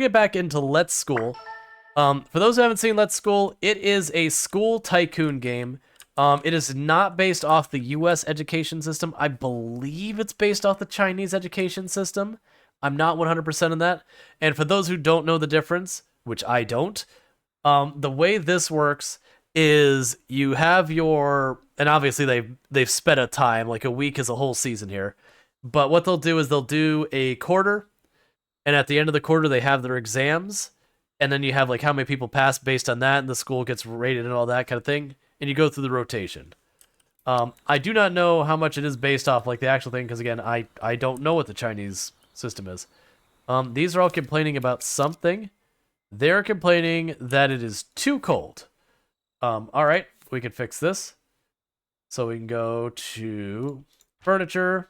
get back into Let's School. For those who haven't seen Let's School, it is a school tycoon game. It is not based off the U.S. education system. I believe it's based off the Chinese education system. I'm not 100% on that. And for those who don't know the difference, which I don't, the way this works is you have your, and obviously they've sped up time, like a week is a whole season here. But what they'll do is they'll do a quarter, and at the end of the quarter they have their exams, and then you have like how many people pass based on that, and the school gets rated and all that kind of thing, and you go through the rotation. I do not know how much it is based off like the actual thing, because again, I don't know what the Chinese system is. These are all complaining about something. They're complaining that it is too cold. Alright, we can fix this. So we can go to furniture.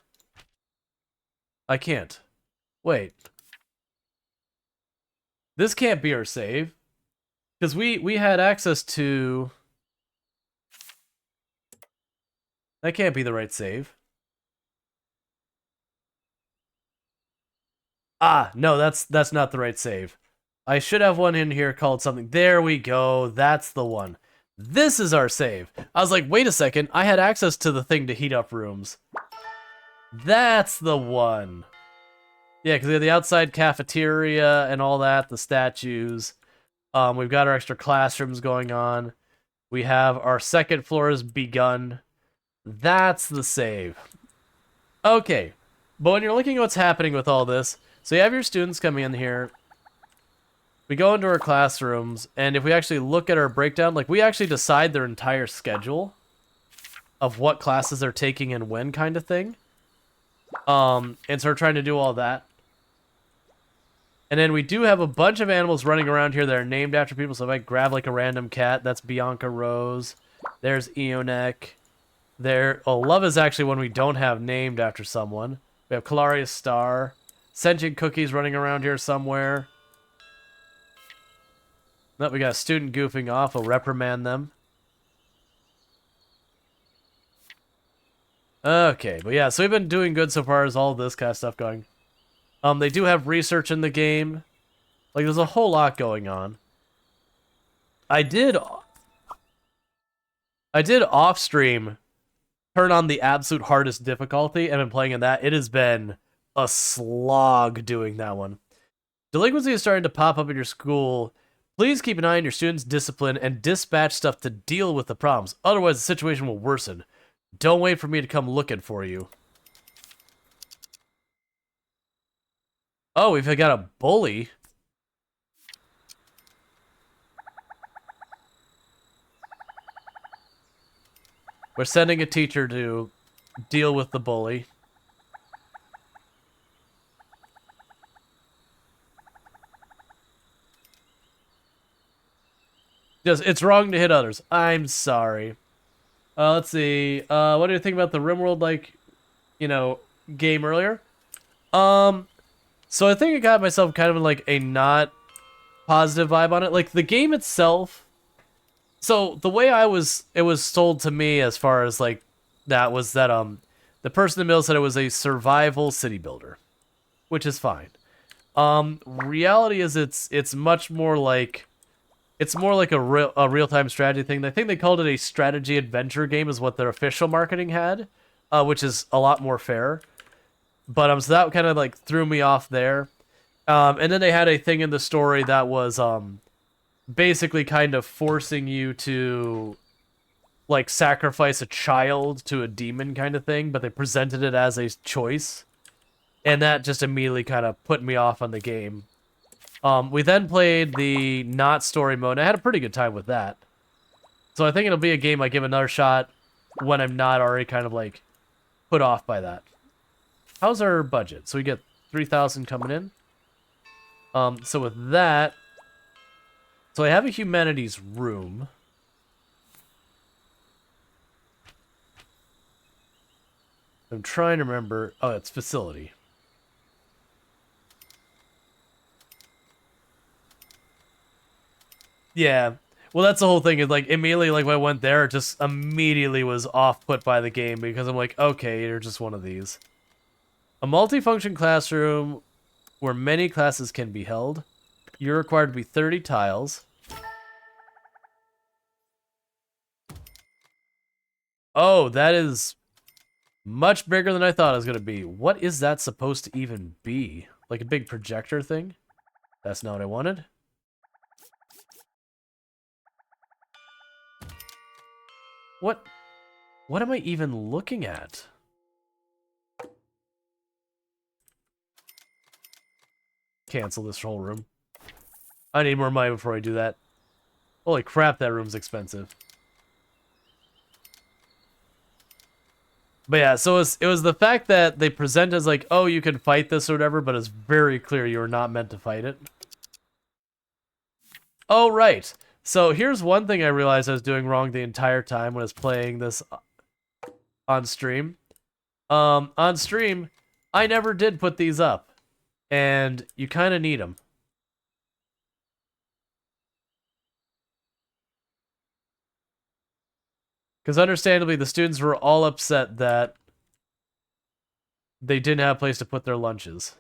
I can't. Wait. This can't be our save. Because we had access to... That can't be the right save. Ah, no, that's not the right save. I should have one in here called something. There we go. That's the one. This is our save. I was like, wait a second. I had access to the thing to heat up rooms. That's the one. Yeah, because we have the outside cafeteria and all that, the statues. We've got our extra classrooms going on. We have our second floor has begun. That's the save. Okay, but when you're looking at what's happening with all this, so you have your students coming in here. We go into our classrooms, and if we actually look at our breakdown, like we actually decide their entire schedule of what classes they're taking and when kind of thing. And so we're trying to do all that. And then we do have a bunch of animals running around here that are named after people. So if I grab like a random cat, that's Bianca Rose. There's Eonek. There, oh, Love is actually one we don't have named after someone. We have Calarius Star. Sentient Cookies running around here somewhere. No, we got a student goofing off. We'll reprimand them. Okay, but yeah, so we've been doing good so far as all this kind of stuff going. They do have research in the game. Like, there's a whole lot going on. I did off-stream turn on the absolute hardest difficulty and been playing in that. It has been a slog doing that one. Delinquency is starting to pop up in your school. Please keep an eye on your students' discipline and dispatch stuff to deal with the problems. Otherwise, the situation will worsen. Don't wait for me to come looking for you. Oh, we've got a bully. We're sending a teacher to deal with the bully. Yes, it's wrong to hit others. I'm sorry. Let's see. What do you think about the RimWorld, like, you know, game earlier? So I think I got myself kind of in, like, a not positive vibe on it. Like, the game itself... So, the way it was sold to me as far as, like, that was that, the person in the middle said it was a survival city builder. Which is fine. Reality is it's much more like... It's more like a real-time strategy thing. I think they called it a strategy adventure game is what their official marketing had, which is a lot more fair. But so that kind of like threw me off there. And then they had a thing in the story that was basically kind of forcing you to like sacrifice a child to a demon kind of thing, but they presented it as a choice. And that just immediately kind of put me off on the game. We then played the not story mode. I had a pretty good time with that. So I think it'll be a game I give another shot when I'm not already kind of like put off by that. How's our budget? So we get 3,000 coming in. So with that, so I have a humanities room. I'm trying to remember. Oh, it's facility. Yeah. Well, that's the whole thing. Is like immediately, like when I went there, it just immediately was off put by the game because I'm like, okay, you're just one of these. A multifunction classroom where many classes can be held. You're required to be 30 tiles. Oh, that is much bigger than I thought it was going to be. What is that supposed to even be? Like a big projector thing? That's not what I wanted. What am I even looking at? Cancel this whole room. I need more money before I do that. Holy crap, that room's expensive. But yeah, so it was the fact that they present as like, oh, you can fight this or whatever, but it's very clear you are not meant to fight it. Oh, right. So here's one thing I realized I was doing wrong the entire time when I was playing this on stream. On stream, I never did put these up. And you kind of need them. Because understandably, the students were all upset that they didn't have a place to put their lunches.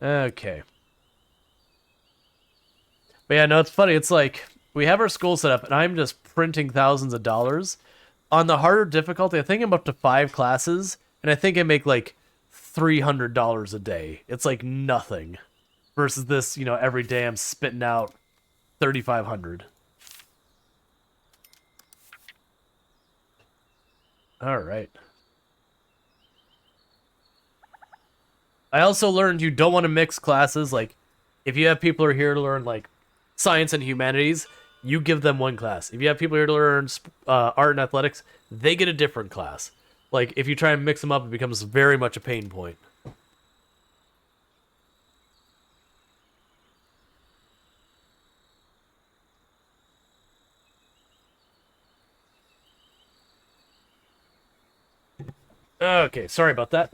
Okay. But yeah, no, it's funny. It's like, we have our school set up, and I'm just printing thousands of dollars. On the harder difficulty, I think I'm up to 5 classes, and I think I make like $300 a day. It's like nothing. Versus this, you know, every day I'm spitting out 3,500. Alright. I also learned you don't want to mix classes. Like, if you have people who are here to learn, like, science and humanities, you give them one class. If you have people here to learn art and athletics, they get a different class. Like, if you try and mix them up, it becomes very much a pain point. Okay, sorry about that.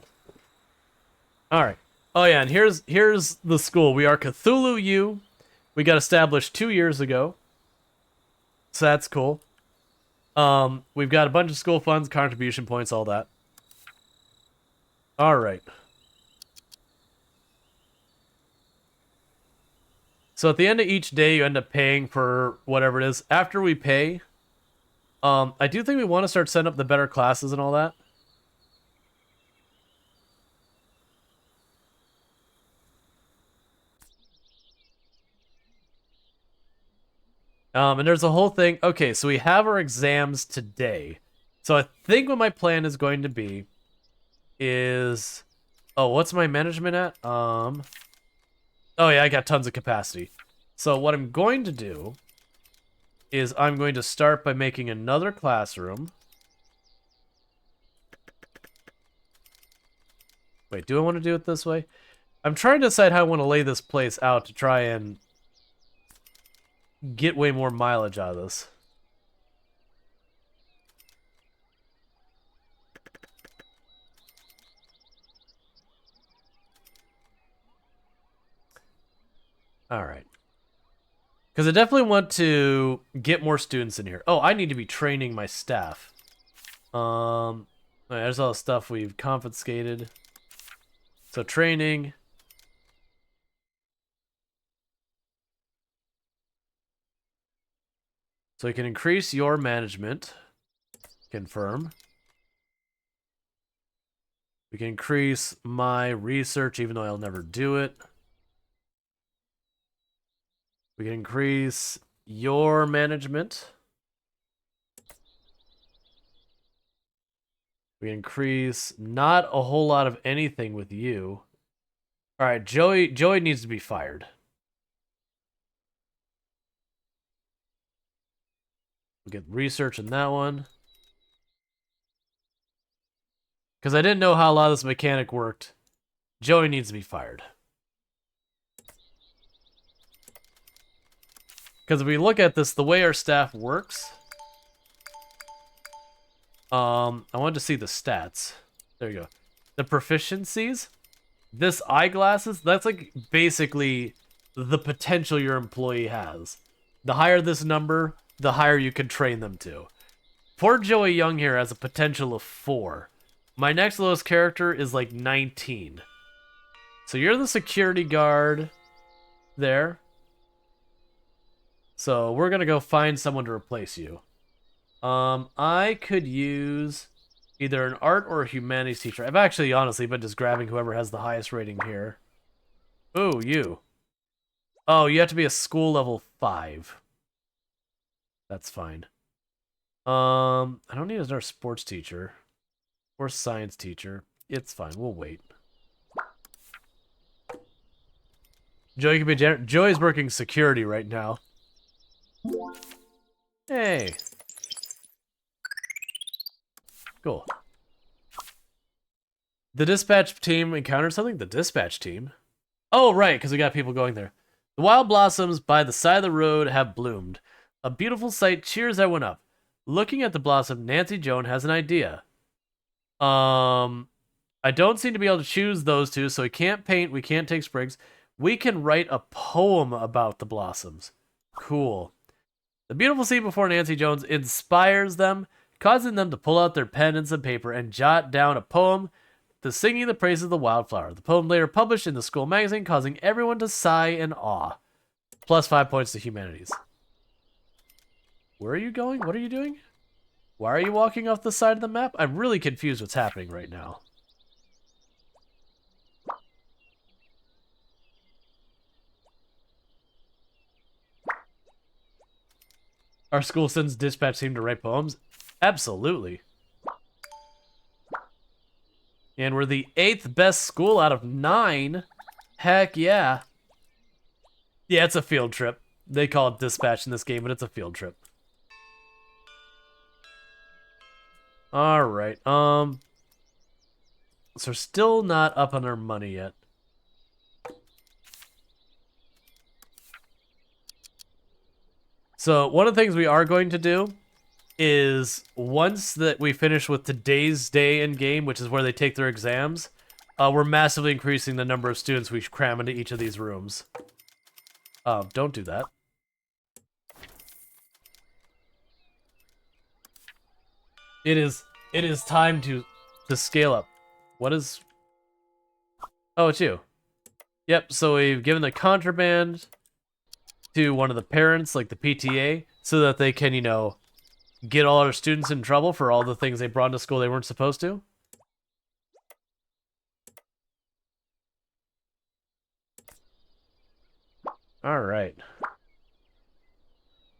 Alright. Oh yeah, and here's the school. We are Cuthulu U. We got established 2 years ago. So that's cool. We've got a bunch of school funds, contribution points, all that. Alright. So at the end of each day, you end up paying for whatever it is. After we pay, I do think we want to start setting up the better classes and all that. And there's a whole thing. Okay, so we have our exams today. So I think what my plan is going to be is... Oh, what's my management at? Oh yeah, I got tons of capacity. So what I'm going to do is I'm going to start by making another classroom. Wait, do I want to do it this way? I'm trying to decide how I want to lay this place out to try and get way more mileage out of this. Alright. Because I definitely want to get more students in here. Oh, I need to be training my staff. There's all the stuff we've confiscated. So training. So you can increase your management. Confirm. We can increase my research, even though I'll never do it. We can increase your management. We increase not a whole lot of anything with you. All right, Joey needs to be fired. We'll get research in that one. Because I didn't know how a lot of this mechanic worked. Joey needs to be fired. Because if we look at this, the way our staff works... I wanted to see the stats. There you go. The proficiencies, This eyeglasses, that's like basically the potential your employee has. The higher this number, the higher you can train them to. Poor Joey Young here has a potential of 4. My next lowest character is like 19. So you're the security guard there. So we're gonna go find someone to replace you. I could use either an art or a humanities teacher. I've actually honestly been just grabbing whoever has the highest rating here. Ooh, you. Oh, you have to be a school level 5. That's fine. I don't need another sports teacher or science teacher. It's fine. We'll wait. Joey can be Joey's working security right now. Hey. Cool. The dispatch team encountered something? The dispatch team? Oh, right, because we got people going there. The wild blossoms by the side of the road have bloomed. A beautiful sight cheers everyone up. Looking at the blossom, Nancy Joan has an idea. I don't seem to be able to choose those two, so we can't paint, we can't take sprigs. We can write a poem about the blossoms. Cool. The beautiful scene before Nancy Jones inspires them, causing them to pull out their pen and some paper and jot down a poem, the singing the praises of the wildflower. The poem later published in the school magazine, causing everyone to sigh in awe. Plus 5 points to humanities. Where are you going? What are you doing? Why are you walking off the side of the map? I'm really confused what's happening right now. Our school sends dispatch team to write poems? Absolutely. And we're the 8th best school out of 9. Heck yeah. Yeah, it's a field trip. They call it dispatch in this game, but it's a field trip. Alright, so we're still not up on our money yet. So one of the things we are going to do is once that we finish with today's day in game, which is where they take their exams, we're massively increasing the number of students we cram into each of these rooms. Don't do that. It is time to scale up. What is... Oh, it's you. Yep, so we've given the contraband to one of the parents, like the PTA, so that they can, you know, get all our students in trouble for all the things they brought into school they weren't supposed to. Alright.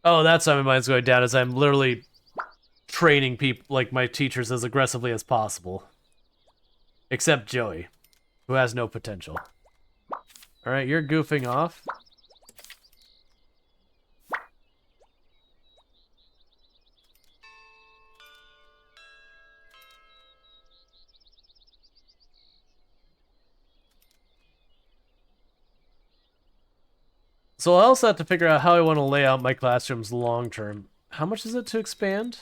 Oh, that's why my mind's going down, is I'm literally training people, like my teachers, as aggressively as possible. Except Joey, who has no potential. Alright, you're goofing off. So I also have to figure out how I want to lay out my classrooms long term. How much is it to expand?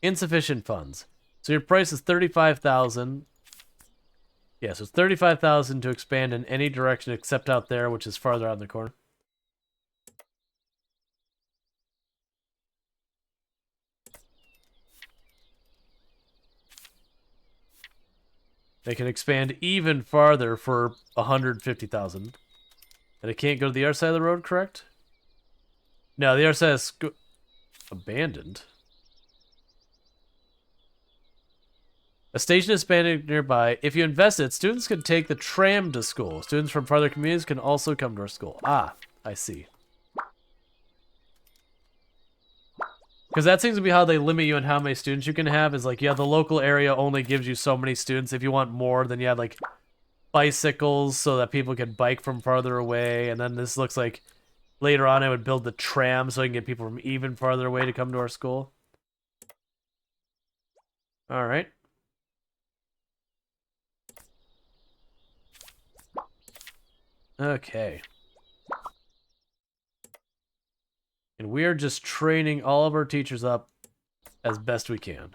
Insufficient funds. So your price is 35,000. Yeah, so it's 35,000 to expand in any direction except out there, which is farther out in the corner. They can expand even farther for 150,000. And it can't go to the other side of the road, correct? No, the other side is abandoned. A station is abandoned nearby. If you invest it, students can take the tram to school. Students from farther communities can also come to our school. Ah, I see. Because that seems to be how they limit you on how many students you can have. Is like, yeah, the local area only gives you so many students. If you want more, then you have like bicycles so that people can bike from farther away. And then this looks like later on I would build the tram so I can get people from even farther away to come to our school. All right. Okay. And we are just training all of our teachers up as best we can.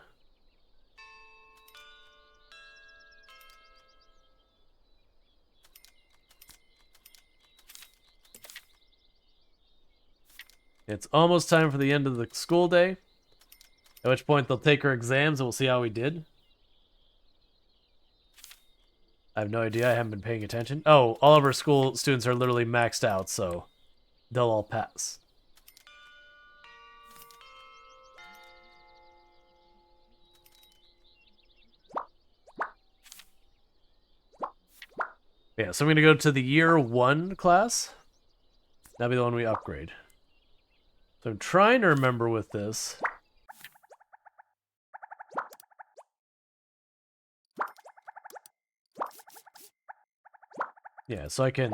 It's almost time for the end of the school day, at which point they'll take our exams and we'll see how we did. I have no idea. I haven't been paying attention. Oh, all of our school students are literally maxed out, so they'll all pass. Yeah, so I'm going to go to the year 1 class. That'll be the one we upgrade. So I'm trying to remember with this. Yeah, so I can...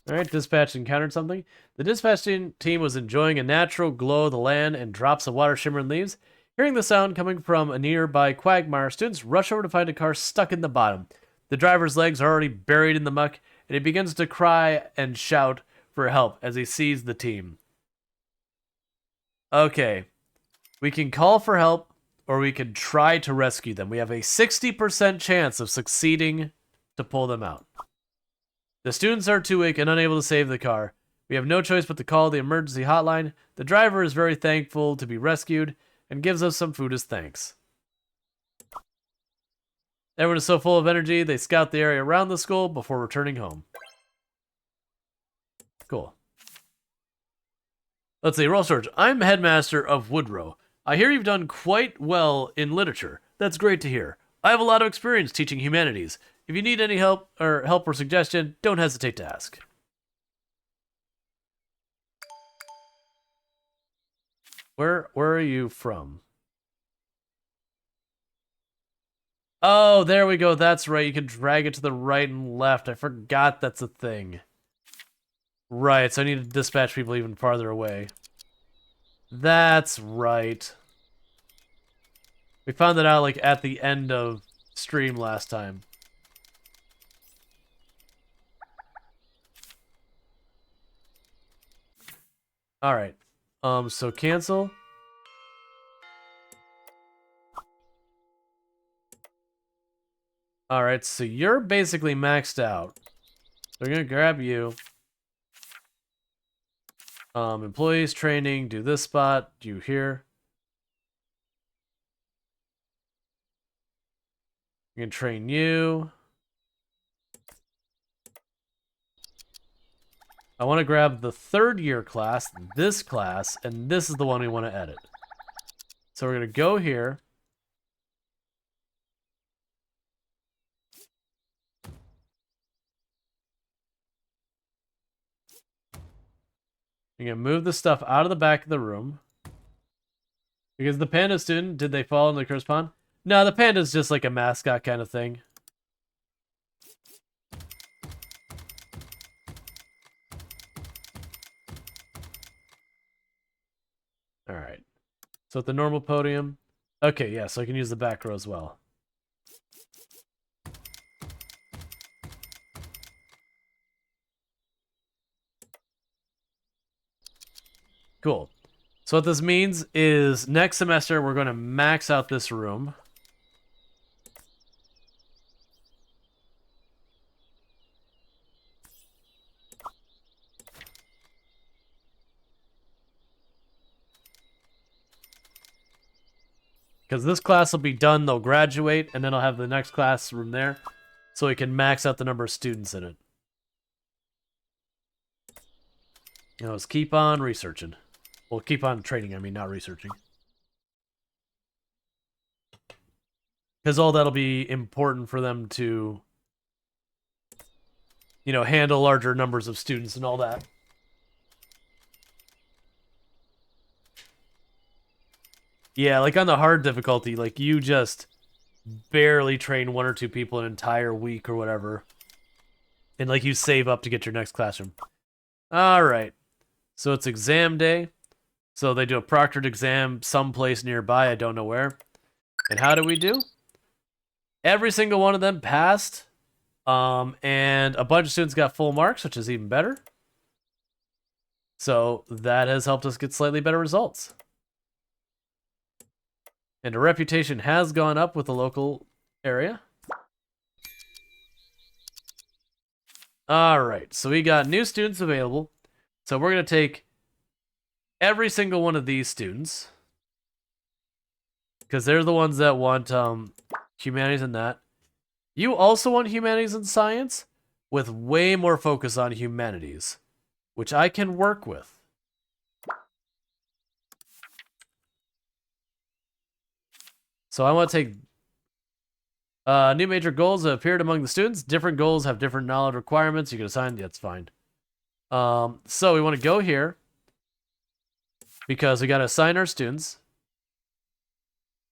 Alright, dispatch encountered something. The dispatching team was enjoying a natural glow of the land and drops of water shimmering leaves. Hearing the sound coming from a nearby quagmire, students rush over to find a car stuck in the bottom. The driver's legs are already buried in the muck, and he begins to cry and shout for help as he sees the team. Okay, we can call for help, or we can try to rescue them. We have a 60% chance of succeeding to pull them out. The students are too weak and unable to save the car. We have no choice but to call the emergency hotline. The driver is very thankful to be rescued and gives us some food as thanks. Everyone is so full of energy, they scout the area around the school before returning home. Cool. Let's see, Rual Storge. I'm headmaster of Woodrow. I hear you've done quite well in literature. That's great to hear. I have a lot of experience teaching humanities. If you need any help or suggestion, don't hesitate to ask. Where are you from? Oh, there we go. That's right. You can drag it to the right and left. I forgot that's a thing. Right, so I need to dispatch people even farther away. That's right. We found that out like at the end of stream last time. Alright. So cancel. Alright, so you're basically maxed out. They're gonna grab you. Employees training, do this spot, you here. You can train you. I want to grab the 3rd year class, and this is the one we want to edit. So we're going to go here. You're going to move the stuff out of the back of the room. Because the panda student, did they fall in the curse pond? No, the panda's just like a mascot kind of thing. Alright. So at the normal podium. Okay, yeah, so I can use the back row as well. Cool. So what this means is next semester we're going to max out this room. Because this class will be done, they'll graduate, and then I'll have the next classroom there. So we can max out the number of students in it. You know, let's keep on researching. Well, keep on training, I mean, not researching. Because all that'll be important for them to, you know, handle larger numbers of students and all that. Yeah, like on the hard difficulty, like you just barely train 1 or 2 people an entire week or whatever. And like you save up to get your next classroom. Alright. So it's exam day. So they do a proctored exam someplace nearby, I don't know where. And how do we do? Every single one of them passed. And a bunch of students got full marks, which is even better. So that has helped us get slightly better results. And our reputation has gone up with the local area. All right, so we got new students available. So we're going to take every single one of these students, because they're the ones that want humanities and that. You also want humanities and science, with way more focus on humanities, which I can work with. So I want to take new major goals that appeared among the students. Different goals have different knowledge requirements. You can assign, that's fine. So we want to go here, because we got to assign our students.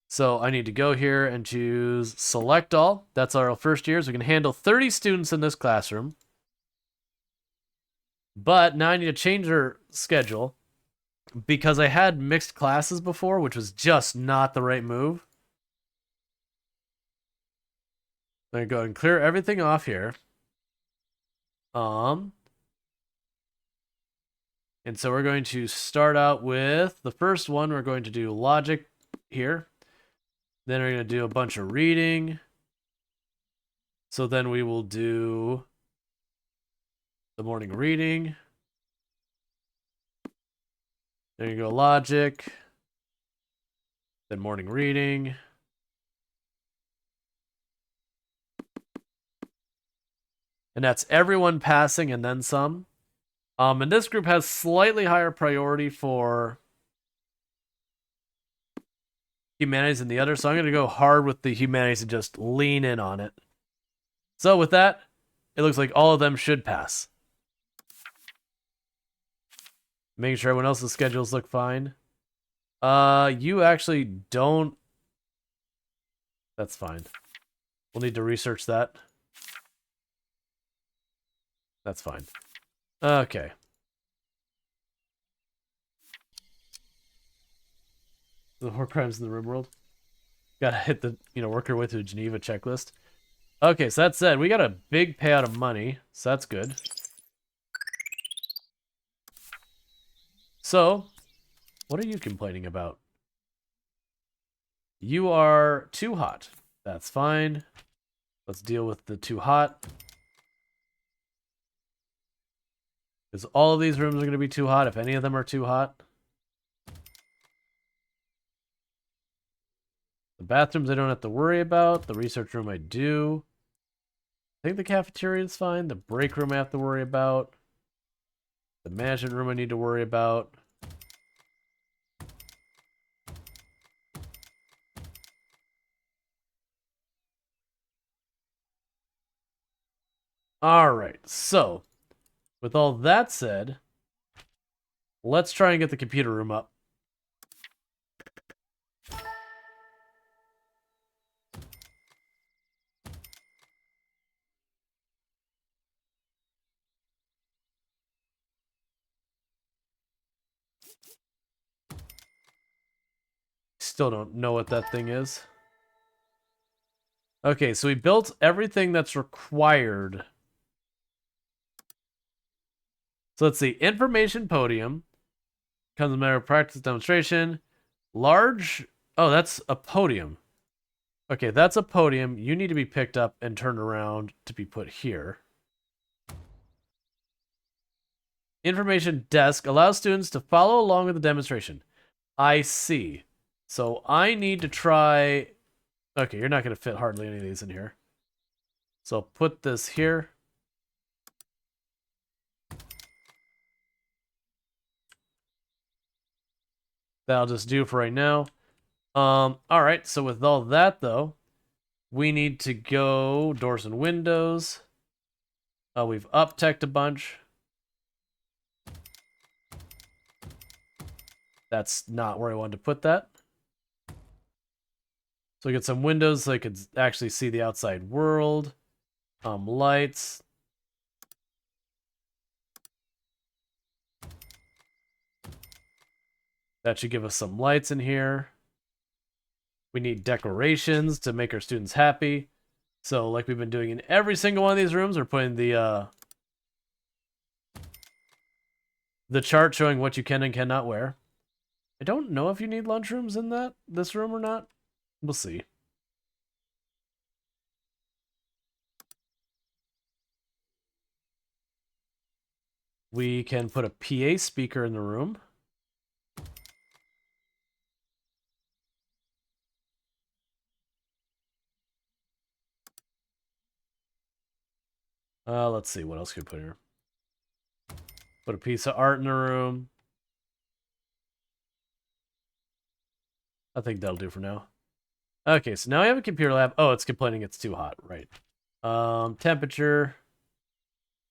So I need to go here and choose select all. That's our first years. We can handle 30 students in this classroom. But now I need to change our schedule, because I had mixed classes before, which was just not the right move. I'm going to go and clear everything off here. And so we're going to start out with the first one. We're going to do logic here. Then we're going to do a bunch of reading. So then we will do the morning reading. There you go, logic. Then morning reading. And that's everyone passing and then some. And this group has slightly higher priority for humanities than the other, so I'm going to go hard with the humanities and just lean in on it. So with that, it looks like all of them should pass. Making sure everyone else's schedules look fine. You actually don't... That's fine. We'll need to research that. That's fine. Okay. The war crimes in the rim world. Gotta hit the, work your way through the Geneva checklist. Okay, so that said, we got a big payout of money, so that's good. So, what are you complaining about? You are too hot. That's fine. Let's deal with the too hot. Because all of these rooms are going to be too hot if any of them are too hot. The bathrooms I don't have to worry about. The research room I do. I think the cafeteria is fine. The break room I have to worry about. The management room I need to worry about. Alright, so with all that said, let's try and get the computer room up. Still don't know what that thing is. Okay, so we built everything that's required. So let's see. Information podium. Comes a matter of practice demonstration. Large. Oh, that's a podium. Okay, that's a podium. You need to be picked up and turned around to be put here. Information desk allows students to follow along with the demonstration. I see. So I need to try... Okay, you're not going to fit hardly any of these in here. So I'll put this here. That'll just do for right now. Alright, so with all that, though, we need to go doors and windows. We've up-teched a bunch. That's not where I wanted to put that. So we get some windows so I could actually see the outside world. Lights. That should give us some lights in here. We need decorations to make our students happy. So like we've been doing in every single one of these rooms, we're putting the the chart showing what you can and cannot wear. I don't know if you need lunchrooms in this room or not. We'll see. We can put a PA speaker in the room. Let's see, what else can we put here? Put a piece of art in the room. I think that'll do for now. Okay, so now we have a computer lab. Oh, it's complaining it's too hot, right. Temperature.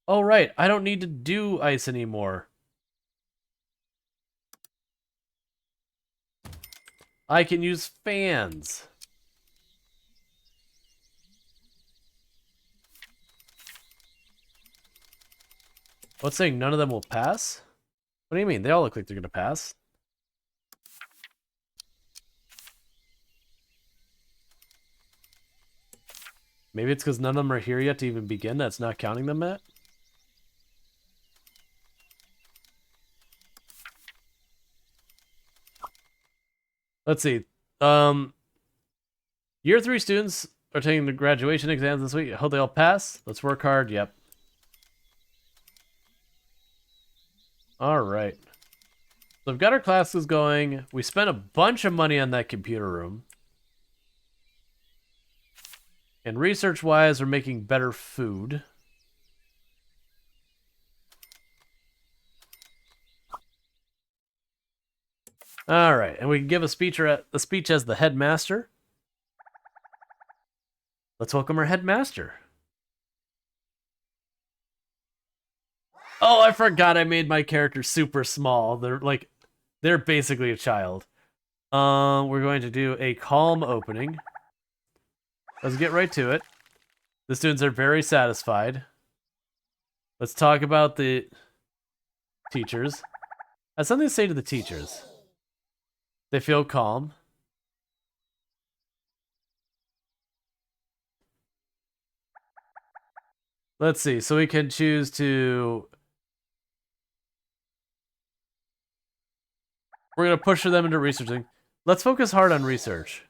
Oh, right, I don't need to do ice anymore. I can use fans. What's saying none of them will pass? What do you mean? They all look like they're gonna pass. Maybe it's because none of them are here yet to even begin. That's not counting them yet. Let's see. Year 3 students are taking the graduation exams this week. I hope they all pass. Let's work hard. Yep. All right. So we've got our classes going. We spent a bunch of money on that computer room. And research-wise, we're making better food. All right, and we can give a speech as the headmaster. Let's welcome our headmaster. Oh, I forgot I made my character super small. They're basically a child. We're going to do a calm opening. Let's get right to it. The students are very satisfied. Let's talk about the teachers. I have something to say to the teachers. They feel calm. Let's see. So we can choose to... We're going to push them into researching. Let's focus hard on research.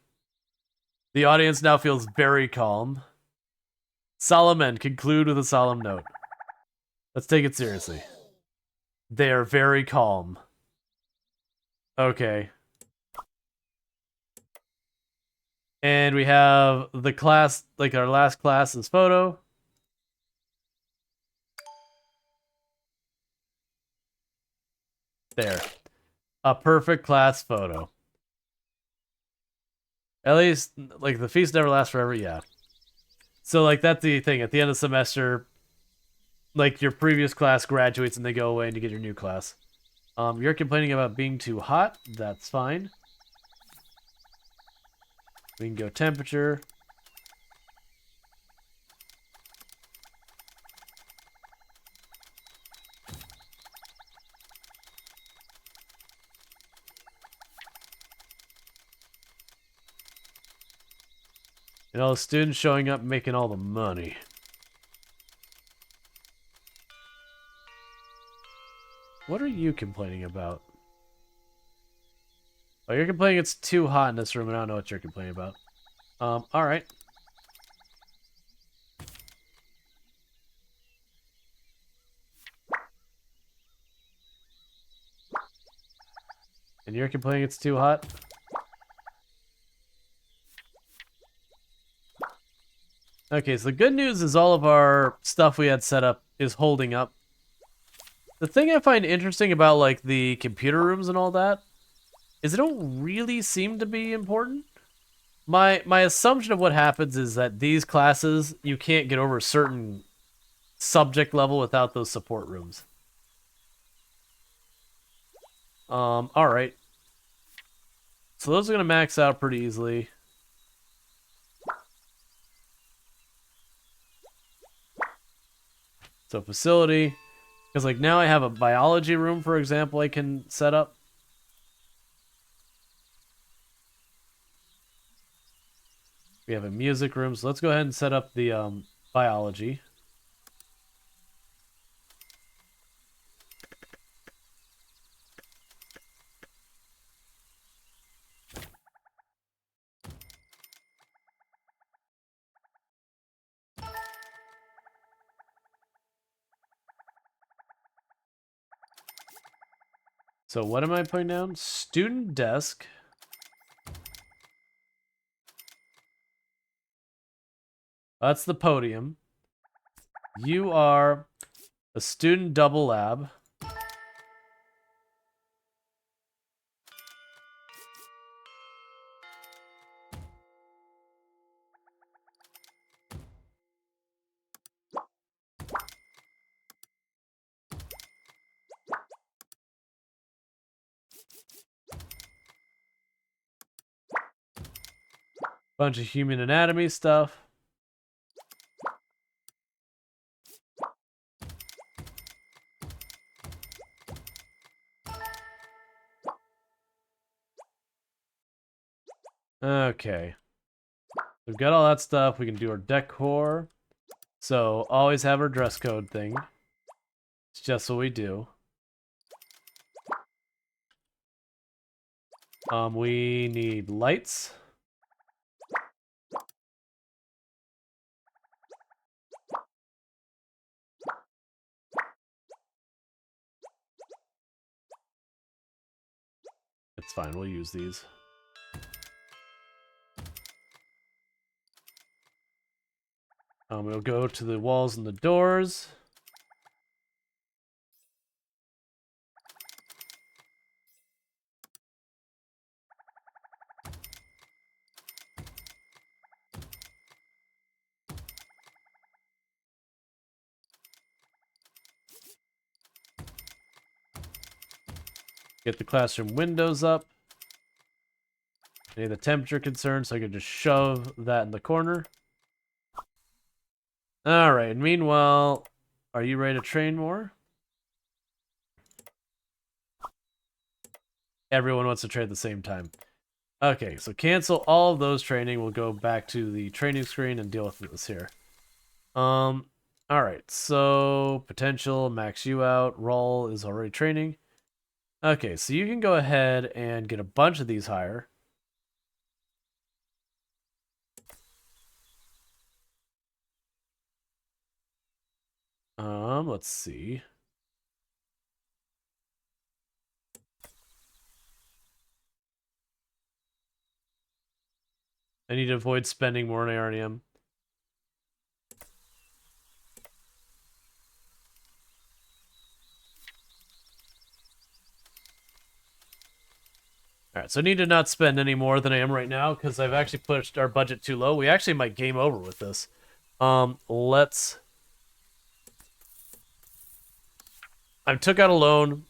The audience now feels very calm. Solemn end. Conclude with a solemn note. Let's take it seriously. They are very calm. Okay. And we have the class, like our last class's photo. There. A perfect class photo. At least, like, the feast never lasts forever, yeah. So, like, that's the thing. At the end of the semester, like, your previous class graduates and they go away and you get your new class. You're complaining about being too hot. That's fine. We can go temperature. And all the students showing up making all the money. What are you complaining about? Oh, you're complaining it's too hot in this room, and I don't know what you're complaining about. Alright. And you're complaining it's too hot? Okay, so the good news is all of our stuff we had set up is holding up. The thing I find interesting about, like, the computer rooms and all that is they don't really seem to be important. My assumption of what happens is that these classes, you can't get over a certain subject level without those support rooms. Alright. So those are going to max out pretty easily. So facility. Because, like, now I have a biology room, for example, I can set up. We have a music room, so let's go ahead and set up the biology. So what am I putting down? Student desk. That's the podium. You are a student double lab. Bunch of human anatomy stuff. Okay. We've got all that stuff. We can do our decor. So always have our dress code thing. It's just what we do. We need lights. It's fine, we'll use these. We'll go to the walls and the doors. Get the classroom windows up. I need the temperature concern, so I can just shove that in the corner. Alright, meanwhile, are you ready to train more? Everyone wants to train at the same time. Okay, so cancel all of those training. We'll go back to the training screen and deal with this here. Alright, so potential, max you out. Rual is already training. Okay, so you can go ahead and get a bunch of these higher. Let's see. I need to avoid spending more on ARNM. Alright, so I need to not spend any more than I am right now, because I've actually pushed our budget too low. We actually might game over with this. Let's... I took out a loan.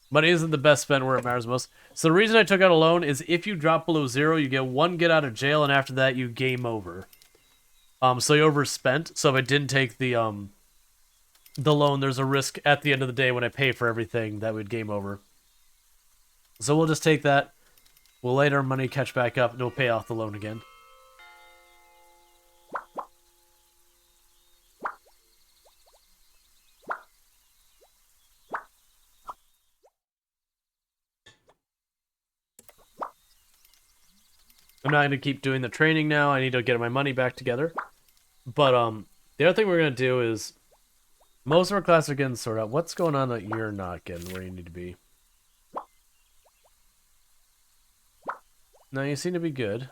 Money isn't the best spent where it matters most. So the reason I took out a loan is if you drop below 0, you get 1 get out of jail, and after that you game over. So you overspent. So if I didn't take the loan, there's a risk at the end of the day when I pay for everything that would game over. So we'll just take that. We'll let our money catch back up, and we'll pay off the loan again. I'm not going to keep doing the training now. I need to get my money back together. But the other thing we're going to do is most of our classes are getting sorted out. What's going on that you're not getting where you need to be? No, you seem to be good.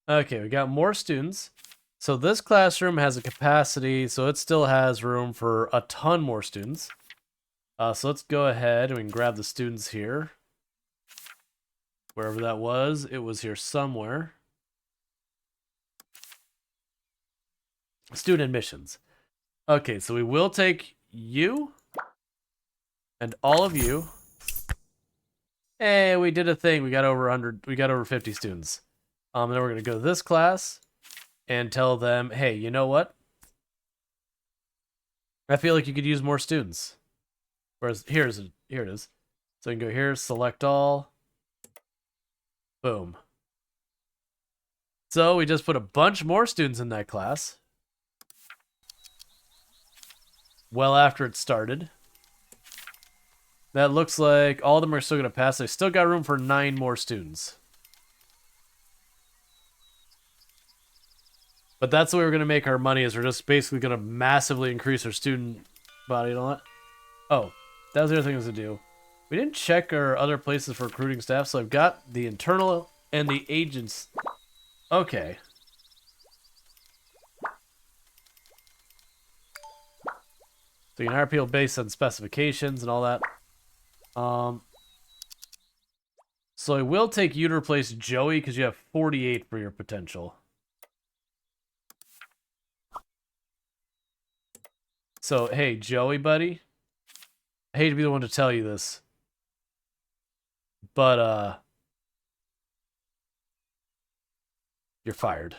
Okay, we got more students. So this classroom has a capacity, so it still has room for a ton more students. So let's go ahead and we can grab the students here. Wherever that was, it was here somewhere. Student admissions. Okay, so we will take you and all of you. Hey, we did a thing. We got over 100. We got over 50 students. Then we're gonna go to this class and tell them, hey, you know what? I feel like you could use more students. Whereas here it is. So you can go here, select all. Boom. So we just put a bunch more students in that class. Well after it started. That looks like all of them are still going to pass. They still got room for 9 more students. But that's the way we're going to make our money, is we're just basically going to massively increase our student body and all that. Oh, that was the other thing to do. We didn't check our other places for recruiting staff, so I've got the internal and the agents. Okay. So you can hire people based on specifications and all that. So I will take you to replace Joey because you have 48 for your potential. So, hey, Joey, buddy. I hate to be the one to tell you this. But, you're fired.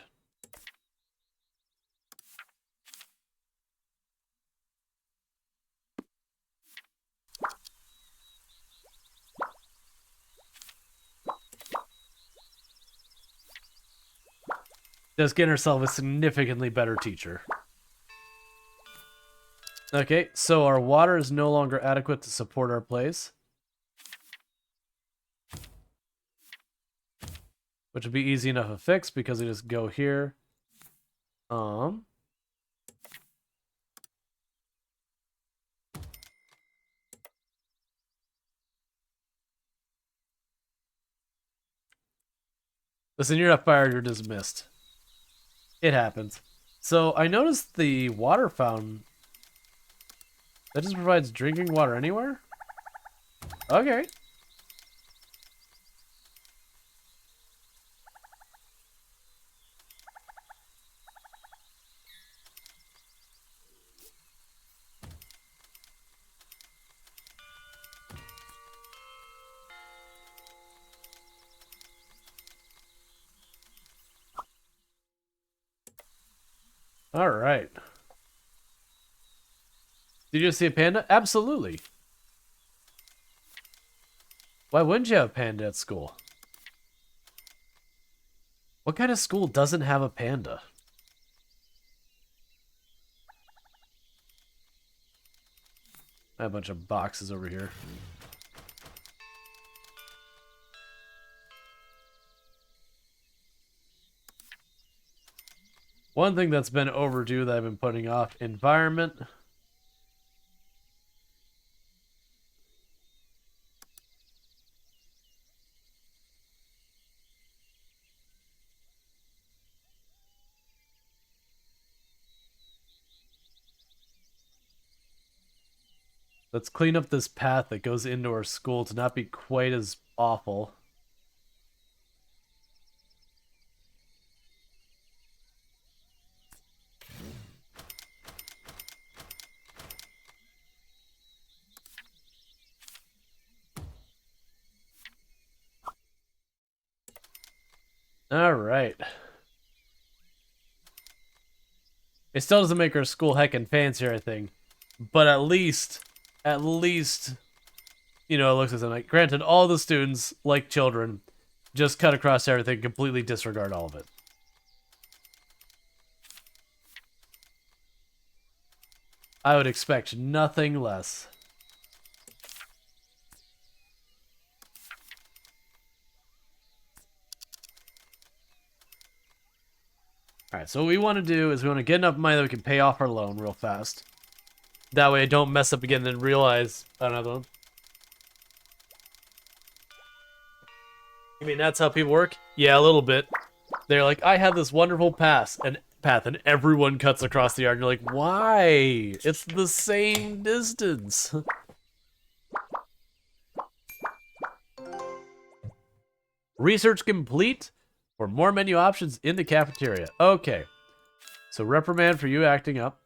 Just getting herself a significantly better teacher. Okay, so our water is no longer adequate to support our place. Which would be easy enough to fix because we just go here. Listen, you're not fired, you're dismissed. It happens. So I noticed the water fountain. That just provides drinking water anywhere? Okay. All right. Did you see a panda? Absolutely. Why wouldn't you have a panda at school? What kind of school doesn't have a panda? I have a bunch of boxes over here. One thing that's been overdue that I've been putting off, environment. Let's clean up this path that goes into our school to not be quite as awful. All right. It still doesn't make our school heckin' fancier, I think. But at least, you know, it looks as like, granted, all the students, like children, just cut across everything, completely disregard all of it. I would expect nothing less. Alright, so what we want to do is we want to get enough money that we can pay off our loan real fast. That way I don't mess up again and realize I don't have the loan. I mean, that's how people work? Yeah, a little bit. They're like, I have this wonderful path, and everyone cuts across the yard, and you're like, why? It's the same distance. Research complete for more menu options in the cafeteria. Okay. So reprimand for you acting up.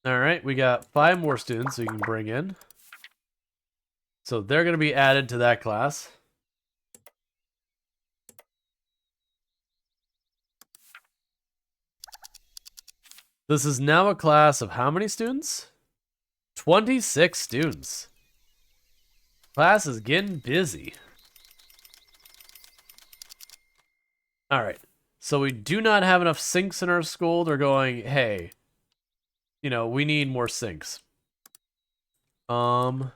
Alright, we got 5 more students we can bring in. So they're going to be added to that class. This is now a class of how many students? 26 students. Class is getting busy. Alright, so we do not have enough sinks in our school. They're going, hey, you know, we need more sinks. We got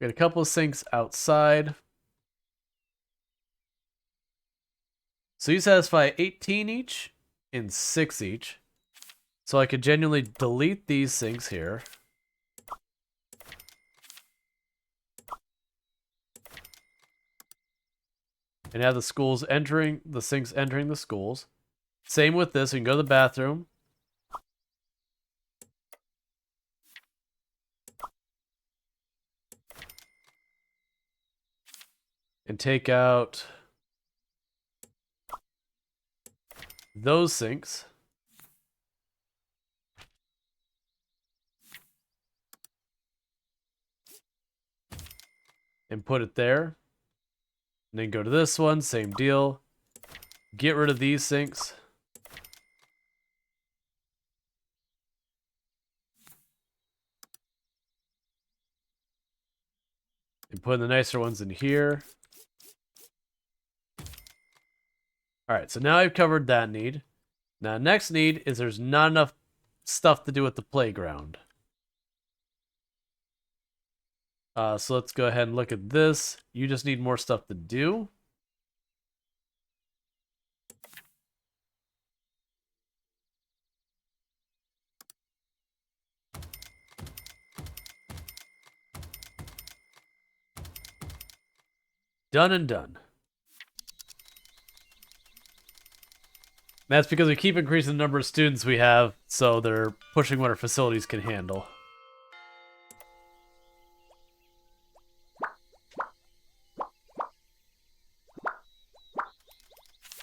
a couple of sinks outside. So you satisfy 18 each and 6 each. So I could genuinely delete these sinks here. And have the schools entering, the sinks entering the schools. Same with this, you can go to the bathroom. And take out those sinks. And put it there. And then go to this one, same deal. Get rid of these sinks. And put the nicer ones in here. Alright, so now I've covered that need. Now, next need is there's not enough stuff to do with the playground. So let's go ahead and look at this. You just need more stuff to do. Done and done. That's because we keep increasing the number of students we have, so they're pushing what our facilities can handle.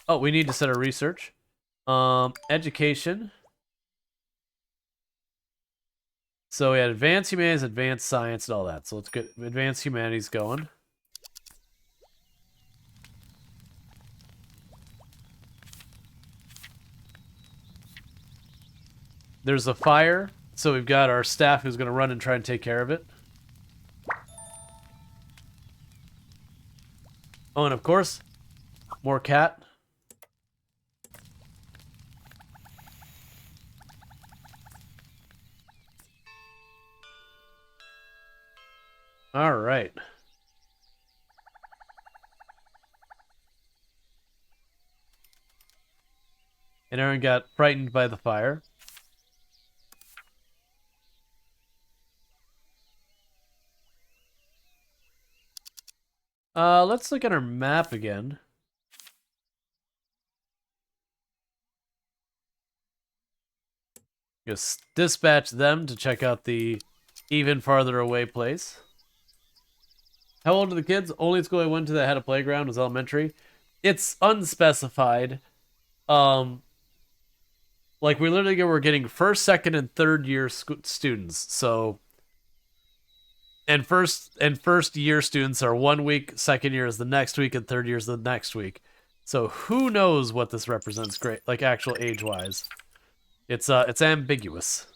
Oh, we need to set a research. Education. So we had advanced humanities, advanced science, and all that. So let's get advanced humanities going. There's a fire, so we've got our staff who's going to run and try and take care of it. Oh, and of course, more cat. All right. And Aaron got frightened by the fire. Let's look at our map again. Just dispatch them to check out the even farther away place. How old are the kids? Only school I went to that had a playground was elementary. It's unspecified. Like we literally were getting first, second, and third year students. So, and first year students are 1 week, second year is the next week, and third year is the next week. So who knows what this represents? Great, like actual age wise, it's ambiguous.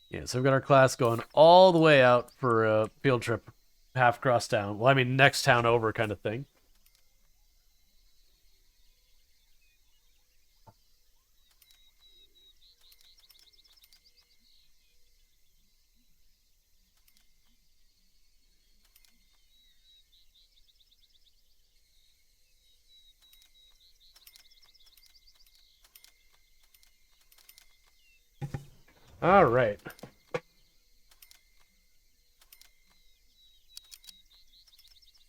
Yeah, so we've got our class going all the way out for a field trip half across town. Well, I mean, next town over kind of thing. All right.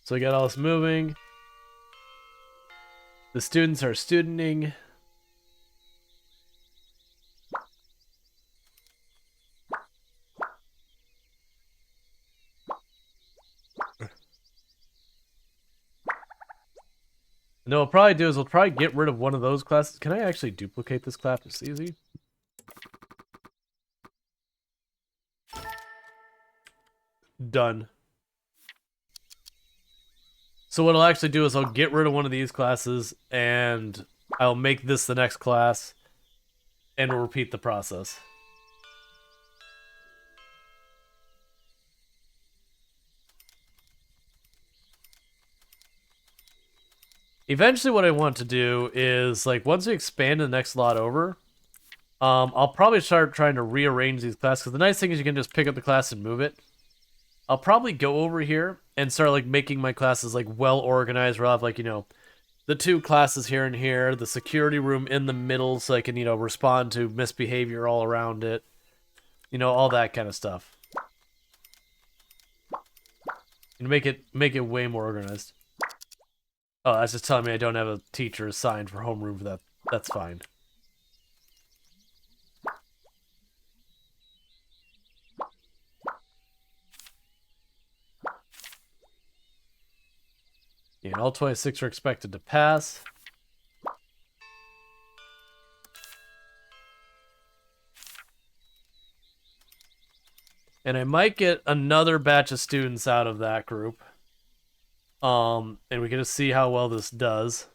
So we got all this moving. The students are studenting. And what we'll probably do is we'll probably get rid of one of those classes. Can I actually duplicate this class? It's easy. Done. So what I'll actually do is I'll get rid of one of these classes and I'll make this the next class and we'll repeat the process. Eventually what I want to do is, like, once we expand the next lot over, I'll probably start trying to rearrange these classes. Because the nice thing is you can just pick up the class and move it. I'll probably go over here and start like making my classes like well organized. Where I'll have like, you know, the two classes here and here, the security room in the middle so I can, you know, respond to misbehavior all around it. You know, all that kind of stuff. And make it way more organized. Oh, that's just telling me I don't have a teacher assigned for homeroom for that. That's fine. Yeah, and all 26 are expected to pass. And I might get another batch of students out of that group. And we can just see how well this does.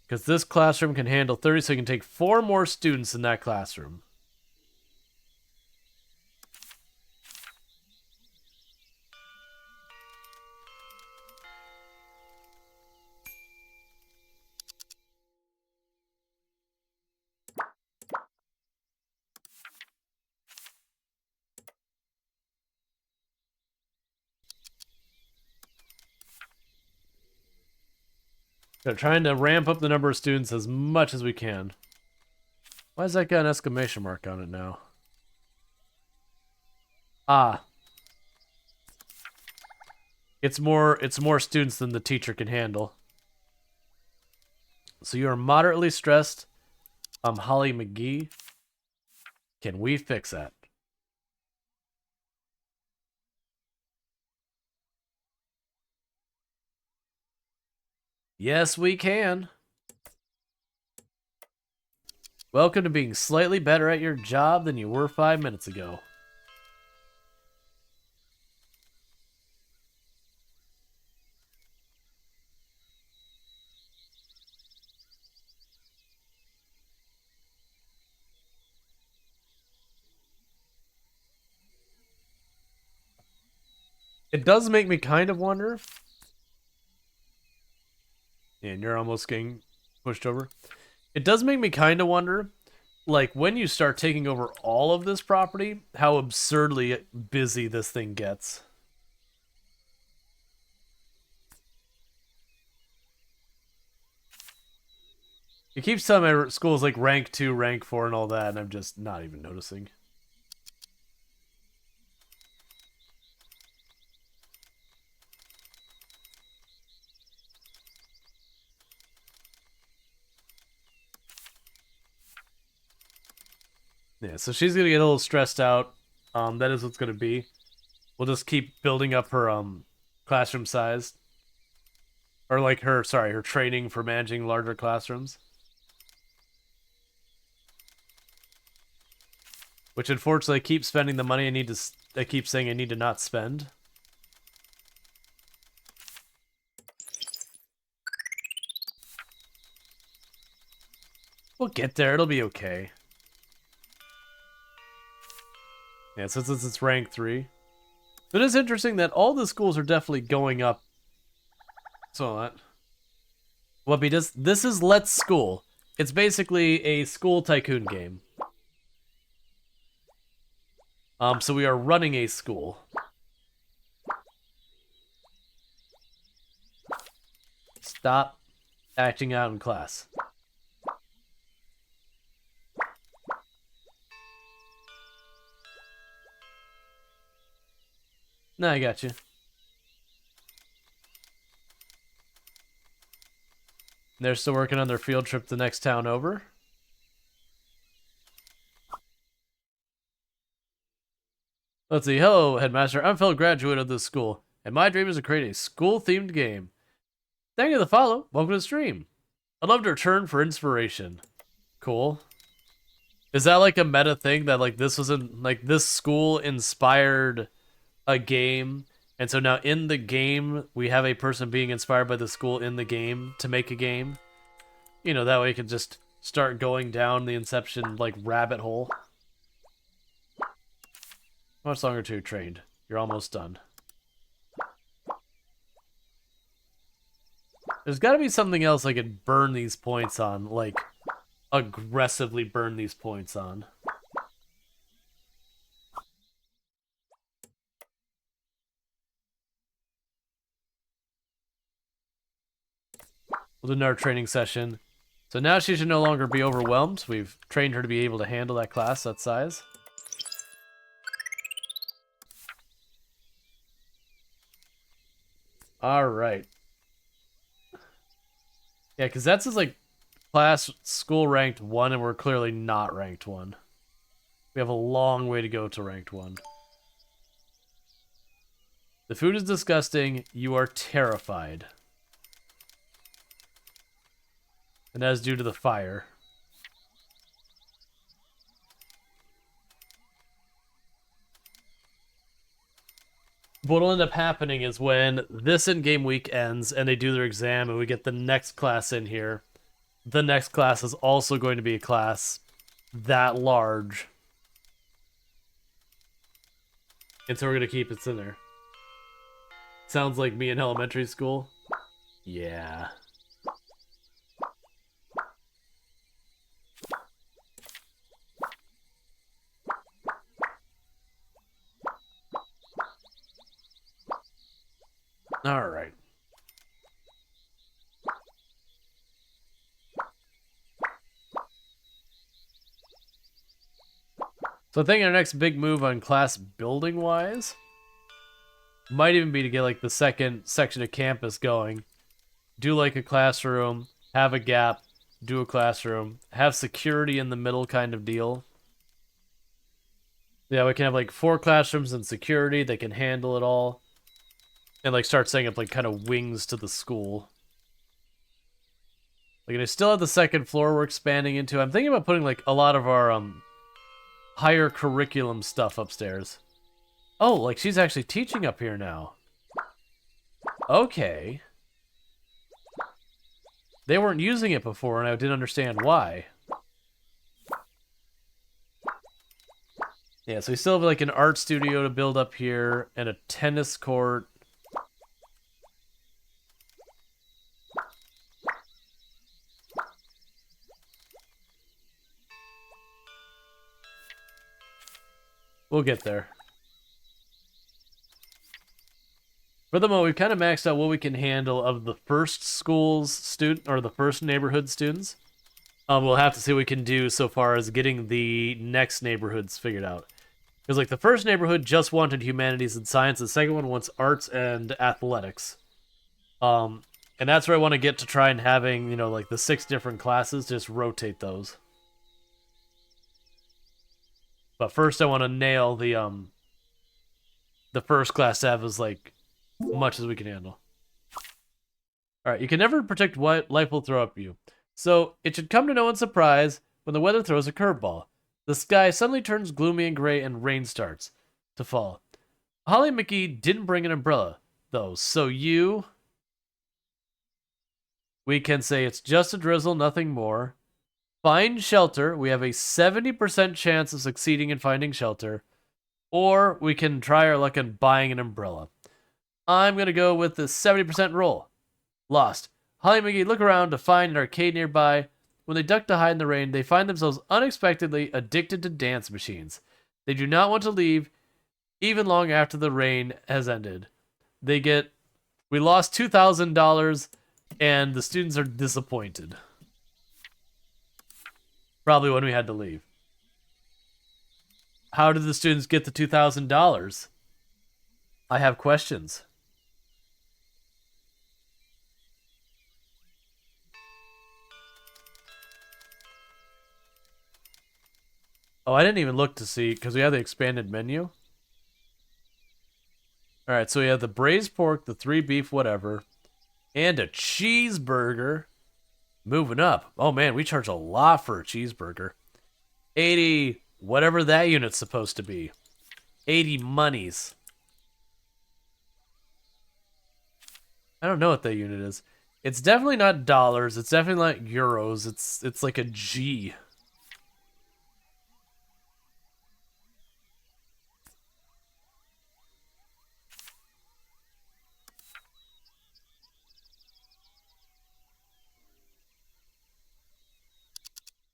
Because this classroom can handle 30, so you can take 4 more students in that classroom. They're trying to ramp up the number of students as much as we can. Why has that got an exclamation mark on it now? Ah. It's more students than the teacher can handle. So you are moderately stressed. Holly McGee. Can we fix that? Yes, we can. Welcome to being slightly better at your job than you were 5 minutes ago. It does make me kind of wonder. And you're almost getting pushed over. It does make me kind of wonder, like, when you start taking over all of this property, how absurdly busy this thing gets. It keeps telling my schools like rank 2, rank 4, and all that, and I'm just not even noticing. Yeah, so she's gonna get a little stressed out. That is what's gonna be. We'll just keep building up her classroom size. Or like her, sorry, her training for managing larger classrooms. Which unfortunately I keep spending the money I keep saying I need to not spend. We'll get there, it'll be okay. Yeah, since it's rank 3. But it's interesting that all the schools are definitely going up. So that. Well, because this is Let's School. It's basically a school tycoon game. So we are running a school. Stop acting out in class. No, I got you. They're still working on their field trip the next town over. Let's see. Hello, Headmaster. I'm a fellow graduate of this school, and my dream is to create a school-themed game. Thank you for the follow. Welcome to the stream. I'd love to return for inspiration. Cool. Is that like a meta thing that like this wasn't like this school inspired a game, and so now in the game we have a person being inspired by the school in the game to make a game? You know, that way you can just start going down the Inception like rabbit hole. How much longer to you trained? You're almost done. There's got to be something else I could burn these points on, like aggressively burn these points on. We'll do another training session. So now she should no longer be overwhelmed. We've trained her to be able to handle that class, that size. All right. Yeah, because that's his, like, class school ranked 1, and we're clearly not ranked 1. We have a long way to go to ranked 1. The food is disgusting. You are terrified. And that is due to the fire. What'll end up happening is when this in-game week ends and they do their exam and we get the next class in here, the next class is also going to be a class that large. And so we're going to keep it in there. Sounds like me in elementary school. Yeah. All right. So I think our next big move on class building wise might even be to get like the second section of campus going. Do like a classroom, have a gap, do a classroom, have security in the middle kind of deal. Yeah, we can have like 4 classrooms and security. They can handle it all. And like start setting up like kind of wings to the school. Like, I still have the second floor we're expanding into. I'm thinking about putting like a lot of our higher curriculum stuff upstairs. Oh, like she's actually teaching up here now. Okay. They weren't using it before, and I didn't understand why. Yeah, so we still have like an art studio to build up here, and a tennis court. We'll get there. For the moment, we've kind of maxed out what we can handle of the first school's student, or the first neighborhood students. We'll have to see what we can do so far as getting the next neighborhoods figured out. Because like the first neighborhood just wanted humanities and science, the second one wants arts and athletics. And that's where I want to get to try and having, you know, like the 6 different classes, just rotate those. But first I want to nail the first class to have as like much as we can handle. Alright, you can never predict what life will throw at you. So it should come to no one's surprise when the weather throws a curveball. The sky suddenly turns gloomy and gray and rain starts to fall. Holly and Mickey didn't bring an umbrella, though, so we can say it's just a drizzle, nothing more. Find shelter. We have a 70% chance of succeeding in finding shelter. Or we can try our luck on buying an umbrella. I'm going to go with the 70% roll. Lost. Holly and Mickey look around to find an arcade nearby. When they duck to hide in the rain, they find themselves unexpectedly addicted to dance machines. They do not want to leave, even long after the rain has ended. We lost $2,000, and the students are disappointed. Probably when we had to leave. How did the students get the $2,000? I have questions. Oh, I didn't even look to see, because we have the expanded menu. Alright, so we have the braised pork, the 3 beef, whatever, and a cheeseburger. Moving up. Oh man, we charge a lot for a cheeseburger. 80, whatever that unit's supposed to be. 80 monies. I don't know what that unit is. It's definitely not dollars. It's definitely not euros. It's like a G.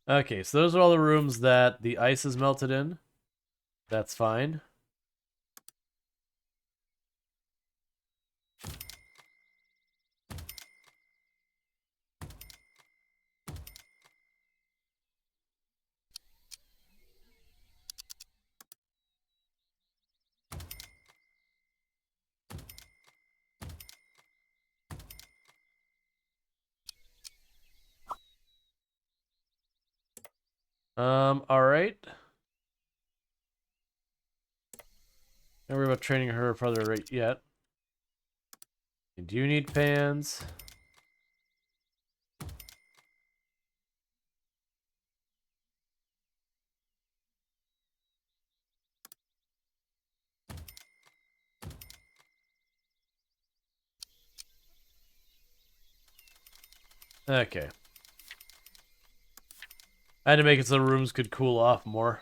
Okay, so those are all the rooms that the ice is melted in. That's fine. Alright. Don't worry about training her further right yet. You do need fans. Okay. I had to make it so the rooms could cool off more.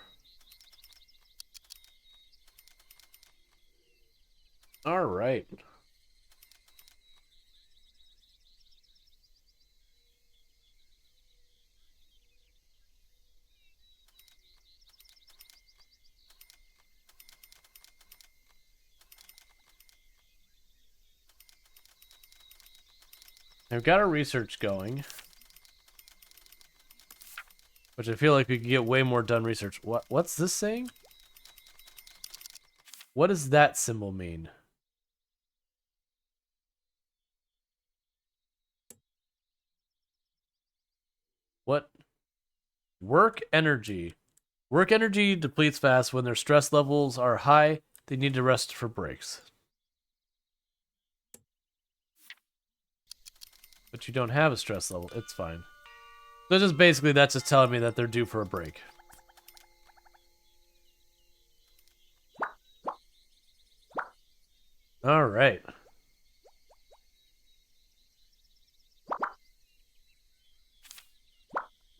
Alright. I've got our research going. Which I feel like we could get way more done research. What's this saying? What does that symbol mean? What? Work energy. Work energy depletes fast when their stress levels are high. They need to rest for breaks. But you don't have a stress level. It's fine. So just basically, that's just telling me that they're due for a break. All right.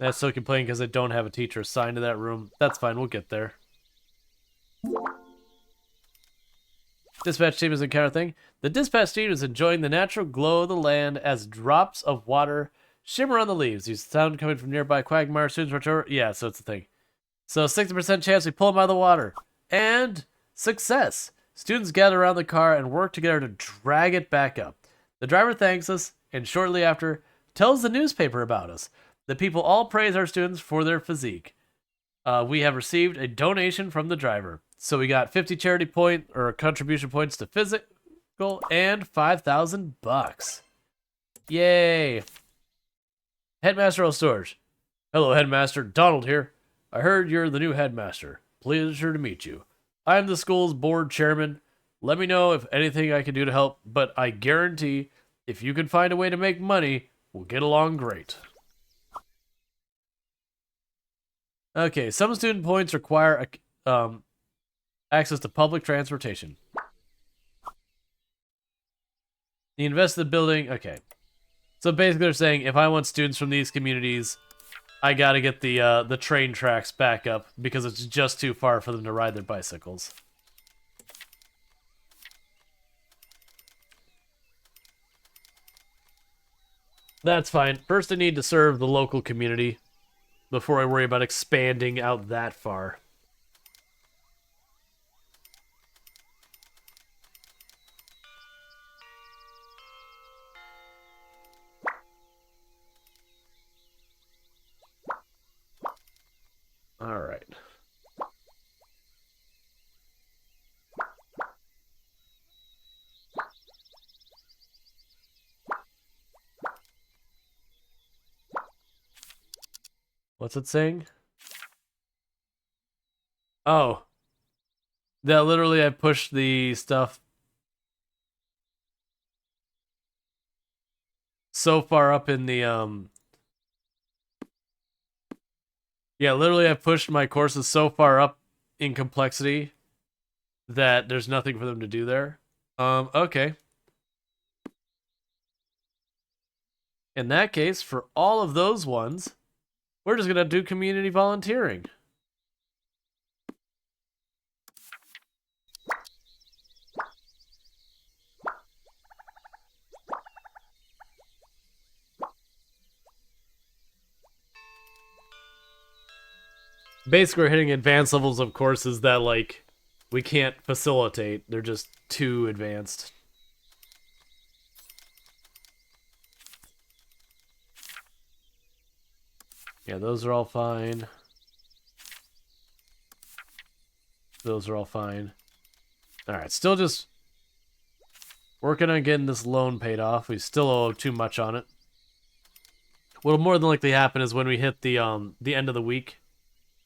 I still complain because I don't have a teacher assigned to that room. That's fine. We'll get there. Dispatch team is encounter thing. The dispatch team is enjoying the natural glow of the land as drops of water shimmer on the leaves. Use sound coming from nearby quagmire students rush over. Yeah, so it's a thing. So 60% chance we pull them out of the water. And success. Students gather around the car and work together to drag it back up. The driver thanks us and shortly after tells the newspaper about us. The people all praise our students for their physique. We have received a donation from the driver. So we got 50 charity point or contribution points to physical and 5,000 bucks. Yay. Headmaster Storge. Hello, Headmaster. Donald here. I heard you're the new headmaster. Pleasure to meet you. I'm the school's board chairman. Let me know if anything I can do to help, but I guarantee if you can find a way to make money, we'll get along great. Okay, some student points require access to public transportation. You invest in the building. Okay. So basically they're saying if I want students from these communities, I gotta get the train tracks back up because it's just too far for them to ride their bicycles. That's fine. First I need to serve the local community before I worry about expanding out that far. All right. What's it saying? Oh. That literally I pushed the stuff so far up in the yeah, literally I pushed my courses so far up in complexity that there's nothing for them to do there. Okay. In that case, for all of those ones, we're just gonna do community volunteering. Basically, we're hitting advanced levels of courses that, like, we can't facilitate. They're just too advanced. Yeah, those are all fine. Those are all fine. Alright, still just working on getting this loan paid off. We still owe too much on it. What'll more than likely happen is when we hit the end of the week,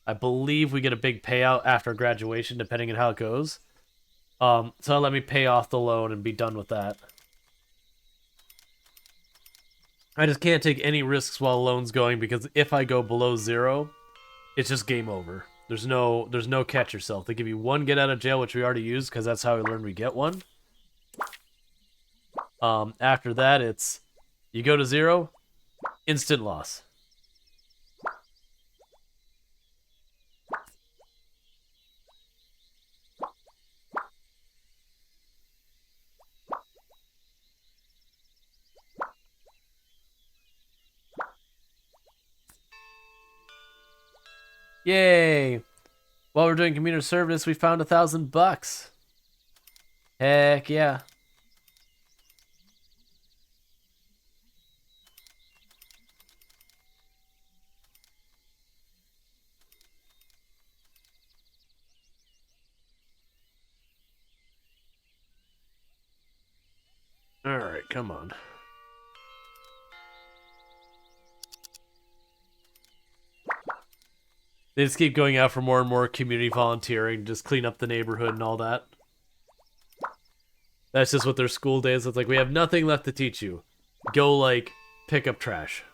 I believe we get a big payout after graduation, depending on how it goes. So that'll let me pay off the loan and be done with that. I just can't take any risks while loan's going, because if I go below 0, it's just game over. There's no catch yourself. They give you 1 get out of jail, which we already used because that's how we learned we get one. After that, it's you go to 0, instant loss. Yay! While we're doing community service, we found $1,000. Heck yeah. Alright, come on. They just keep going out for more and more community volunteering, just clean up the neighborhood and all that. That's just what their school day is. It's like, we have nothing left to teach you. Go, like, pick up trash.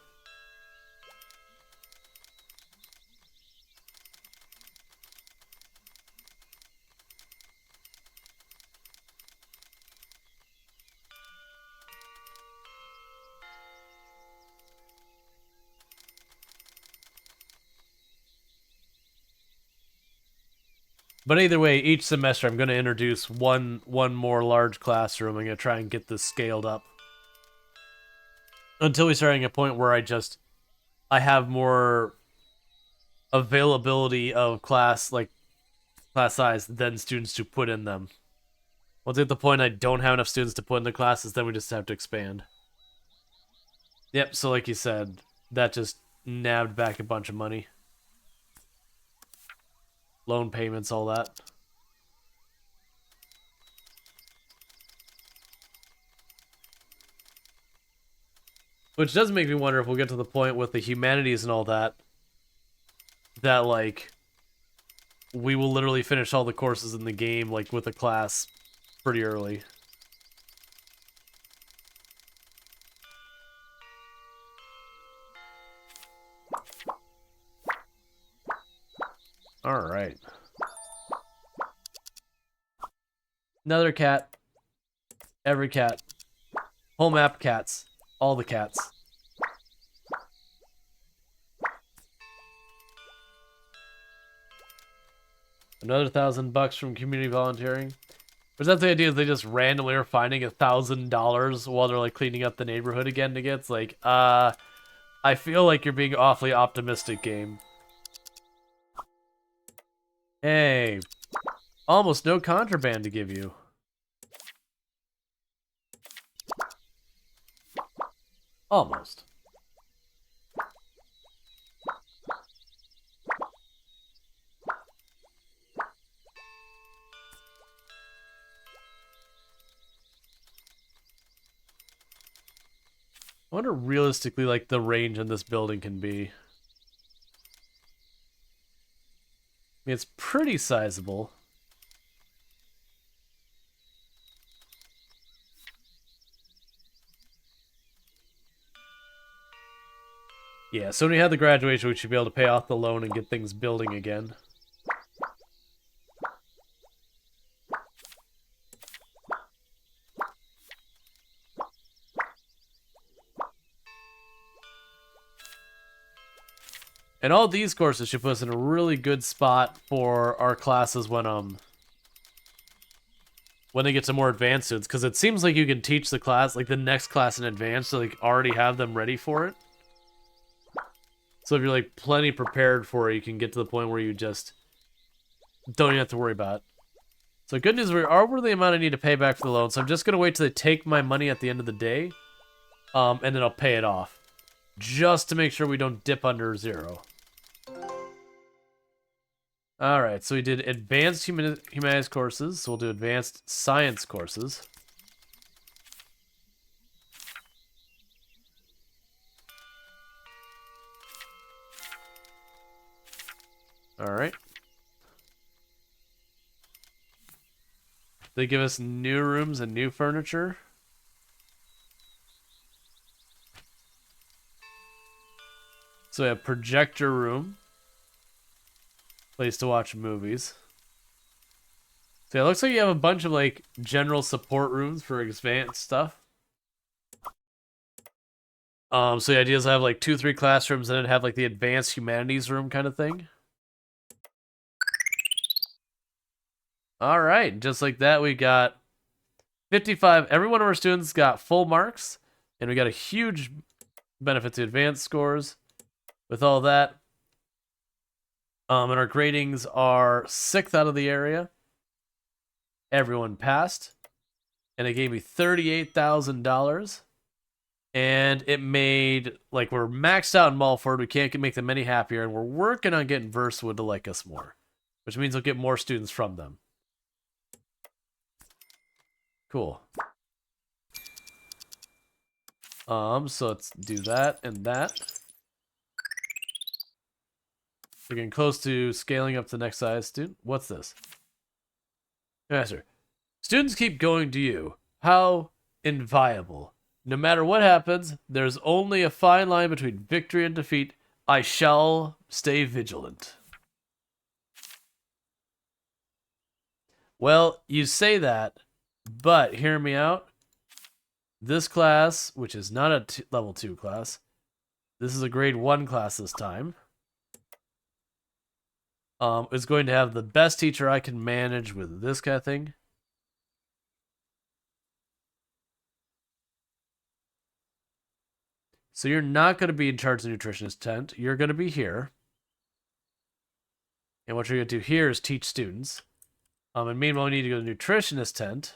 But either way, each semester I'm going to introduce one more large classroom. I'm going to try and get this scaled up. Until we start getting a point where I have more availability of class size than students to put in them. Once at the point I don't have enough students to put in the classes, then we just have to expand. Yep, so like you said, that just nabbed back a bunch of money. Loan payments, all that. Which does make me wonder if we'll get to the point with the humanities and all that, that, like, we will literally finish all the courses in the game, like, with a class pretty early. Alright. Another cat. Every cat. Whole map cats. All the cats. Another $1,000 from community volunteering. Was that the idea? They just randomly are finding $1,000 while they're like cleaning up the neighborhood again to get? It's like, I feel like you're being awfully optimistic, game. Hey, almost no contraband to give you. Almost. I wonder realistically, like, the range in this building can be. I mean, it's pretty sizable. Yeah, so when we have the graduation, we should be able to pay off the loan and get things building again. And all these courses should put us in a really good spot for our classes when they get to more advanced students, because it seems like you can teach the class, like the next class in advance, so like already have them ready for it. So if you're like plenty prepared for it, you can get to the point where you just don't even have to worry about it. So good news, we are over the amount I need to pay back for the loan, so I'm just gonna wait till they take my money at the end of the day, and then I'll pay it off, just to make sure we don't dip under 0. Alright, so we did advanced humanities courses, so we'll do advanced science courses. Alright. They give us new rooms and new furniture. So we have projector room. Place to watch movies. So yeah, it looks like you have a bunch of like general support rooms for advanced stuff. So the idea is to have like 2-3 classrooms and then have like the advanced humanities room kind of thing. Alright, just like that we got 55. Every one of our students got full marks. And we got a huge benefit to advanced scores with all that. And our gradings are 6th out of the area. Everyone passed. And it gave me $38,000. And it made, like, we're maxed out in Mulford. We can't make them any happier. And we're working on getting Versewood to like us more. Which means we'll get more students from them. Cool. So let's do that and that. We're getting close to scaling up to the next size student. What's this? Master. Students keep going to you. How inviolable. No matter what happens, there's only a fine line between victory and defeat. I shall stay vigilant. Well, you say that, but hear me out. This class, which is not a level 2 class, this is a grade 1 class this time, is going to have the best teacher I can manage with this kind of thing. So you're not going to be in charge of the nutritionist tent. You're going to be here. And what you're going to do here is teach students. And meanwhile, we need to go to the nutritionist tent.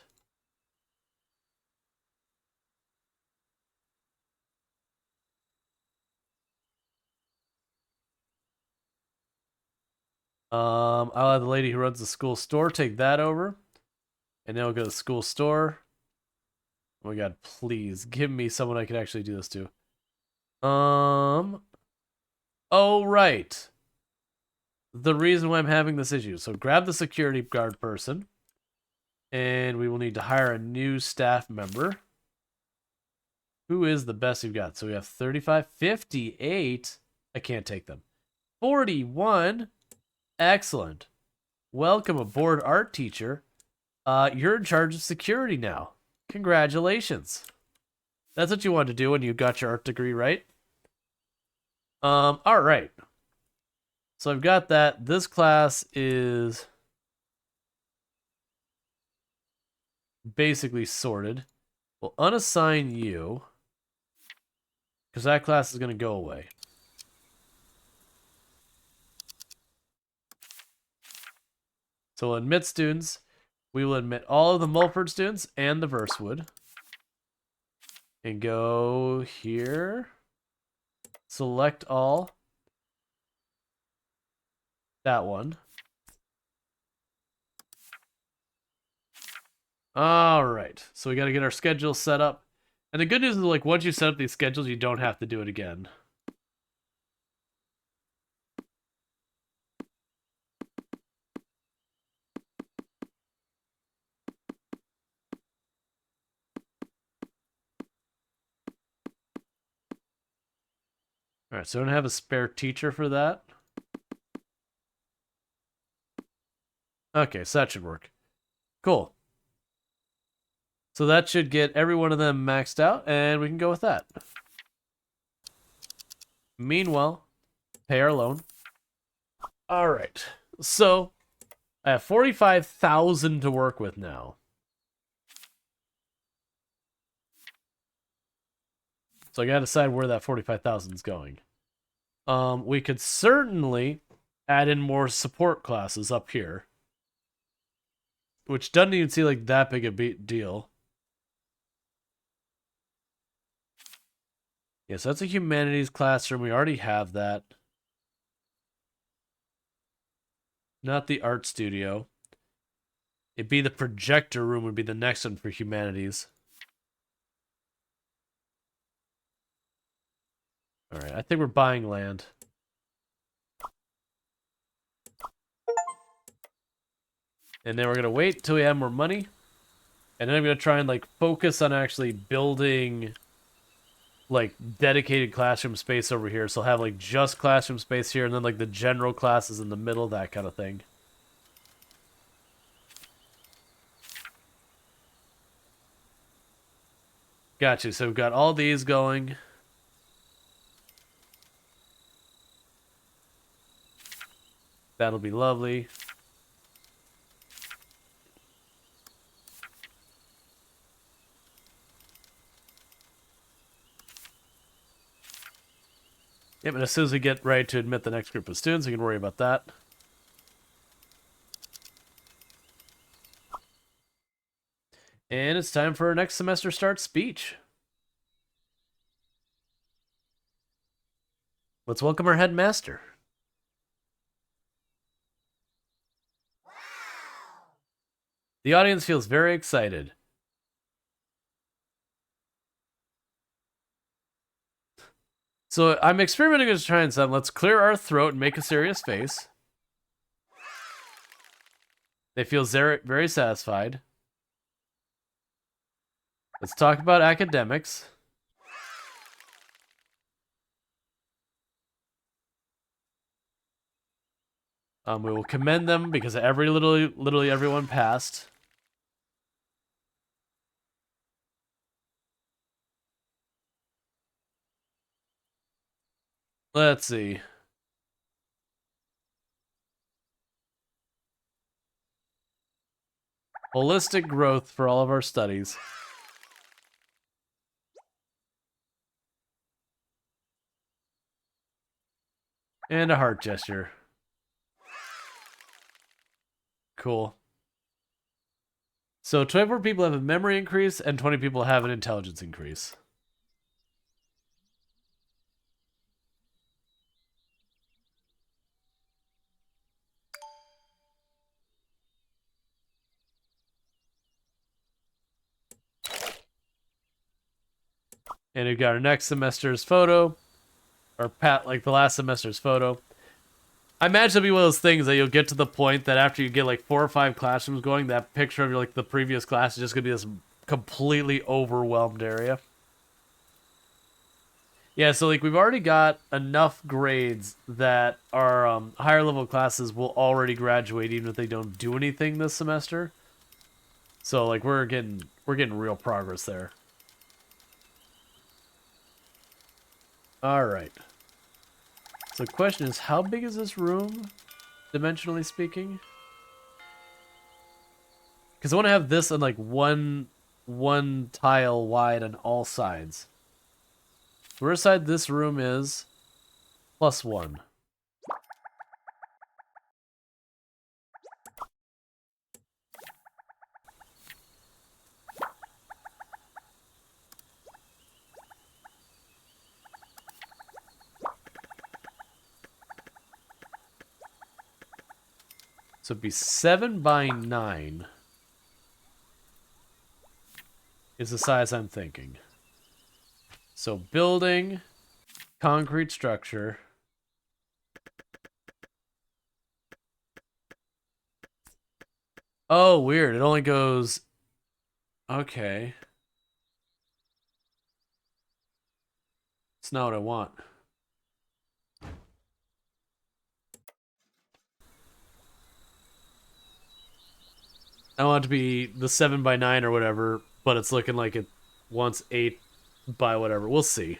I'll have the lady who runs the school store take that over. And then we'll go to the school store. Oh my god, please give me someone I can actually do this to. Oh, right. The reason why I'm having this issue. So grab the security guard person. And we will need to hire a new staff member. Who is the best you've got? So we have 35, 58. I can't take them. 41. Excellent. Welcome aboard, art teacher. You're in charge of security now. Congratulations. That's what you wanted to do when you got your art degree, right? All right. So I've got that. This class is basically sorted. We'll unassign you because that class is going to go away. So we'll admit students. We will admit all of the Mulford students and the Versewood. And go here. Select all. That one. Alright. So we got to get our schedule set up. And the good news is, like, once you set up these schedules, you don't have to do it again. Alright, so I don't have a spare teacher for that. Okay, so that should work. Cool. So that should get every one of them maxed out, and we can go with that. Meanwhile, pay our loan. Alright, so I have 45,000 to work with now. So I gotta decide where that 45,000 is going. We could certainly add in more support classes up here, which doesn't even seem like that big a deal. Yes, that's a humanities classroom. We already have that. Not the art studio. It'd be the projector room would be the next one for humanities. Alright, I think we're buying land. And then we're going to wait till we have more money. And then I'm going to try and, like, focus on actually building, like, dedicated classroom space over here. So I'll have, like, just classroom space here, and then, like, the general classes in the middle, that kind of thing. Gotcha. So we've got all these going. That'll be lovely. Yep, and as soon as we get ready to admit the next group of students, we can worry about that. And it's time for our next semester start speech. Let's welcome our headmaster. The audience feels very excited. So I'm experimenting with trying something. Let's clear our throat and make a serious face. They feel very satisfied. Let's talk about academics. We will commend them because literally everyone passed. Let's see. Holistic growth for all of our studies. And a heart gesture. Cool. So 24 people have a memory increase and 20 people have an intelligence increase. And we've got our next semester's photo. Or like the last semester's photo. I imagine it'll be one of those things that you'll get to the point that after you get like 4 or 5 classrooms going, that picture of like the previous class is just gonna be this completely overwhelmed area. Yeah, so like we've already got enough grades that our higher level classes will already graduate even if they don't do anything this semester. So like we're getting real progress there. All right. So the question is, how big is this room, dimensionally speaking? Because I want to have this in like one tile wide on all sides. Where side this room is +1. So it'd be 7 by 9 is the size I'm thinking. So building, concrete structure. Oh, weird. It only goes... Okay. It's not what I want. I want it to be the 7 by 9 or whatever, but it's looking like it wants 8 by whatever. We'll see.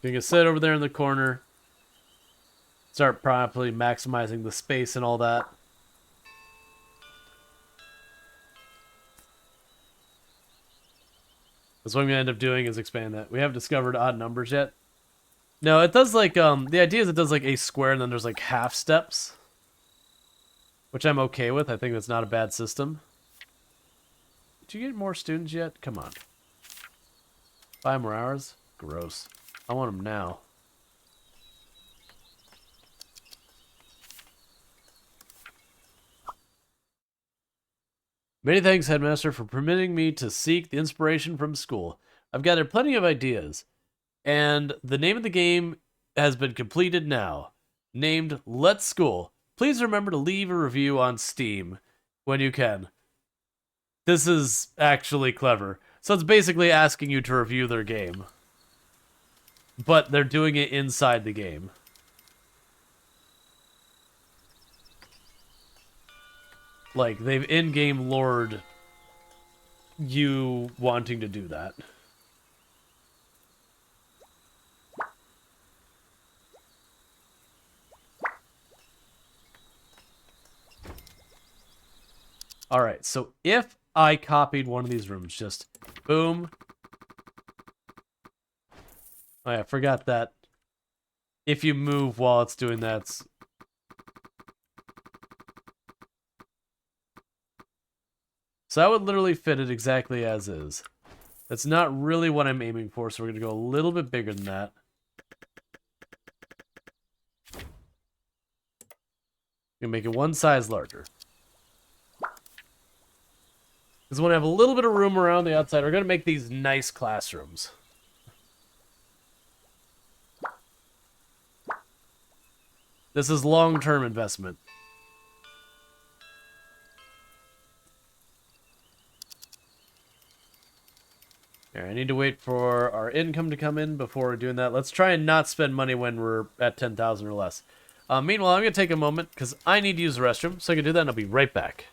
You can sit over there in the corner. Start properly maximizing the space and all that. That's what I'm going to end up doing is expand that. We haven't discovered odd numbers yet. No, it does like, the idea is it does like a square and then there's like half steps. Which I'm okay with. I think that's not a bad system. Did you get more students yet? Come on. 5 more hours? Gross. I want them now. Many thanks, Headmaster, for permitting me to seek the inspiration from school. I've gathered plenty of ideas, and the name of the game has been completed now. Named Let's School. please remember to leave a review on Steam when you can. This is actually clever. So it's basically asking you to review their game. But they're doing it inside the game. Like, they've in-game lured you wanting to do that. Alright, so if I copied one of these rooms, just boom. Oh yeah, I forgot that. If you move while it's doing that, so that would literally fit it exactly as is. That's not really what I'm aiming for, so we're going to go a little bit bigger than that. We're going to make it one size larger. Because we want to have a little bit of room around the outside. We're going to make these nice classrooms. This is long-term investment. Here, I need to wait for our income to come in before we're doing that. Let's try and not spend money when we're at 10,000 or less. Meanwhile, I'm going to take a moment because I need to use the restroom, so I can do that and I'll be right back.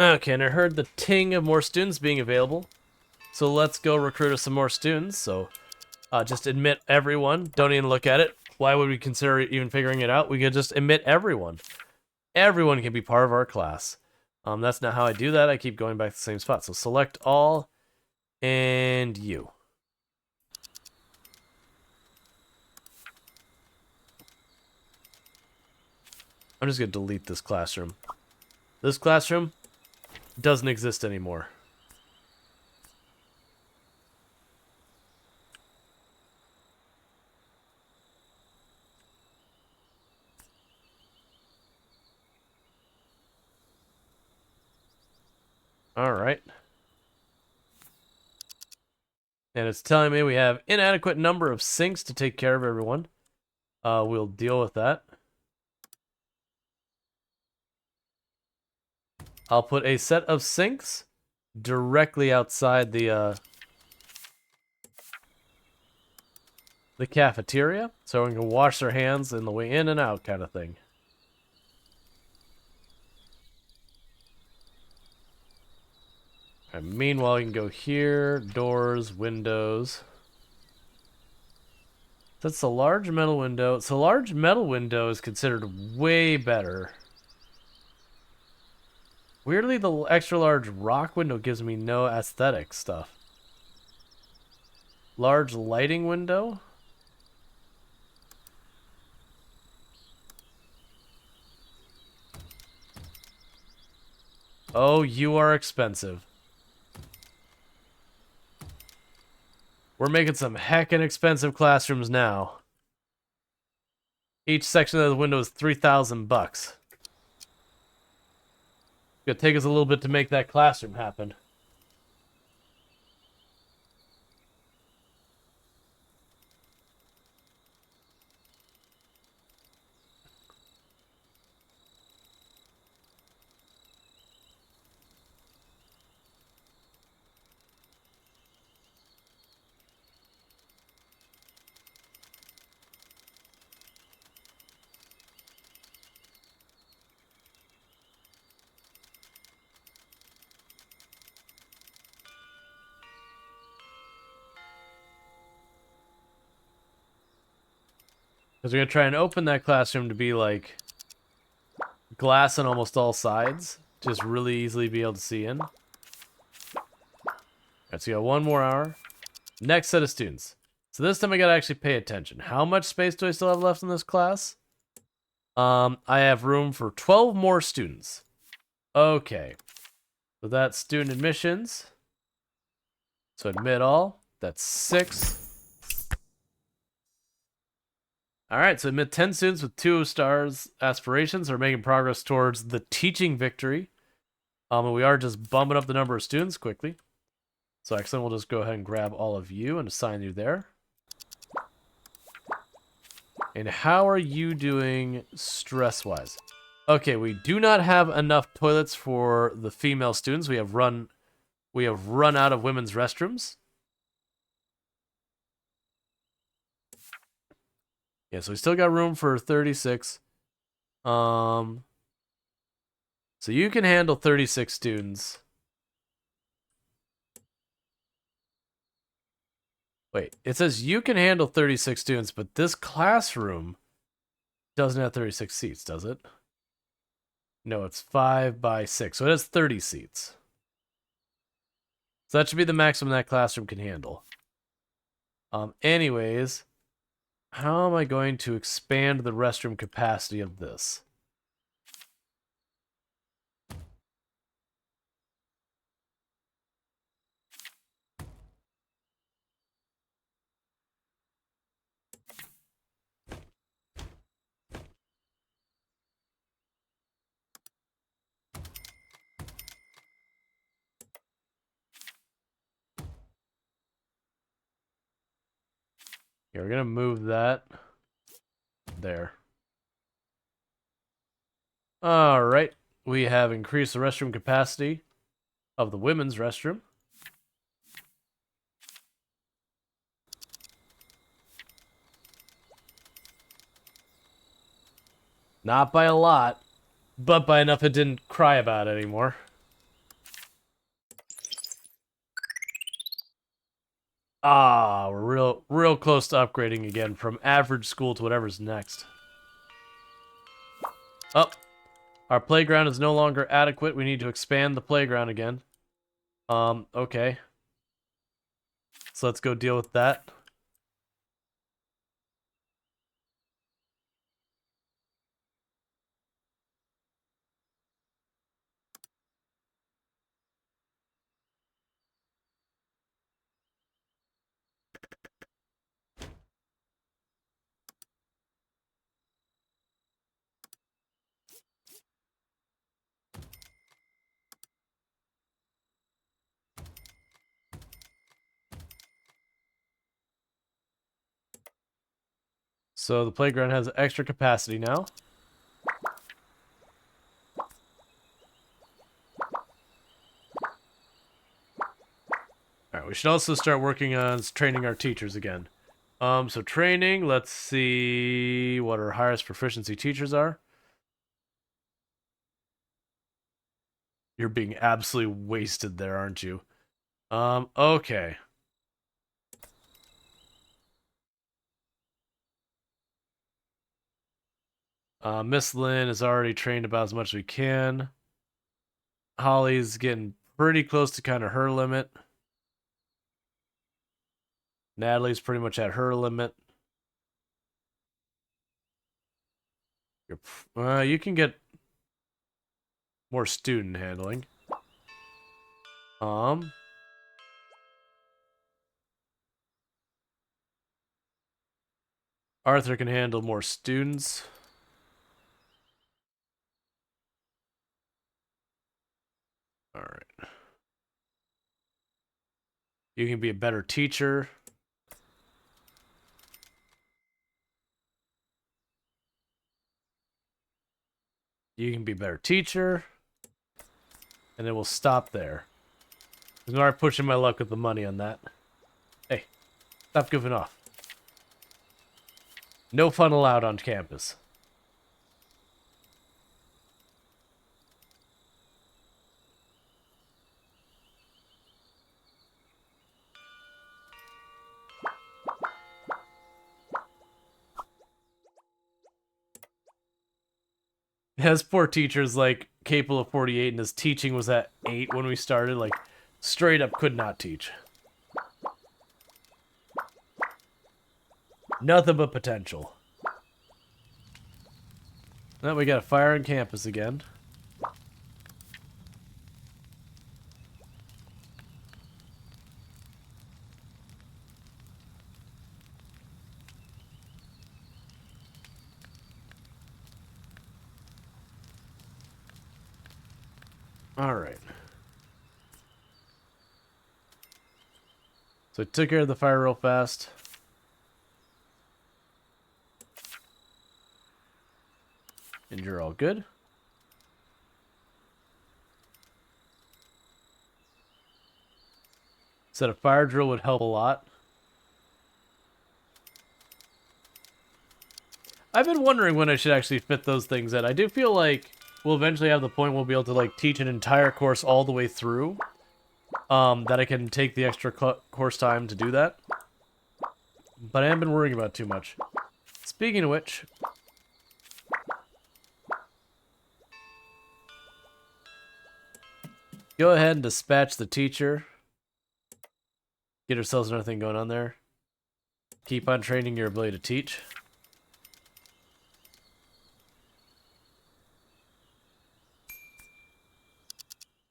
Okay, and I heard the ting of more students being available. So let's go recruit us some more students. So just admit everyone. Don't even look at it. Why would we consider even figuring it out? We could just admit everyone. Everyone can be part of our class. That's not how I do that. I keep going back to the same spot. So select all and you. I'm just going to delete this classroom. This classroom doesn't exist anymore. Alright. And it's telling me we have inadequate number of sinks to take care of everyone. We'll deal with that. I'll put a set of sinks directly outside the cafeteria, so we can wash their hands in the way in and out kind of thing. Right, meanwhile, you can go here, doors, windows. That's a large metal window. So large metal window is considered way better. Weirdly, the extra large rock window gives me no aesthetic stuff. Large lighting window? Oh, you are expensive. We're making some heckin' expensive classrooms now. Each section of the window is 3,000 bucks. It's gonna take us a little bit to make that classroom happen. Because we're going to try and open that classroom to be like glass on almost all sides. Just really easily be able to see in. Alright, so we got 1 more hour. Next set of students. So this time I gotta actually pay attention. How much space do I still have left in this class? I have room for 12 more students. Okay. So that's student admissions. So admit all. That's 6. Alright, so admit 10 students with 2 stars aspirations are making progress towards the teaching victory. And we are just bumping up the number of students quickly. So excellent, we'll just go ahead and grab all of you and assign you there. And how are you doing stress-wise? Okay, we do not have enough toilets for the female students. We have run out of women's restrooms. Yeah, so we still got room for 36. So you can handle 36 students. Wait, it says you can handle 36 students, but this classroom doesn't have 36 seats, does it? No, it's 5 by 6, so it has 30 seats. So that should be the maximum that classroom can handle. Anyways, how am I going to expand the restroom capacity of this? Yeah, we're gonna move that there. Alright, we have increased the restroom capacity of the women's restroom. Not by a lot, but by enough it didn't cry about it anymore. We're real close to upgrading again from average school to whatever's next. Oh, our playground is no longer adequate. We need to expand the playground again. Okay. So let's go deal with that. So the playground has extra capacity now. Alright, we should also start working on training our teachers again. So training, let's see what our highest proficiency teachers are. You're being absolutely wasted there, aren't you? Okay. Miss Lynn is already trained about as much as we can. Holly's getting pretty close to kind of her limit. Natalie's pretty much at her limit. You can get more student handling. Arthur can handle more students. Alright. You can be a better teacher. You can be a better teacher. And then we'll stop there. I'm gonna start pushing my luck with the money on that. Hey, stop goofing off. No fun allowed on campus. His poor teacher's like capable of 48 and his teaching was at 8 when we started. Like, straight up could not teach. Nothing but potential. Now we got a fire on campus again. Alright. So I took care of the fire real fast. And you're all good. Said a fire drill would help a lot. I've been wondering when I should actually fit those things in. I do feel like we'll eventually have the point we'll be able to like teach an entire course all the way through. That I can take the extra course time to do that. But I haven't been worrying about it too much. Speaking of which... go ahead and dispatch the teacher. Get ourselves another thing going on there. Keep on training your ability to teach.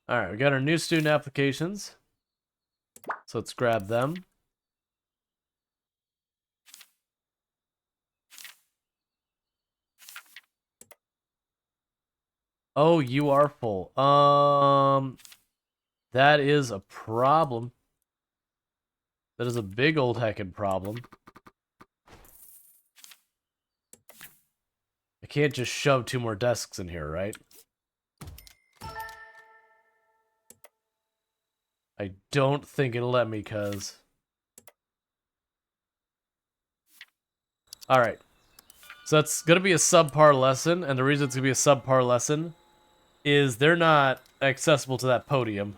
Alright, we got our new student applications. So let's grab them. Oh, you are full. That is a problem. That is a big old heckin' problem. I can't just shove 2 more desks in here, right? I don't think it'll let me, cuz... Alright. So that's gonna be a subpar lesson, and the reason it's gonna be a subpar lesson is they're not accessible to that podium.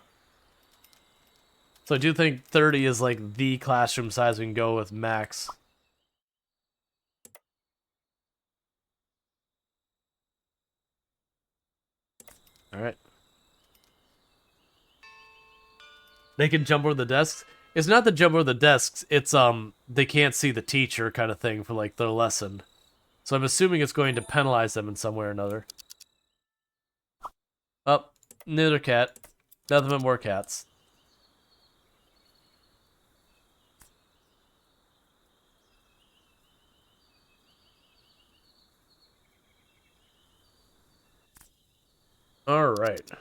So I do think 30 is like the classroom size we can go with max. Alright. They can jump over the desks. It's not the jump over the desks, it's they can't see the teacher kind of thing for like their lesson. So I'm assuming it's going to penalize them in some way or another. Oh, another cat. Nothing but more cats. Alright.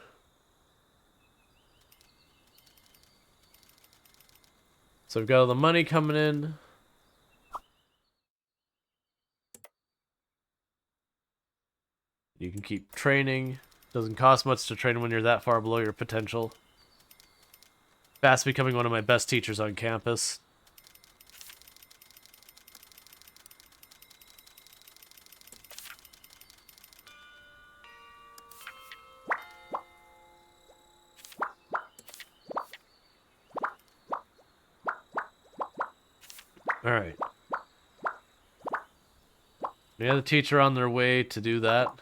So we've got all the money coming in. You can keep training. Doesn't cost much to train when you're that far below your potential. Fast becoming one of my best teachers on campus. Alright. We have the teacher on their way to do that.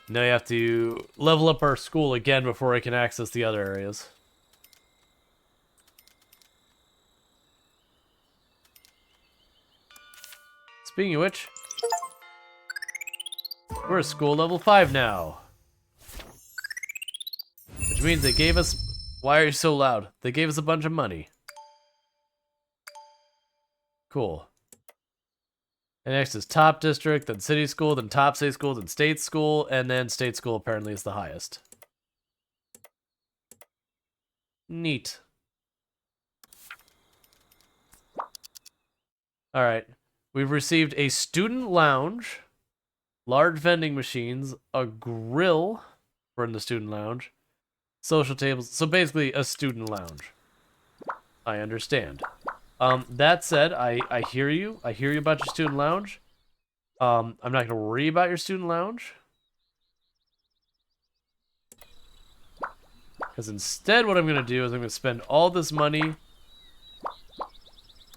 Now you have to level up our school again before I can access the other areas. Speaking of which, we're at school level 5 now. Which means they gave us... Why are you so loud? They gave us a bunch of money. Cool. And next is top district, then city school, then top city school, then state school, and then state school apparently is the highest. Neat. Alright. We've received a student lounge, large vending machines, a grill for in the student lounge, social tables. So basically a student lounge. I understand. That said, I hear you. I hear you about your student lounge. I'm not going to worry about your student lounge. Because instead what I'm going to do is I'm going to spend all this money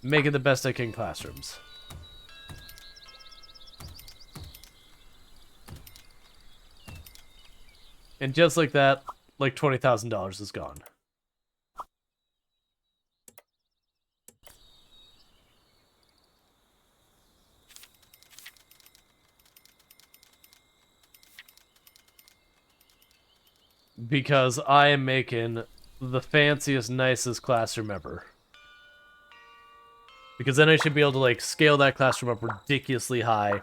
making the best I can classrooms. And just like that, like $20,000 is gone. Because I am making the fanciest, nicest classroom ever. Because then I should be able to, like, scale that classroom up ridiculously high.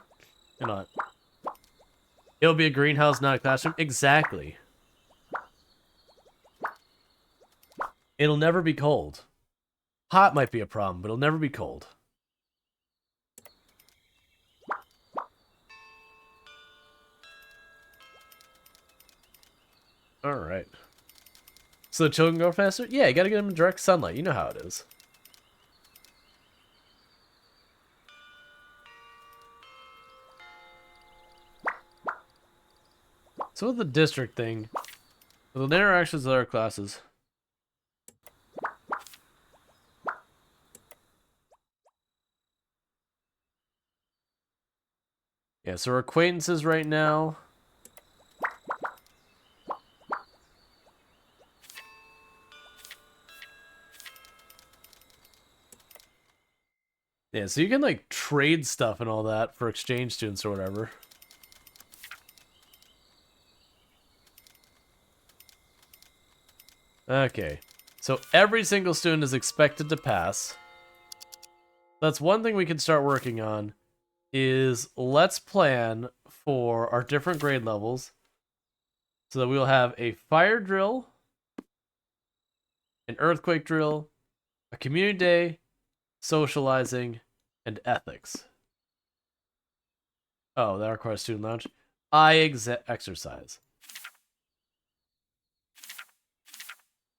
You know, it'll be a greenhouse, not a classroom. Exactly. It'll never be cold. Hot might be a problem, but it'll never be cold. Alright. So the children go faster? Yeah, you gotta get them in direct sunlight. You know how it is. So with the district thing, with the interactions with other classes. Yeah, so we're acquaintances right now. Yeah, so you can, like, trade stuff and all that for exchange students or whatever. Okay. So every single student is expected to pass. That's one thing we can start working on, is let's plan for our different grade levels so that we'll have a fire drill, an earthquake drill, a community day, socializing, and ethics. Oh, that requires student lounge. Exercise.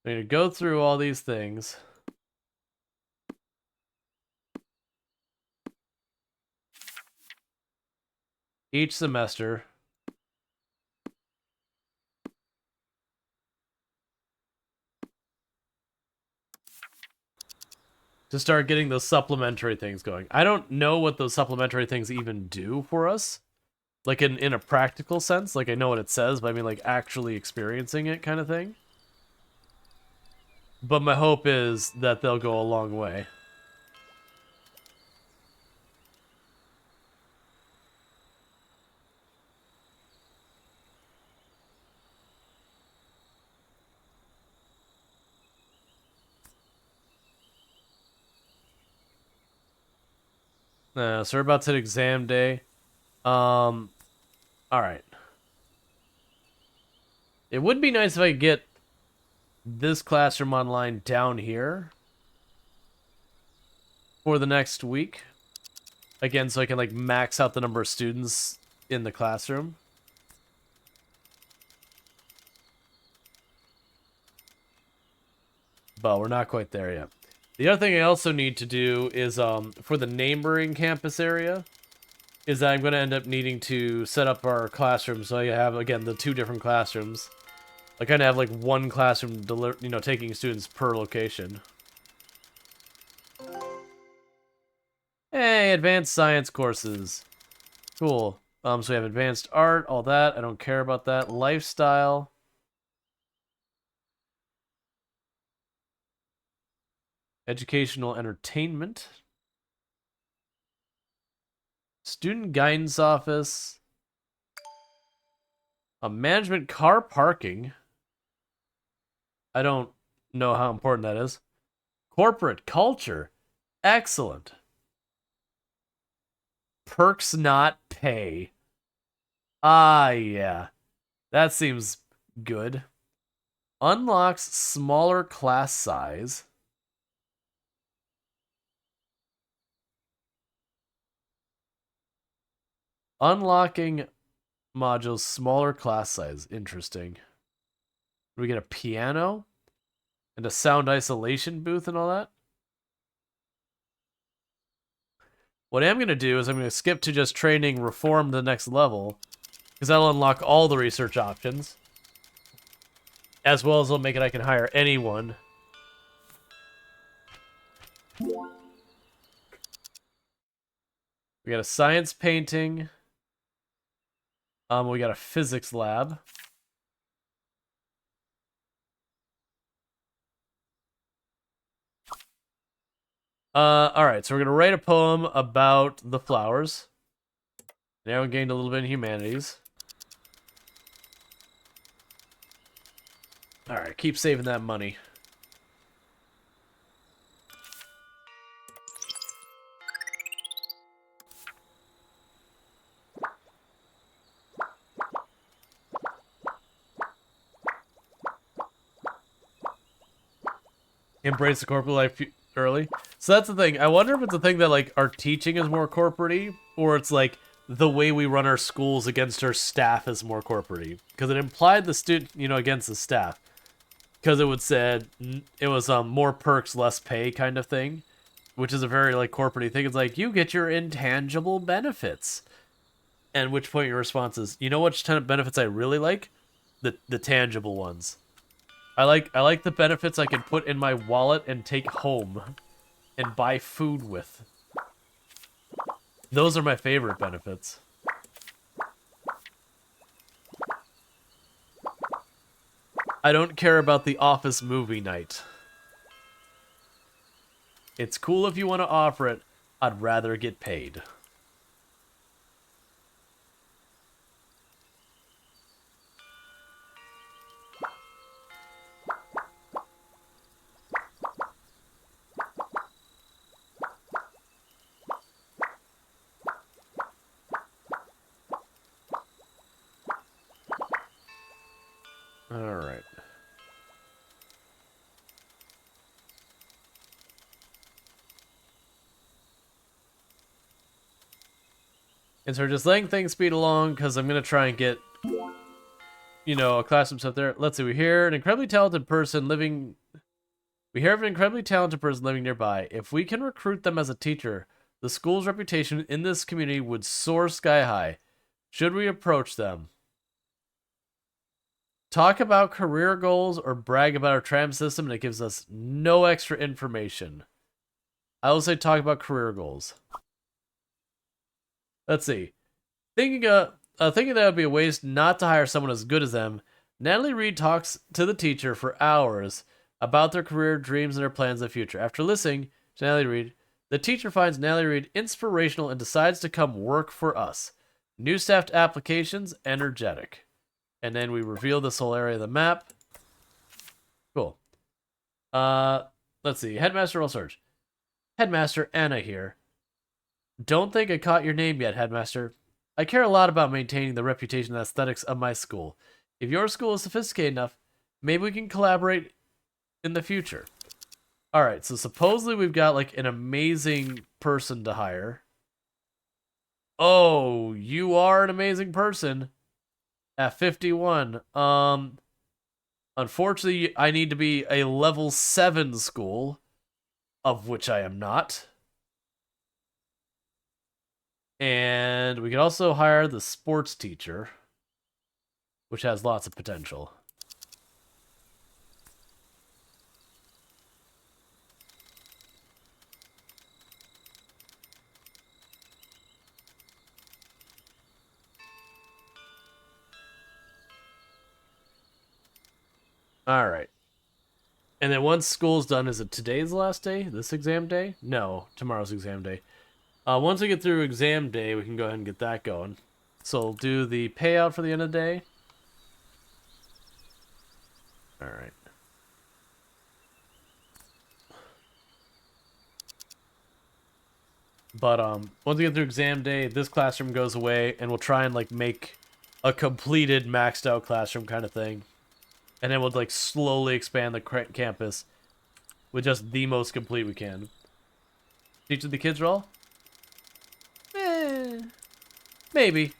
I'm going to go through all these things. Each semester. To start getting those supplementary things going. I don't know what those supplementary things even do for us. Like, in a practical sense. Like, I know what it says, but I mean, like, actually experiencing it kind of thing. But my hope is that they'll go a long way. So we're about to hit exam day. Alright. It would be nice if I could get this classroom online down here for the next week. Again, so I can, like, max out the number of students in the classroom. But we're not quite there yet. The other thing I also need to do is, for the neighboring campus area, is that I'm going to end up needing to set up our classrooms. So I have, again, the two different classrooms. I kind of have, like, one classroom, taking students per location. Hey, advanced science courses. Cool. So we have advanced art, all that. I don't care about that. Lifestyle. Educational entertainment. Student guidance office. A management car parking. I don't know how important that is. Corporate culture. Excellent. Perks not pay. Ah, yeah. That seems good. Unlocks smaller class size. Unlocking modules smaller class size. Interesting. We get a piano and a sound isolation booth and all that. What I'm going to do is I'm going to skip to just training reform to the next level, because that'll unlock all the research options, as well as it'll make it I can hire anyone. We got a science painting. We got a physics lab. Alright, so we're gonna write a poem about the flowers. Now we gained a little bit of humanities. Alright, keep saving that money. Embrace the corporate life early. So that's the thing. I wonder if it's a thing that, like, our teaching is more corporate-y, or it's, like, the way we run our schools against our staff is more corporate-y. Because it implied the student, against the staff. Because it would said it was more perks, less pay kind of thing. Which is a very, like, corporate-y thing. It's like, you get your intangible benefits. And which point your response is, you know which kind of benefits I really like? The tangible ones. I like the benefits I can put in my wallet and take home and buy food with. Those are my favorite benefits. I don't care about the Office movie night. It's cool if you want to offer it. I'd rather get paid. Alright. And so we're just letting things speed along, because I'm going to try and get, a classroom stuff there. Let's see, we hear an incredibly talented person living... We hear of an incredibly talented person living nearby. If we can recruit them as a teacher, the school's reputation in this community would soar sky high. Should we approach them? Talk about career goals or brag about our tram system, and it gives us no extra information. I will say talk about career goals. Let's see. Thinking that would be a waste not to hire someone as good as them, Natalie Reed talks to the teacher for hours about their career, dreams, and their plans in the future. After listening to Natalie Reed, the teacher finds Natalie Reed inspirational and decides to come work for us. New staffed applications, energetic. And then we reveal this whole area of the map. Cool. Let's see. Headmaster Rual Storge. Headmaster Anna here. Don't think I caught your name yet, Headmaster. I care a lot about maintaining the reputation and aesthetics of my school. If your school is sophisticated enough, maybe we can collaborate in the future. Alright, so supposedly we've got, like, an amazing person to hire. Oh, you are an amazing person. At 51. Unfortunately, I need to be a level 7 school, of which I am not. And we can also hire the sports teacher, which has lots of potential. Alright. And then once school's done, is it today's last day? This exam day? No, tomorrow's exam day. Once we get through exam day, we can go ahead and get that going. So we'll do the payout for the end of the day. Alright. But once we get through exam day, this classroom goes away, and we'll try and, like, make a completed, maxed out classroom kind of thing. And then we'll, like, slowly expand the campus with just the most complete we can. Teaching the kids Rual? Maybe.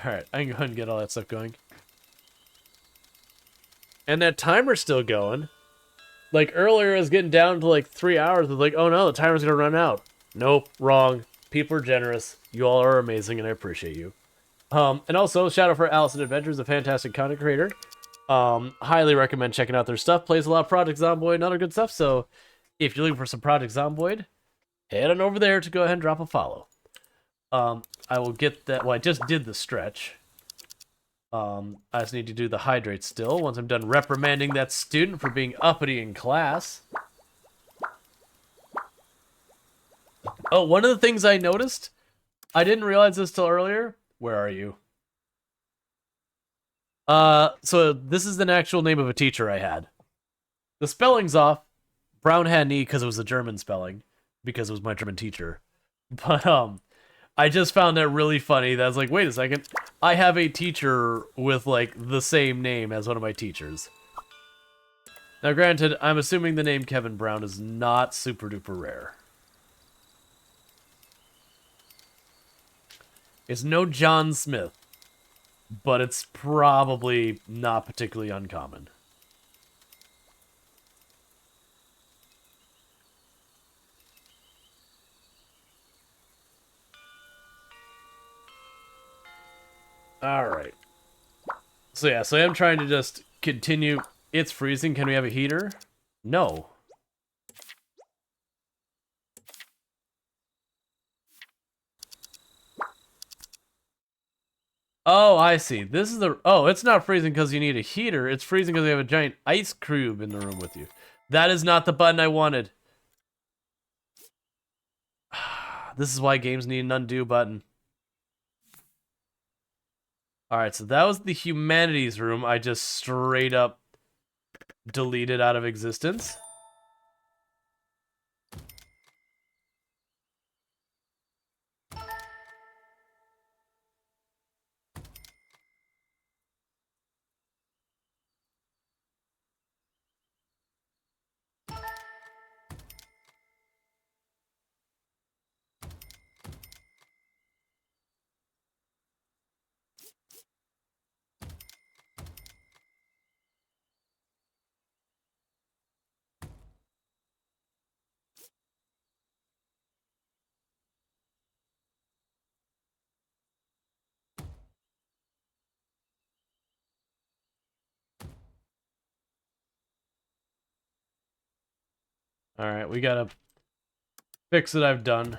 Alright, I can go ahead and get all that stuff going. And that timer's still going. Like, earlier it was getting down to, like, 3 hours. It was like, oh no, the timer's gonna run out. Nope, wrong. People are generous. You all are amazing, and I appreciate you. And also, shout out for Allison Adventures, a fantastic content creator. Highly recommend checking out their stuff. Plays a lot of Project Zomboid and other good stuff, so if you're looking for some Project Zomboid, head on over there to go ahead and drop a follow. I will get that. Well, I just did the stretch. I just need to do the hydrate still once I'm done reprimanding that student for being uppity in class. Oh, one of the things I noticed, I didn't realize this till earlier. Where are you? So this is the actual name of a teacher I had. The spelling's off. Brown had an E because it was a German spelling, because it was my German teacher. But I just found that really funny. That I was like, wait a second, I have a teacher with like the same name as one of my teachers. Now, granted, I'm assuming the name Kevin Brown is not super duper rare. It's no John Smith, but it's probably not particularly uncommon. Alright. So yeah, so I'm trying to just continue. It's freezing. Can we have a heater? No. Oh, I see. This is the... Oh, it's not freezing because you need a heater. It's freezing because you have a giant ice cube in the room with you. That is not the button I wanted. This is why games need an undo button. Alright, so that was the humanities room. I just straight up deleted out of existence. Alright, we gotta fix it. I've done.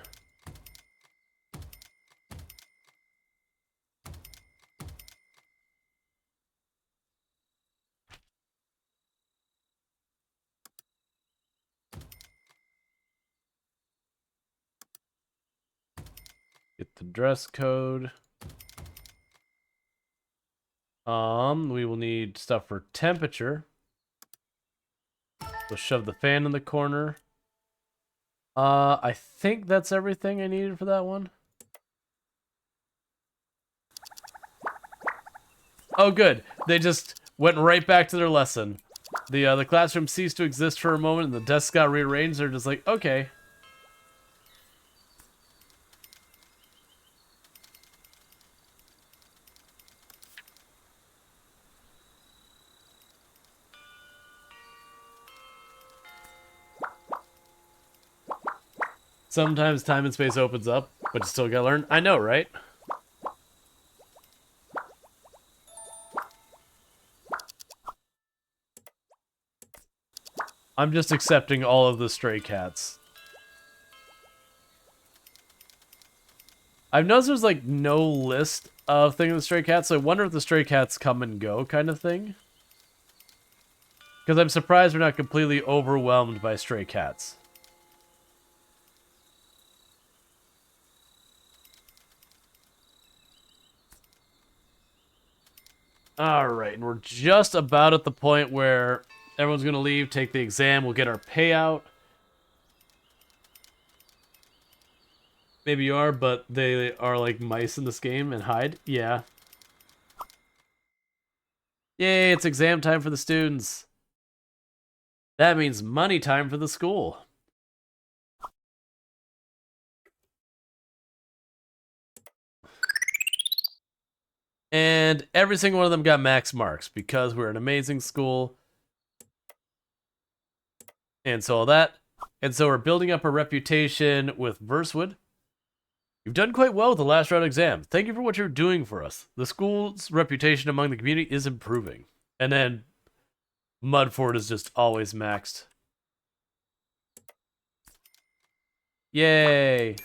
Get the dress code. We will need stuff for temperature. We'll shove the fan in the corner. I think that's everything I needed for that one. Oh, good. They just went right back to their lesson. The classroom ceased to exist for a moment, and the desks got rearranged. They're just like, okay. Sometimes time and space opens up, but you still gotta learn. I know, right? I'm just accepting all of the stray cats. I've noticed there's like no list of things with stray cats, so I wonder if the stray cats come and go kind of thing. Because I'm surprised we're not completely overwhelmed by stray cats. Alright, and we're just about at the point where everyone's going to leave, take the exam, we'll get our payout. Maybe you are, but they are like mice in this game and hide. Yeah. Yay, it's exam time for the students. That means money time for the school. And every single one of them got max marks because we're an amazing school. And so all that. And so we're building up our reputation with Versewood. You've done quite well with the last round exam. Thank you for what you're doing for us. The school's reputation among the community is improving. And then Mudford is just always maxed. Yay.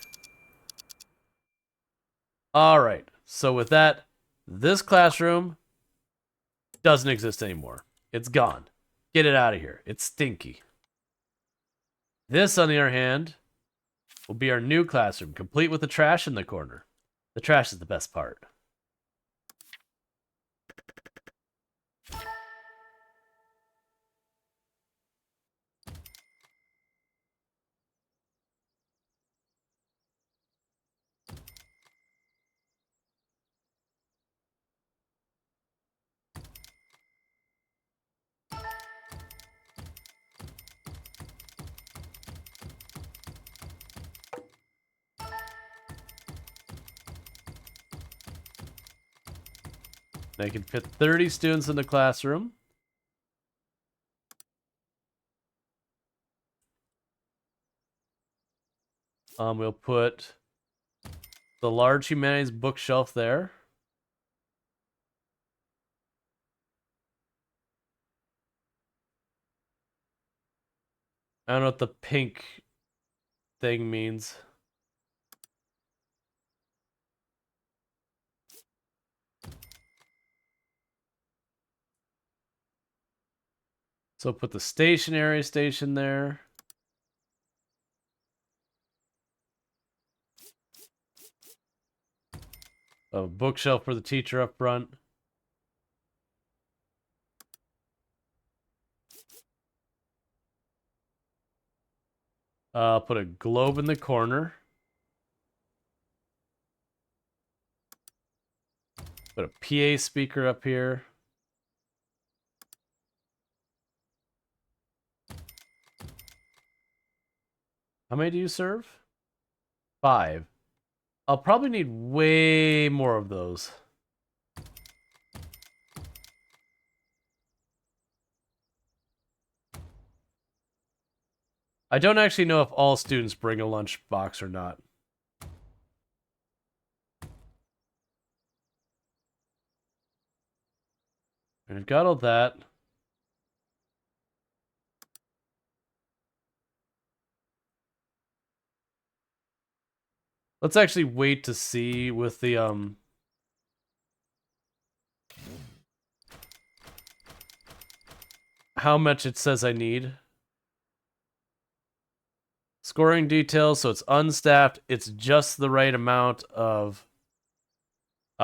All right. So with that, this classroom doesn't exist anymore. It's gone. Get it out of here. It's stinky. This, on the other hand, will be our new classroom, complete with the trash in the corner. The trash is the best part. I can fit 30 students in the classroom. We'll put the large humanities bookshelf there. I don't know what the pink thing means. So put the stationery station there. A bookshelf for the teacher up front. Put a globe in the corner. Put a PA speaker up here. How many do you serve? 5. I'll probably need way more of those. I don't actually know if all students bring a lunch box or not. I've got all that. Let's actually wait to see with the how much it says I need. Scoring details, so it's unstaffed. It's just the right amount of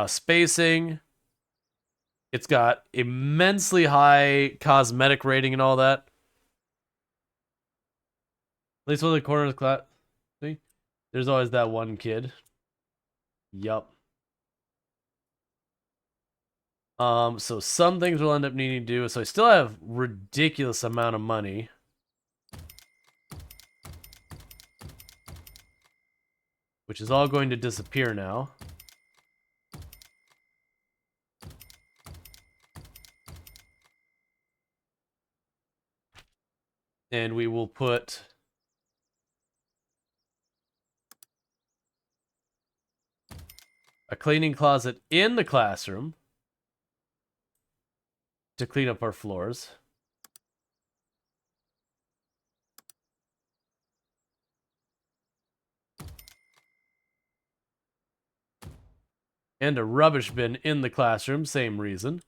spacing. It's got immensely high cosmetic rating and all that. At least one of the corners of the class. See? There's always that one kid. Yup. So some things we'll end up needing to do. So I still have ridiculous amount of money. Which is all going to disappear now. And we will put a cleaning closet in the classroom to clean up our floors. And a rubbish bin in the classroom, same reason.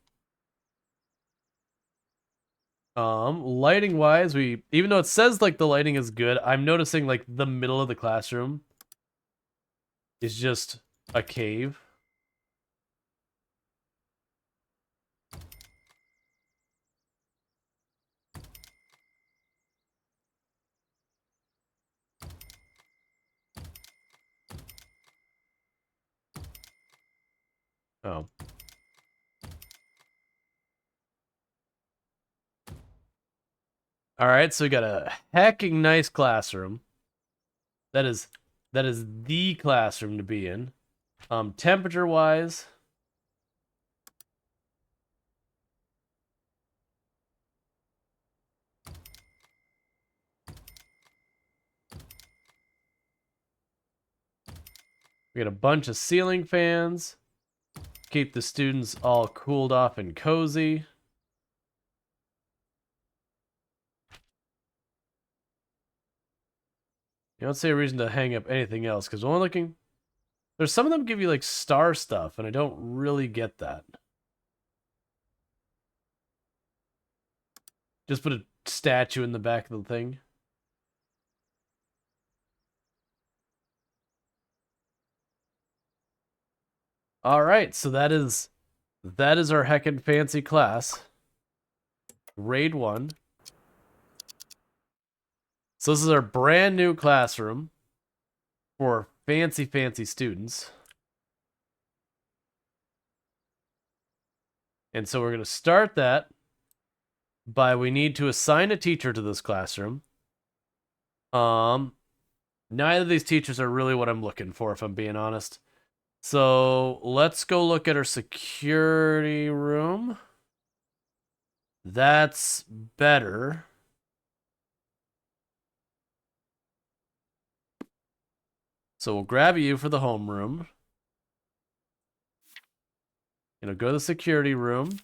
Lighting wise, even though it says like the lighting is good, I'm noticing like the middle of the classroom is just a cave. Oh. All right, so we got a hecking nice classroom. That is the classroom to be in. Temperature wise, we got a bunch of ceiling fans. Keep the students all cooled off and cozy. You don't see a reason to hang up anything else, because we're only looking There's some of them give you like star stuff, and I don't really get that. Just put a statue in the back of the thing. All right, so that is our heckin' fancy class. Grade 1. So this is our brand new classroom for fancy students. And so we're going to start that by we need to assign a teacher to this classroom. Neither of these teachers are really what I'm looking for, if I'm being honest. So let's go look at our security room. That's better. So we'll grab you for the homeroom. Go to the security room.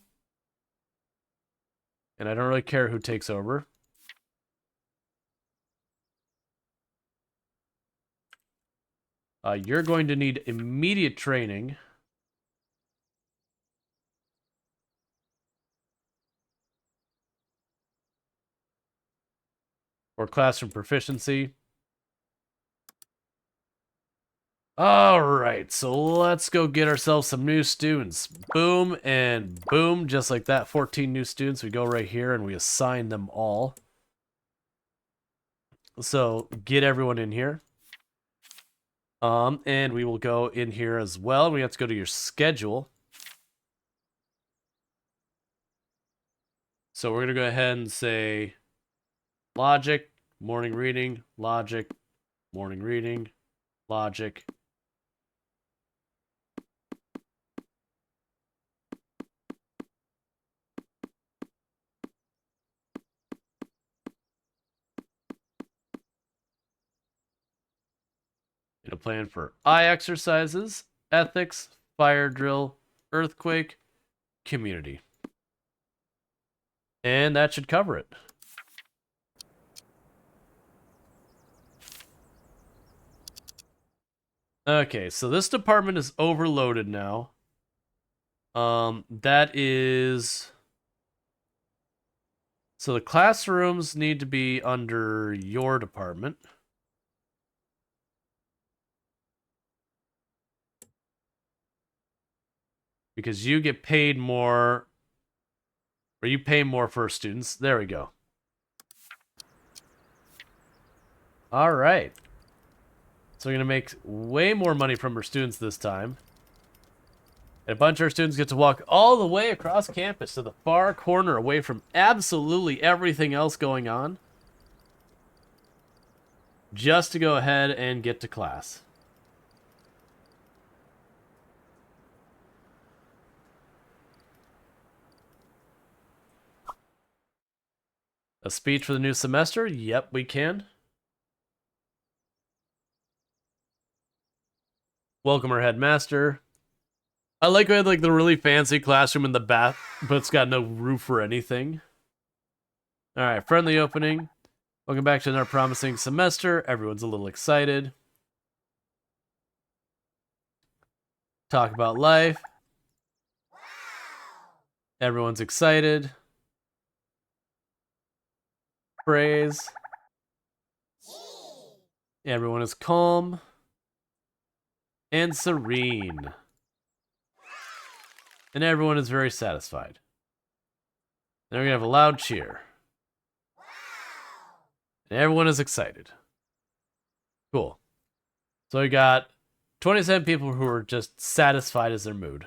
And I don't really care who takes over. You're going to need immediate training. Or classroom proficiency. Alright, so let's go get ourselves some new students. Boom and boom, just like that. 14 new students. We go right here and we assign them all. So get everyone in here. And we will go in here as well. We have to go to your schedule. So we're going to go ahead and say logic, morning reading, logic, morning reading, logic. A plan for eye exercises, ethics, fire drill, earthquake, community. And that should cover it. Okay, so this department is overloaded now. That is... So the classrooms need to be under your department. Because you get paid more, or you pay more for students. There we go. All right. So we're going to make way more money from our students this time. And a bunch of our students get to walk all the way across campus to the far corner away from absolutely everything else going on. Just to go ahead and get to class. A speech for the new semester? Yep, we can. Welcome our headmaster. I like we had like the really fancy classroom in the back, but it's got no roof or anything. Alright, friendly opening. Welcome back to another promising semester. Everyone's a little excited. Talk about life. Everyone's excited. Praise. Everyone is calm and serene. And everyone is very satisfied. Then we're going to have a loud cheer. And everyone is excited. Cool. So we got 27 people who are just satisfied as their mood.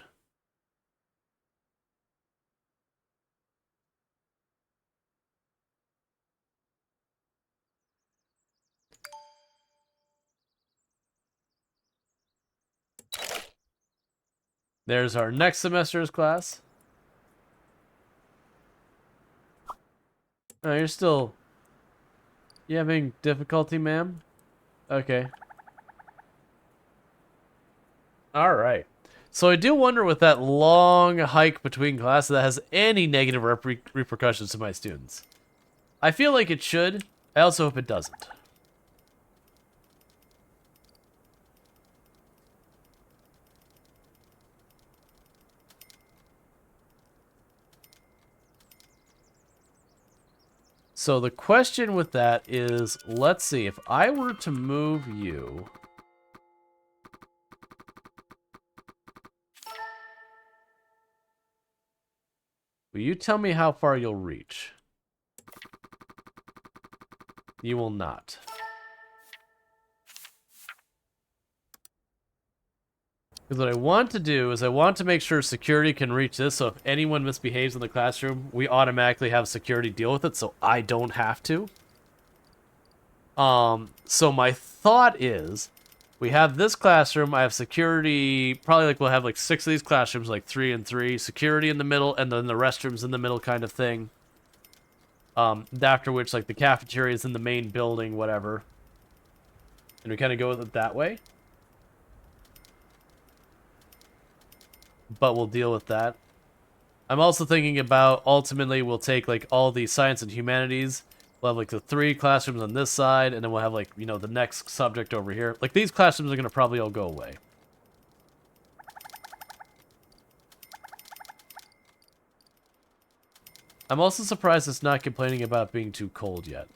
There's our next semester's class. Oh, you're still... You having difficulty, ma'am? Okay. Alright. So I do wonder with that long hike between classes that has any negative repercussions to my students. I feel like it should. I also hope it doesn't. So the question with that is, let's see, if I were to move you... Will you tell me how far you'll reach? You will not. Because what I want to do is I want to make sure security can reach this, so if anyone misbehaves in the classroom, we automatically have security deal with it, so I don't have to. So my thought is, we have this classroom, I have security, probably like we'll have like 6 of these classrooms, like 3 and 3, security in the middle, and then the restrooms in the middle kind of thing. After which, like, the cafeteria is in the main building, whatever. And we kind of go with it that way. But we'll deal with that. I'm also thinking about, ultimately, we'll take, like, all the science and humanities. We'll have, like, the 3 classrooms on this side, and then we'll have, like, you know, the next subject over here. Like, these classrooms are going to probably all go away. I'm also surprised it's not complaining about being too cold yet.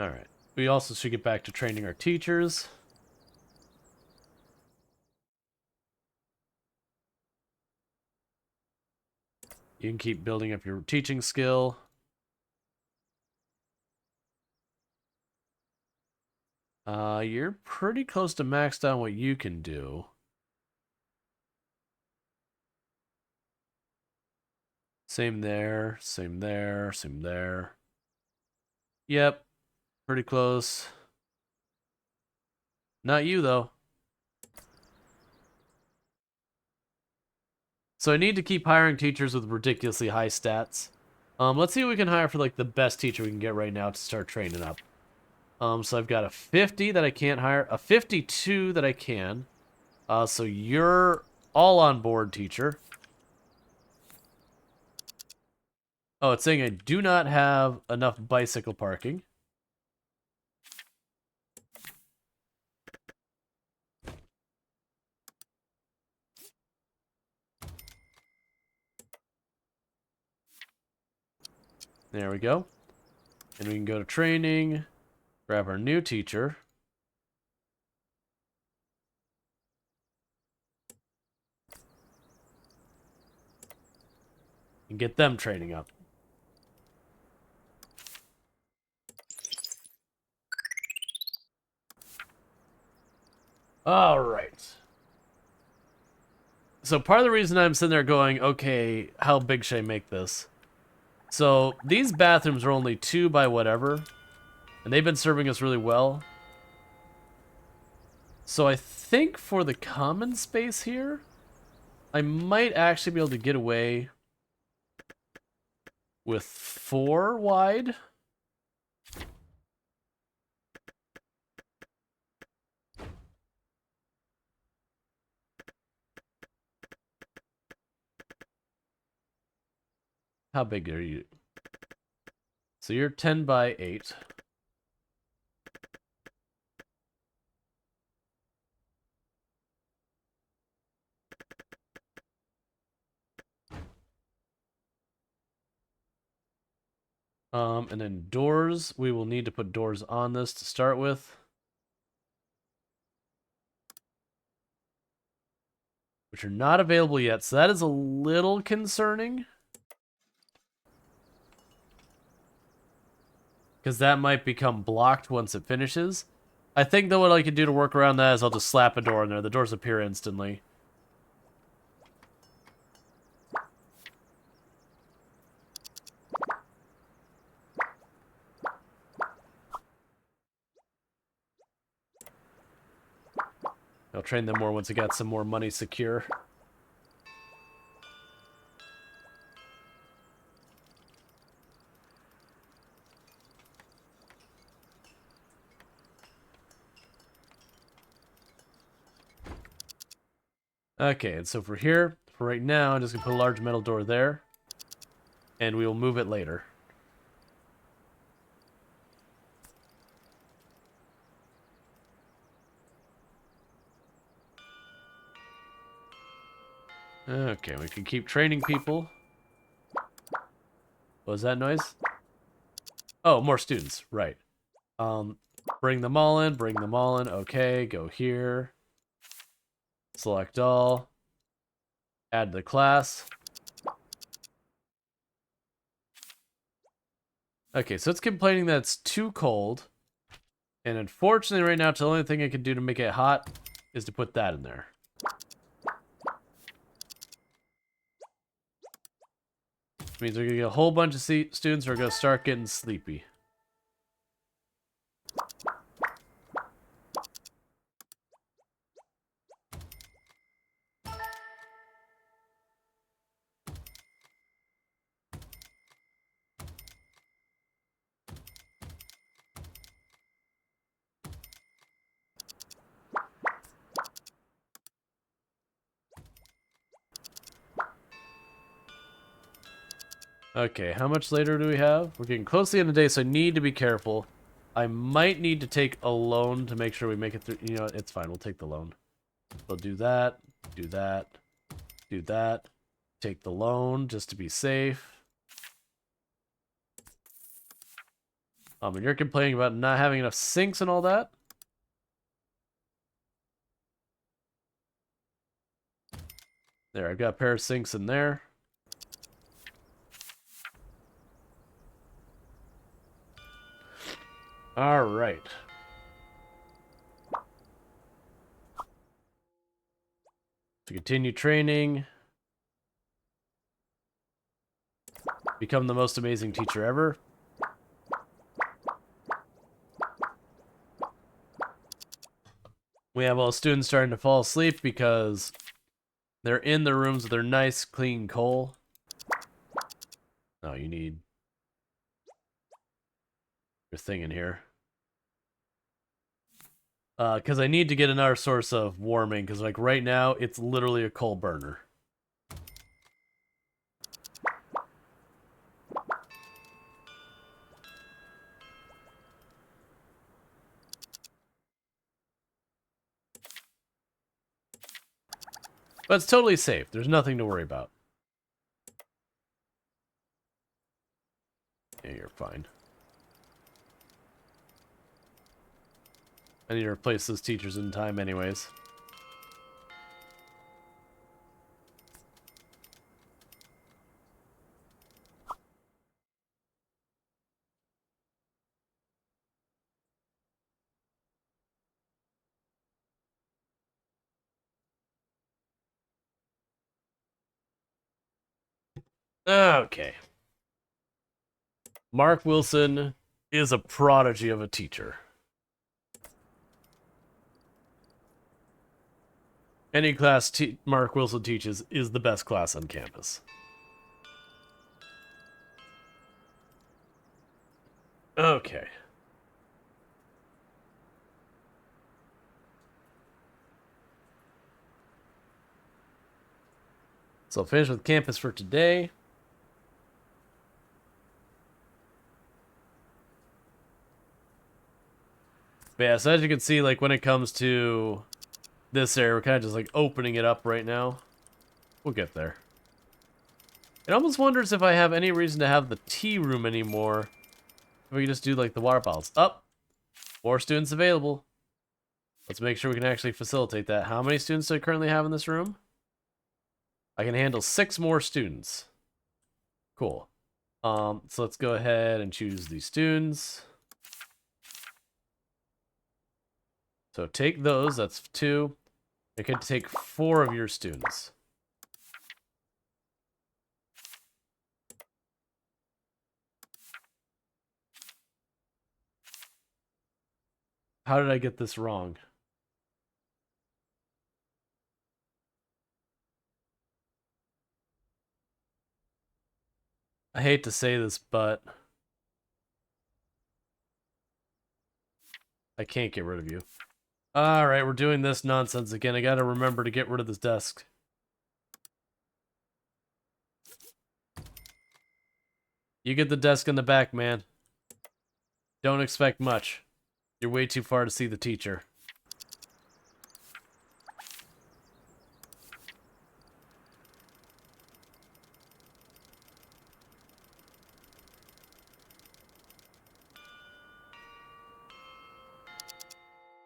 Alright. We also should get back to training our teachers. You can keep building up your teaching skill. You're pretty close to maxed out what you can do. Same there, same there, same there. Yep, pretty close. Not you, though. So I need to keep hiring teachers with ridiculously high stats. Let's see what we can hire for, like, the best teacher we can get right now to start training up. So I've got a 50 that I can't hire, a 52 that I can. So you're all on board, teacher. Oh, it's saying I do not have enough bicycle parking. There we go. And we can go to training, grab our new teacher. And get them training up. All right. So part of the reason I'm sitting there going, okay, how big should I make this? So these bathrooms are only 2 by whatever, and they've been serving us really well. So I think for the common space here, I might actually be able to get away with 4 wide. How big are you? So you're 10 by 8. And then doors, we will need to put doors on this to start with. Which are not available yet, so that is a little concerning. Because that might become blocked once it finishes. I think that what I can do to work around that is I'll just slap a door in there. The doors appear instantly. I'll train them more once I got some more money secure. Okay, and so for here, for right now, I'm just going to put a large metal door there. And we will move it later. Okay, we can keep training people. What was that noise? Oh, more students. Right. Bring them all in. Bring them all in. Okay, go here. Select all. Add the class. Okay, so it's complaining that it's too cold. And unfortunately, right now, the only thing I can do to make it hot is to put that in there. Which means we're going to get a whole bunch of students who are going to start getting sleepy. Okay, how much later do we have? We're getting close to the end of the day, so I need to be careful. I might need to take a loan to make sure we make it through. You know what? It's fine. We'll take the loan. We'll do that, do that, do that. Take the loan just to be safe. And you're complaining about not having enough sinks and all that? There, I've got a pair of sinks in there. All right. To continue training. Become the most amazing teacher ever. We have all students starting to fall asleep because they're in their rooms with their nice, clean coal. Oh, you need your thing in here. Because I need to get another source of warming, because like right now, it's literally a coal burner. But it's totally safe. There's nothing to worry about. Yeah, you're fine. I need to replace those teachers in time anyways. Okay. Mark Wilson is a prodigy of a teacher. Any class Mark Wilson teaches is the best class on campus. Okay. So finish with campus for today. But yeah, so as you can see, like when it comes to this area, we're kind of just like opening it up right now. We'll get there. It almost wonders if I have any reason to have the tea room anymore. If we can just do like the water bottles. Up! 4 students available. Let's make sure we can actually facilitate that. How many students do I currently have in this room? I can handle 6 more students. Cool. So let's go ahead and choose these students. So take those, that's 2. I can take 4 of your students. How did I get this wrong? I hate to say this, but I can't get rid of you. Alright, we're doing this nonsense again. I gotta remember to get rid of this desk. You get the desk in the back, man. Don't expect much. You're way too far to see the teacher.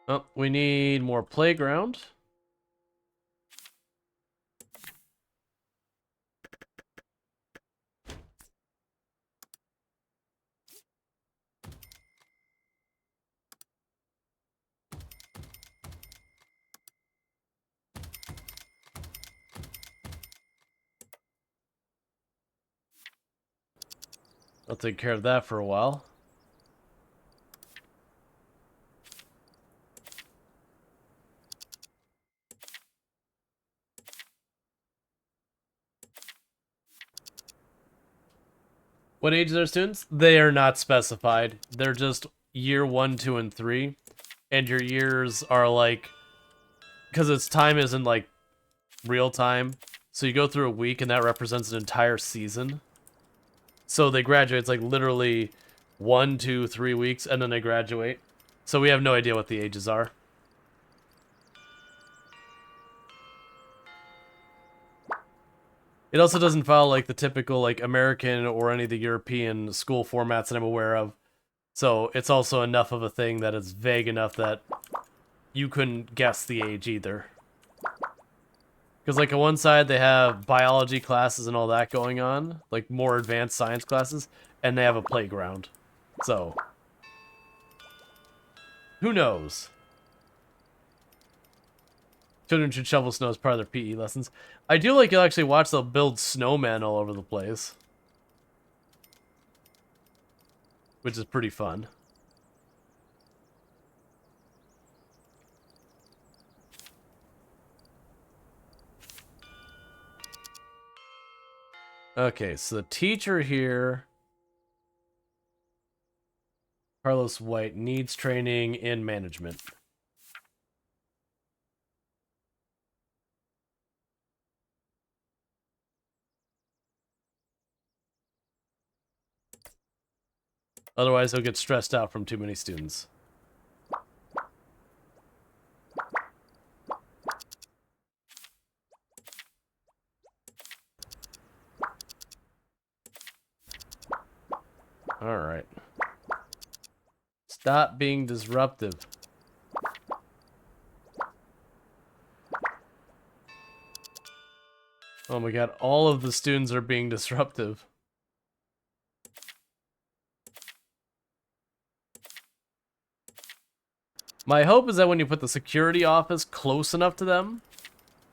Oh, we need more playground. I'll take care of that for a while. What age are students? They are not specified. They're just year 1, 2, and 3. And your years are like... Because its time isn't like real time. So you go through a week and that represents an entire season. So they graduate, it's like literally 1, 2, 3 weeks, and then they graduate. So we have no idea what the ages are. It also doesn't follow like the typical like American or any of the European school formats that I'm aware of. So it's also enough of a thing that it's vague enough that you couldn't guess the age either. Because like on one side they have biology classes and all that going on, like more advanced science classes, and they have a playground. So who knows? Children should shovel snow as part of their PE lessons. I do like you'll actually watch them build snowmen all over the place. Which is pretty fun. Okay, so the teacher here, Carlos White, needs training in management. Otherwise, he'll get stressed out from too many students. Alright. Stop being disruptive. Oh my god, all of the students are being disruptive. My hope is that when you put the security office close enough to them,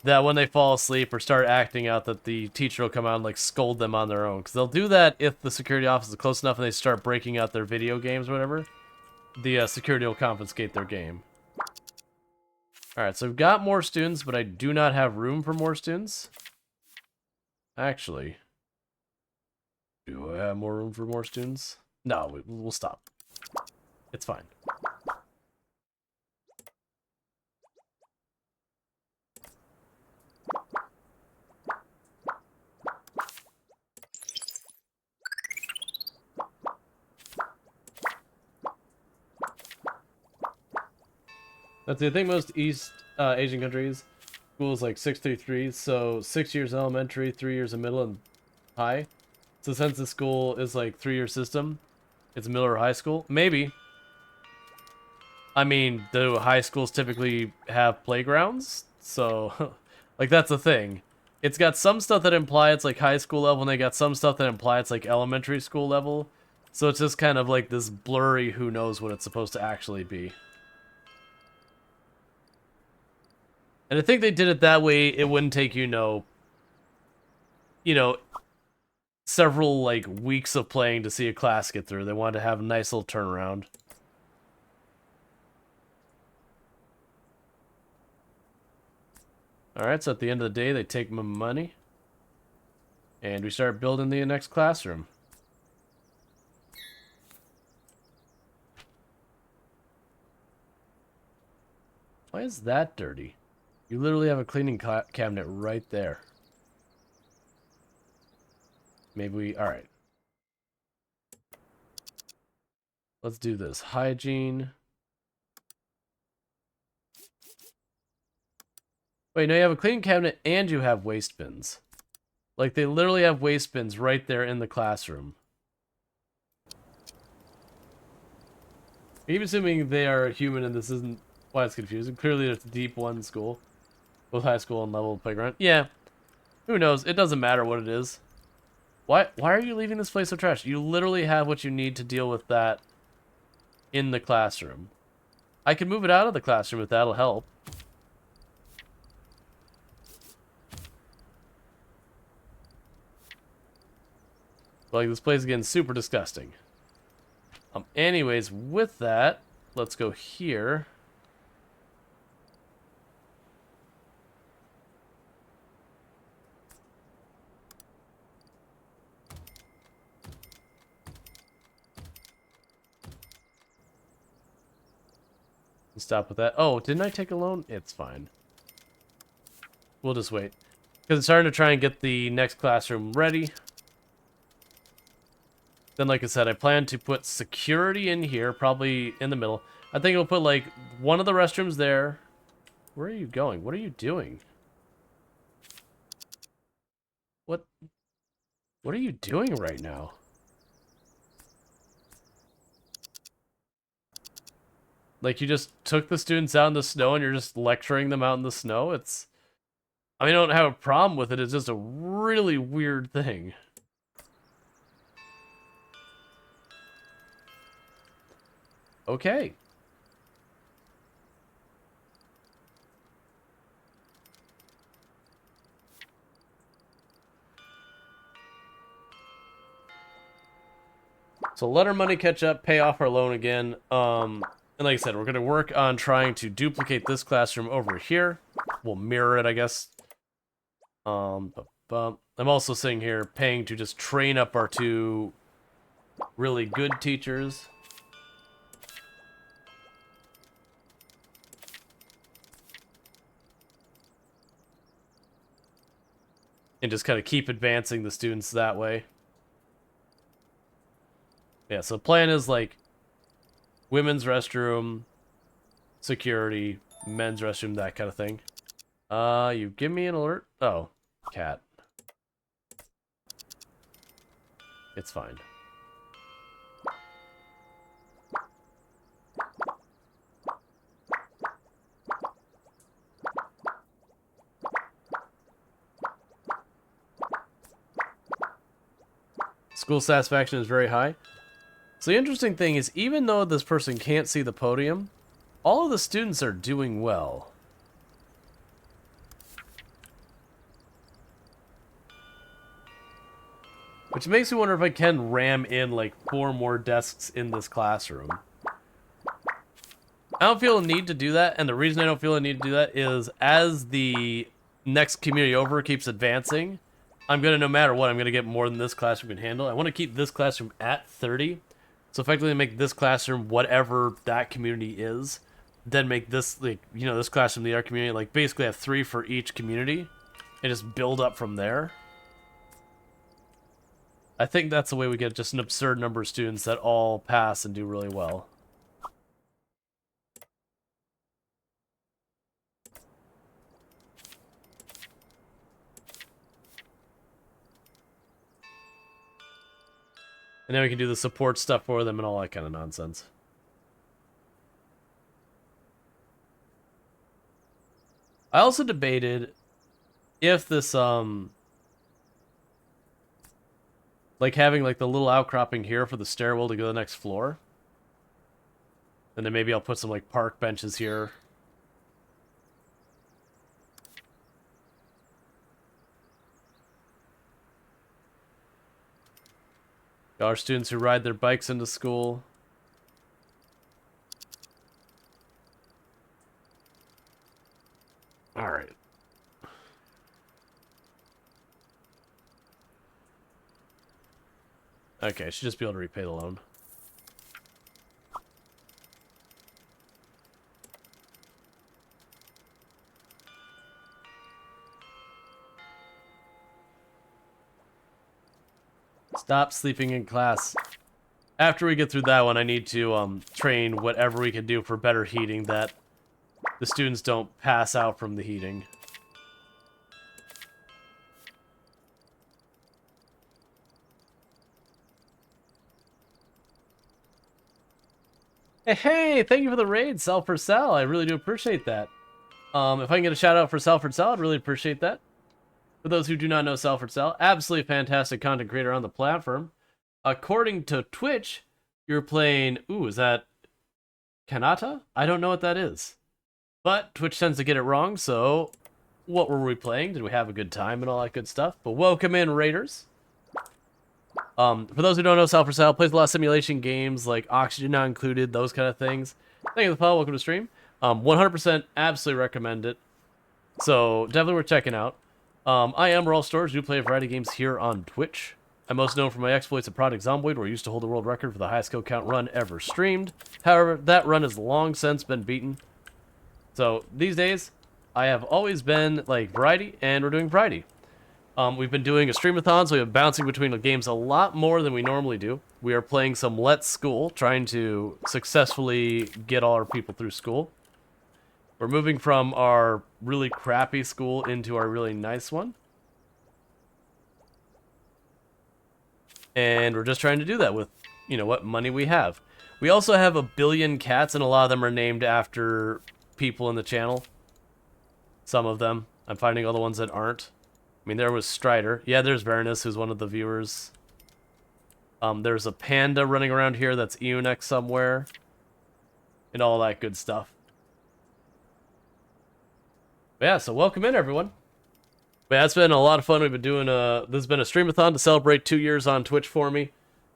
that when they fall asleep or start acting out, that the teacher will come out and like scold them on their own. Because they'll do that if the security office is close enough and they start breaking out their video games or whatever. The security will confiscate their game. Alright, so we've got more students, but I do not have room for more students. Actually, do I have more room for more students? No, we'll stop. It's fine. That's the thing. Most East Asian countries, schools like 633, so 6 years elementary, 3 years of middle and high. So since the school is like 3-year system, it's middle or high school. Maybe. I mean, do high schools typically have playgrounds? So, like that's the thing. It's got some stuff that imply it's like high school level, and they got some stuff that imply it's like elementary school level. So it's just kind of like this blurry who knows what it's supposed to actually be. And I think they did it that way it wouldn't take you know, several like weeks of playing to see a class get through. They wanted to have a nice little turnaround. Alright, so at the end of the day, they take my money. And we start building the next classroom. Why is that dirty? You literally have a cleaning cabinet right there. Maybe we... Alright. Let's do this. Hygiene. Wait, no, you have a cleaning cabinet and you have waste bins. Like, they literally have waste bins right there in the classroom. I keep assuming they are human and this isn't... why it's confusing. Clearly, it's deep one school, both high school and level playground. Yeah, who knows? It doesn't matter what it is. Why are you leaving this place so trash? You literally have what you need to deal with that in the classroom. I can move it out of the classroom if that'll help. Like, this place is getting super disgusting. Anyways, with that, let's go here. Stop with that. Oh, didn't I take a loan? It's fine. We'll just wait. Because it's starting to try and get the next classroom ready. Then, like I said, I plan to put security in here, probably in the middle. I think I'll put, like, one of the restrooms there. Where are you going? What are you doing? What are you doing right now? Like, you just took the students out in the snow and you're just lecturing them out in the snow? It's... I mean, I don't have a problem with it. It's just a really weird thing. Okay. So let our money catch up, pay off our loan again. And like I said, we're going to work on trying to duplicate this classroom over here. We'll mirror it, I guess. I'm also sitting here paying to just train up our two really good teachers. And just kind of keep advancing the students that way. Yeah, so the plan is like women's restroom, security, men's restroom, that kind of thing. You give me an alert? Oh, cat. It's fine. School satisfaction is very high. So the interesting thing is, even though this person can't see the podium, all of the students are doing well. Which makes me wonder if I can ram in like 4 more desks in this classroom. I don't feel a need to do that, and the reason I don't feel a need to do that is as the next community over keeps advancing, I'm going to, no matter what, I'm going to get more than this classroom can handle. I want to keep this classroom at 30, so effectively make this classroom whatever that community is, then make this, like, you know, this classroom the other community, like, basically have 3 for each community, and just build up from there. I think that's the way we get just an absurd number of students that all pass and do really well. And then we can do the support stuff for them and all that kind of nonsense. I also debated if this, like having like the little outcropping here for the stairwell to go to the next floor. And then maybe I'll put some like park benches here. Our students who ride their bikes into school. All right. Okay, I should just be able to repay the loan. Stop sleeping in class. After we get through that one, I need to train whatever we can do for better heating, that the students don't pass out from the heating. Hey, thank you for the raid, Salford Sal. I really do appreciate that. If I can get a shout out for Salford Sal, I'd really appreciate that. For those who do not know Salford Sal, absolutely fantastic content creator on the platform. According to Twitch, you're playing, ooh, is that Kanata? I don't know what that is. But Twitch tends to get it wrong, so what were we playing? Did we have a good time and all that good stuff? But welcome in, Raiders. For those who don't know, Salford Sal plays a lot of simulation games like Oxygen Not Included, those kind of things. Thank you for the follow. Welcome to the stream. 100% absolutely recommend it. So definitely worth checking out. I am Rual Storge. I do play a variety of games here on Twitch. I'm most known for my exploits at Project Zomboid, where I used to hold the world record for the highest kill count run ever streamed. However, that run has long since been beaten. So these days, I have always been like variety, and we're doing variety. We've been doing a streamathon, so we've been bouncing between the games a lot more than we normally do. We are playing some Let's School, trying to successfully get all our people through school. We're moving from our really crappy school into our really nice one. And we're just trying to do that with, you know, what money we have. We also have 1 billion cats, and a lot of them are named after people in the channel. Some of them. I'm finding all the ones that aren't. I mean, there was Strider. Yeah, there's Varanus, who's one of the viewers. There's a panda running around here that's Eunuch somewhere. And all that good stuff. But yeah, so welcome in, everyone. But yeah, it's been a lot of fun. We've been doing this has been a streamathon to celebrate 2 years on Twitch for me.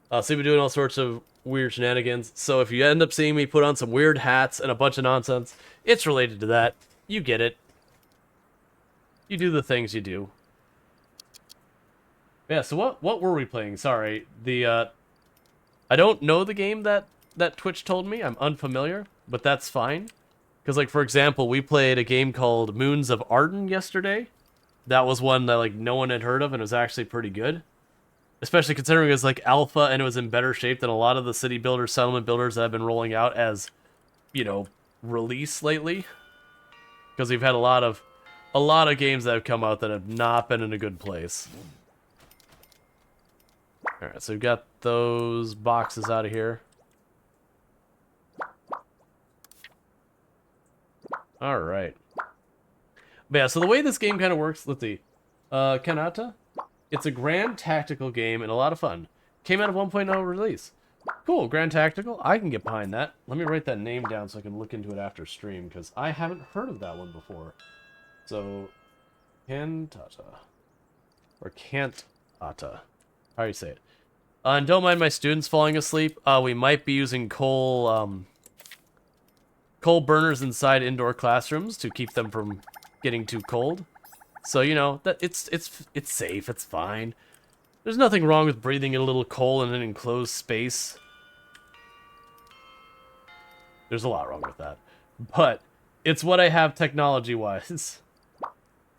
So we've been doing all sorts of weird shenanigans. So if you end up seeing me put on some weird hats and a bunch of nonsense, it's related to that. You get it. You do the things you do. Yeah, so what were we playing? Sorry. I don't know the game that Twitch told me. I'm unfamiliar, but that's fine. Because, like, for example, we played a game called Moons of Arden yesterday. That was one that, like, no one had heard of, and it was actually pretty good. Especially considering it was, like, alpha, and it was in better shape than a lot of the city builders, settlement builders that have been rolling out as, you know, release lately. Because we've had a lot of games that have come out that have not been in a good place. Alright, so we've got those boxes out of here. Alright. But yeah, so the way this game kind of works, let's see. Kanata? It's a grand tactical game and a lot of fun. Came out of 1.0 release. Cool, grand tactical. I can get behind that. Let me write that name down so I can look into it after stream, because I haven't heard of that one before. So, Cantata. Or Cantata. How do you say it? And don't mind my students falling asleep. We might be using coal burners inside indoor classrooms to keep them from getting too cold. So, you know, that it's safe, it's fine. There's nothing wrong with breathing in a little coal in an enclosed space. There's a lot wrong with that. But it's what I have technology-wise.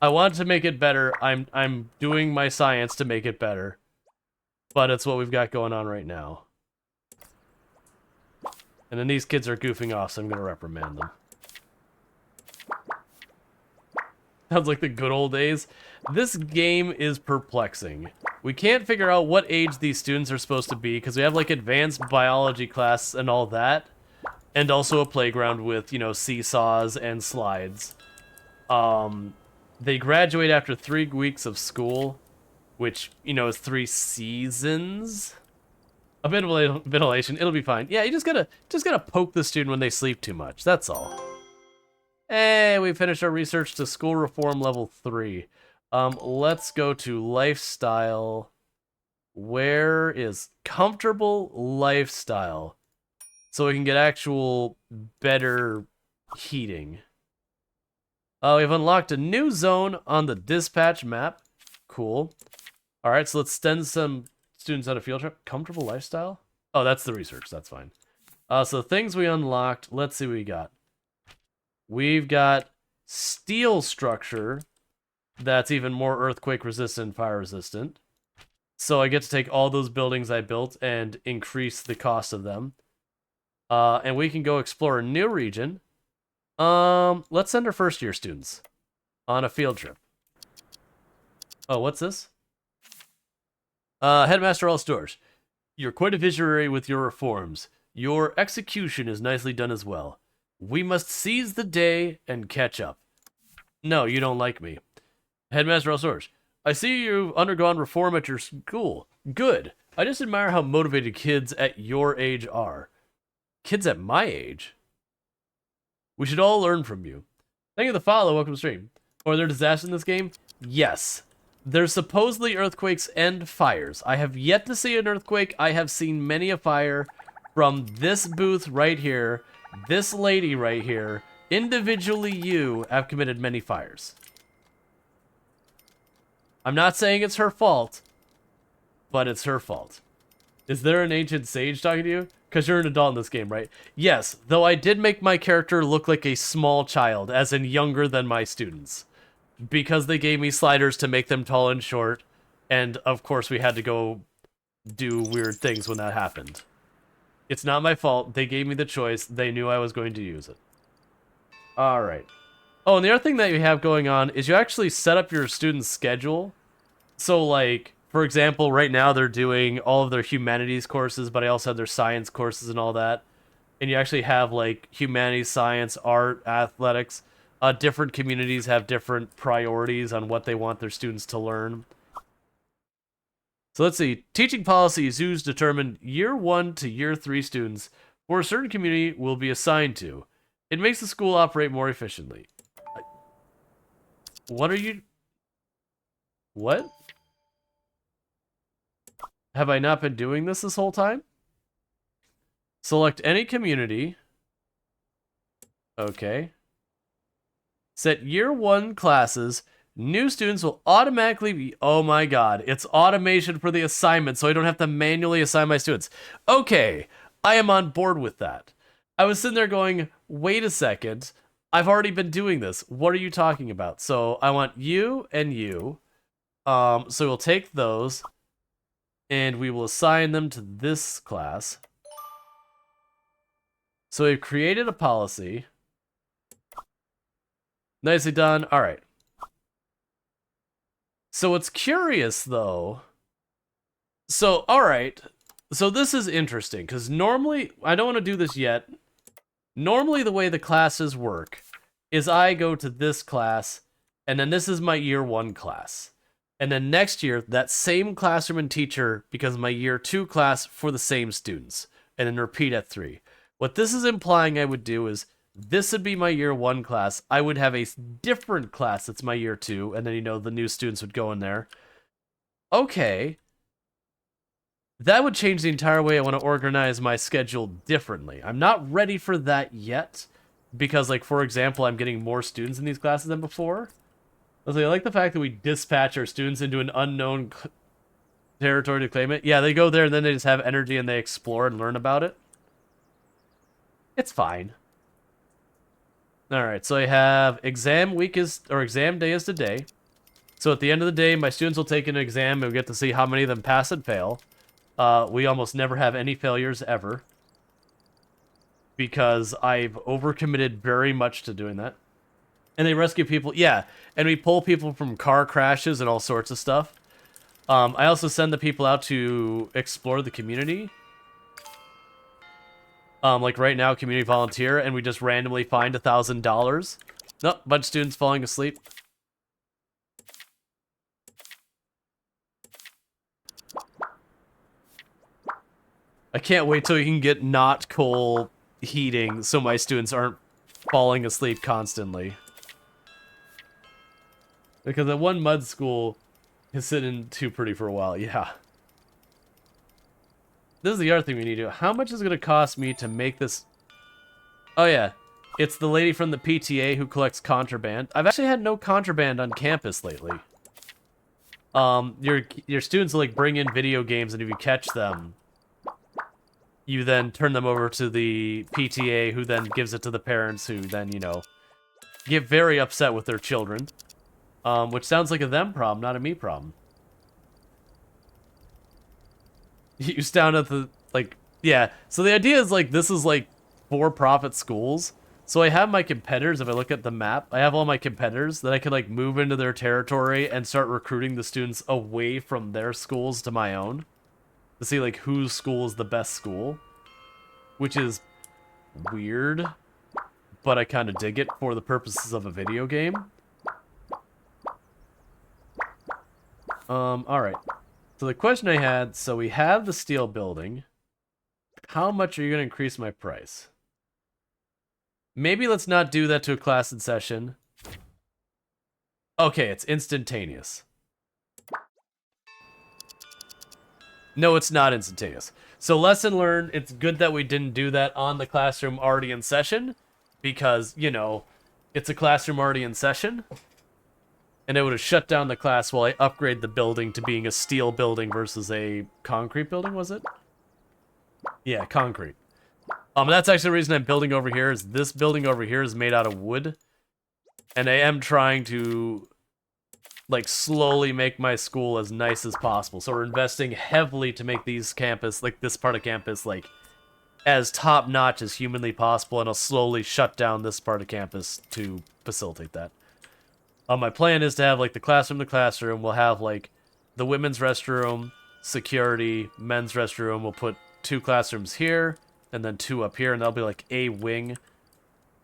I want to make it better. I'm doing my science to make it better. But it's what we've got going on right now. And then these kids are goofing off, so I'm going to reprimand them. Sounds like the good old days. This game is perplexing. We can't figure out what age these students are supposed to be, because we have, like, advanced biology class and all that. And also a playground with, you know, seesaws and slides. They graduate after 3 weeks of school, which, you know, is 3 seasons. A bit of ventilation, it'll be fine. Yeah, you just gotta poke the student when they sleep too much, that's all. Hey, we finished our research to school reform level 3. Let's go to lifestyle. Where is comfortable lifestyle? So we can get actual better heating. We've unlocked a new zone on the dispatch map. Cool. Alright, so let's send some students on a field trip. Comfortable lifestyle? Oh, that's the research. That's fine. So things we unlocked. Let's see what we got. We've got steel structure. That's even more earthquake resistant, fire resistant. So I get to take all those buildings I built and increase the cost of them. And we can go explore a new region. Let's send our first year students on a field trip. Oh, what's this? Headmaster Storge, you're quite a visionary with your reforms. Your execution is nicely done as well. We must seize the day and catch up. No, you don't like me. Headmaster Storge, I see you've undergone reform at your school. Good. I just admire how motivated kids at your age are. Kids at my age? We should all learn from you. Thank you for the follow. Welcome to stream. Are there disasters in this game? Yes. There's supposedly earthquakes and fires. I have yet to see an earthquake. I have seen many a fire from this booth right here, this lady right here. Individually, you have committed many fires. I'm not saying it's her fault, but it's her fault. Is there an ancient sage talking to you? Because you're an adult in this game, right? Yes, though I did make my character look like a small child, as in younger than my students. Because they gave me sliders to make them tall and short, and of course we had to go do weird things when that happened. It's not my fault. They gave me the choice. They knew I was going to use it. Alright. Oh, and the other thing that you have going on is you actually set up your student's schedule. So, like, for example, right now they're doing all of their humanities courses, but I also have their science courses and all that. And you actually have, like, humanities, science, art, athletics. Different communities have different priorities on what they want their students to learn. So let's see. Teaching policies used to determine year 1 to year 3 students for a certain community will be assigned to. It makes the school operate more efficiently. What are you... What? Have I not been doing this whole time? Select any community. Okay. Set year 1 classes. New students will automatically be... Oh my god. It's automation for the assignment, so I don't have to manually assign my students. Okay. I am on board with that. I was sitting there going, wait a second. I've already been doing this. What are you talking about? So I want you and you. So we'll take those. And we will assign them to this class. So we've created a policy. Nicely done. All right. So what's curious, though... So, all right. So this is interesting, because normally... I don't want to do this yet. Normally, the way the classes work is I go to this class, and then this is my year 1 class. And then next year, that same classroom and teacher becomes my year 2 class for the same students. And then repeat at 3. What this is implying I would do is, this would be my year 1 class. I would have a different class that's my year 2, and then, you know, the new students would go in there. Okay. That would change the entire way I want to organize my schedule differently. I'm not ready for that yet, because, like, for example, I'm getting more students in these classes than before. I like the fact that we dispatch our students into an unknown territory to claim it. Yeah, they go there and then they just have energy and they explore and learn about it. It's fine. Alright, so I have exam week is, or exam day is today. So at the end of the day, my students will take an exam and we get to see how many of them pass and fail. We almost never have any failures ever. Because I've overcommitted very much to doing that. And they rescue people, yeah. And we pull people from car crashes and all sorts of stuff. I also send the people out to explore the community. Like right now, community volunteer, and we just randomly find $1,000. Nope, bunch of students falling asleep. I can't wait till you can get not coal heating so my students aren't falling asleep constantly. Because that one mud school is sitting too pretty for a while, yeah. This is the other thing we need to do. How much is it going to cost me to make this... Oh yeah, it's the lady from the PTA who collects contraband. I've actually had no contraband on campus lately. Your students will, like, bring in video games, and if you catch them, you then turn them over to the PTA, who then gives it to the parents, who then, you know, get very upset with their children. Which sounds like a them problem, not a me problem. You sound at the, like, yeah. So the idea is, like, this is, like, for-profit schools. So I have my competitors, if I look at the map, I have all my competitors that I can, like, move into their territory and start recruiting the students away from their schools to my own. To see, like, whose school is the best school. which is weird, but I kind of dig it for the purposes of a video game. Alright. So the question I had, so we have the steel building. How much are you going to increase my price? Maybe let's not do that to a class in session. Okay, it's instantaneous. No, it's not instantaneous. So lesson learned, it's good that we didn't do that on the classroom already in session, because, you know, it's a classroom already in session, and it would have shut down the class while I upgrade the building to being a steel building versus a concrete building, was it? Yeah, concrete. That's actually the reason I'm building over here, is this building over here is made out of wood, and I am trying to, like, slowly make my school as nice as possible. So we're investing heavily to make these campus, like this part of campus, like, as top-notch as humanly possible, and I'll slowly shut down this part of campus to facilitate that. My plan is to have, like, the classroom. We'll have, like, the women's restroom, security, men's restroom. We'll put 2 classrooms here, and then 2 up here, and that'll be, like, a wing.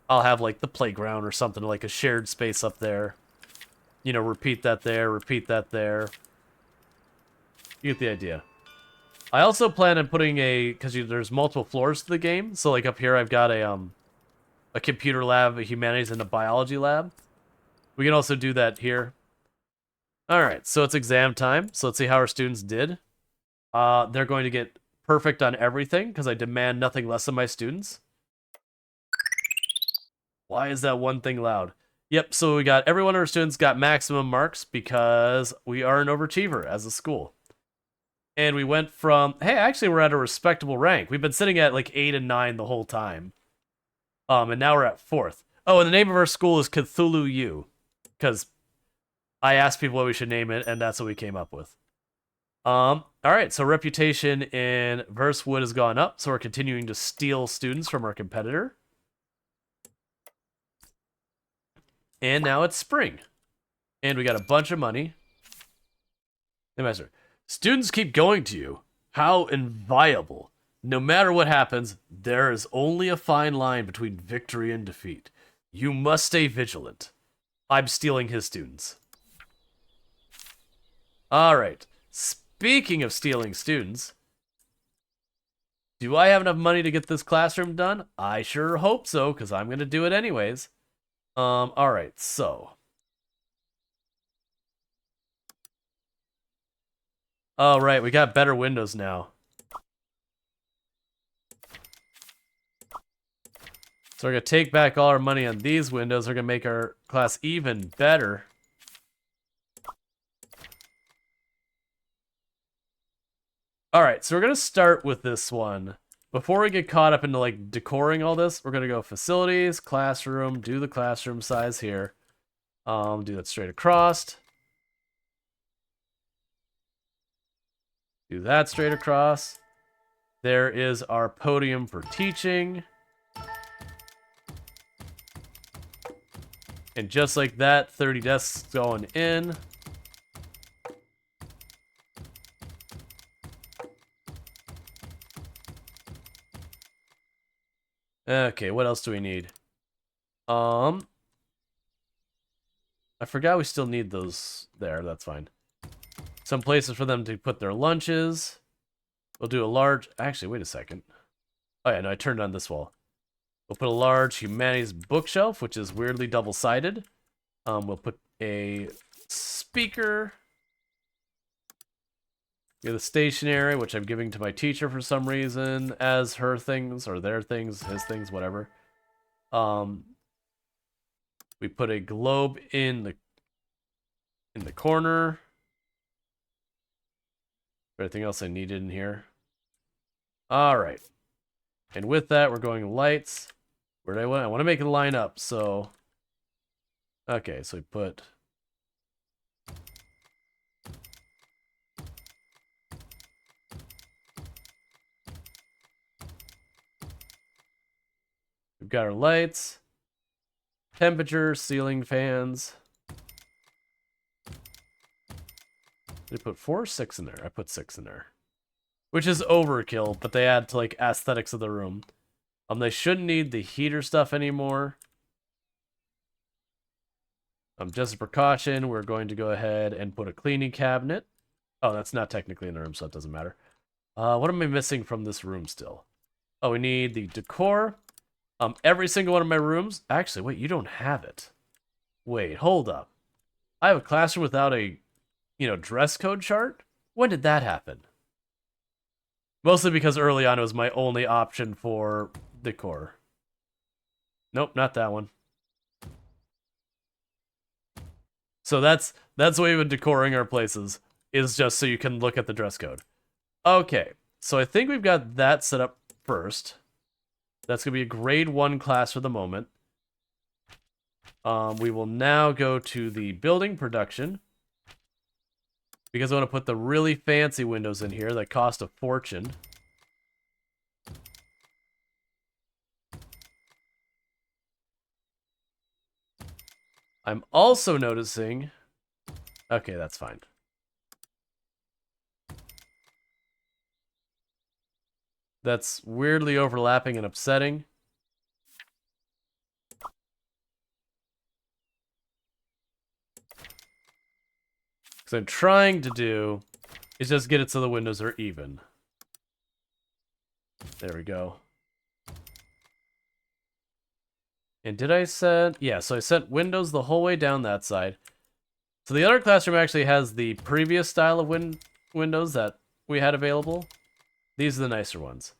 I'll have, like, the playground or something, like a shared space up there. You know, repeat that there, repeat that there. You get the idea. I also plan on putting because there's multiple floors to the game, so, like, up here I've got a computer lab, a humanities, and a biology lab. We can also do that here. Alright, so it's exam time, so let's see how our students did. They're going to get perfect on everything, because I demand nothing less of my students. Why is that one thing loud? Yep, so we got every one of our students got maximum marks because we are an overachiever as a school. And we went from, hey, actually we're at a respectable rank. We've been sitting at like 8 and 9 the whole time. And now we're at 4th. Oh, and the name of our school is Cuthulu U. Because I asked people what we should name it, and that's what we came up with. Alright, so reputation in verse wood has gone up, so we're continuing to steal students from our competitor. And now it's spring. And we got a bunch of money. Hey, master. Students keep going to you. How inviolable. No matter what happens, there is only a fine line between victory and defeat. You must stay vigilant. I'm stealing his students. Alright. Speaking of stealing students, do I have enough money to get this classroom done? I sure hope so, because I'm going to do it anyways. Alright, so. Oh, right, we got better windows now. So we're going to take back all our money on these windows. We're going to make our class even better. Alright, so we're going to start with this one. Before we get caught up into, like, decoring all this, we're going to go facilities, classroom, do the classroom size here. Do that straight across. Do that straight across. There is our podium for teaching. And just like that, 30 desks going in. Okay, what else do we need? I forgot we still need those there, that's fine. Some places for them to put their lunches. We'll do a large, actually, wait a second. Oh yeah, no, I turned on this wall. We'll put a large humanities bookshelf, which is weirdly double-sided. We'll put a speaker. We have the stationery, which I'm giving to my teacher for some reason, as her things, or their things, his things, whatever. We put a globe in the corner. Everything else I needed in here. Alright. And with that, we're going lights. Where do I want? I want to make it line up, so... Okay, so we put... We've got our lights. Temperature, ceiling fans. Did I put 4 or 6 in there? I put 6 in there. Which is overkill, but they add to, like, aesthetics of the room. They shouldn't need the heater stuff anymore. Just a precaution, we're going to go ahead and put a cleaning cabinet. Oh, that's not technically in the room, so it doesn't matter. What am I missing from this room still? Oh, we need the decor. Every single one of my rooms... Actually, wait, you don't have it. Wait, hold up. I have a classroom without a, dress code chart? When did that happen? Mostly because early on it was my only option for decor. Nope, not that one. So that's the way we've been decoring our places, is just so you can look at the dress code. Okay, so I think we've got that set up first. That's going to be a grade 1 class for the moment. We will now go to the building production, because I want to put the really fancy windows in here that cost a fortune. I'm also noticing... Okay, that's fine. That's weirdly overlapping and upsetting. Because I'm trying to do is just get it so the windows are even. There we go. And did I set... Yeah, so I set windows the whole way down that side. So the other classroom actually has the previous style of windows that we had available. These are the nicer ones.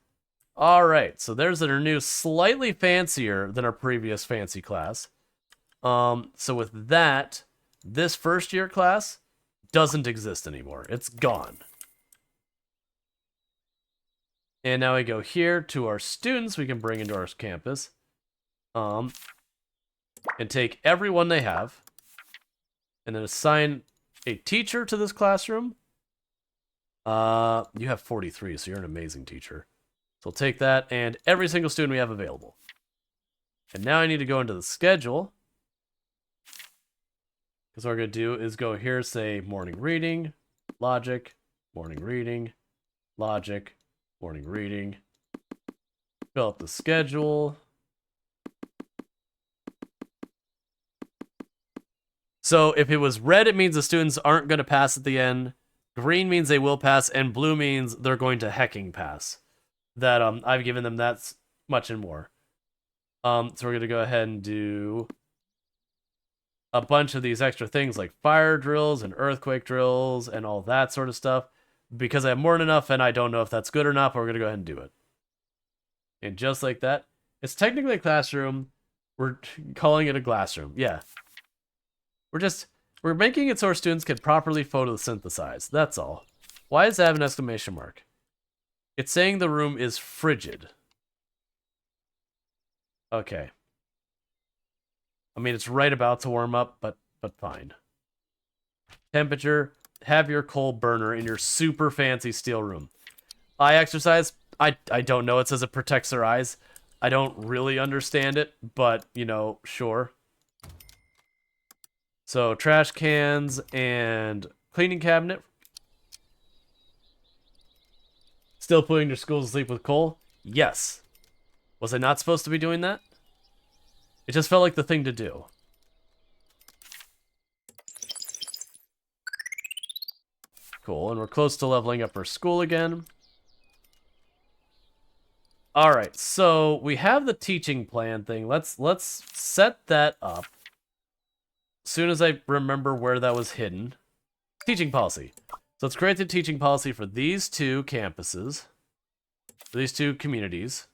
Alright, so there's our new, slightly fancier than our previous fancy class. So with that, this first year class doesn't exist anymore. It's gone. And now we go here to our students we can bring into our campus. And take everyone they have. And then assign a teacher to this classroom. You have 43, so you're an amazing teacher. So we'll take that and every single student we have available. And now I need to go into the schedule. Because what we're going to do is go here, say morning reading, logic, morning reading, logic, morning reading. Fill up the schedule. So if it was red, it means the students aren't going to pass at the end. Green means they will pass, and blue means they're going to hecking pass. That I've given them that much and more. So we're going to go ahead and do a bunch of these extra things like fire drills and earthquake drills and all that sort of stuff. Because I have more than enough, and I don't know if that's good or not, but we're going to go ahead and do it. And just like that, it's technically a classroom. We're calling it a glassroom. Yeah. We're making it so our students can properly photosynthesize. That's all. Why does it have an exclamation mark? It's saying the room is frigid. Okay. I mean, it's right about to warm up, but fine. Temperature. Have your coal burner in your super fancy steel room. Eye exercise. I don't know. It says it protects their eyes. I don't really understand it, but, sure. So, trash cans and cleaning cabinet. Still putting your schools to sleep with coal? Yes. Was I not supposed to be doing that? It just felt like the thing to do. Cool, and we're close to leveling up our school again. Alright, so we have the teaching plan thing. Let's set that up. As soon as I remember where that was hidden. Teaching policy. So let's create the teaching policy for these two campuses. For these two communities.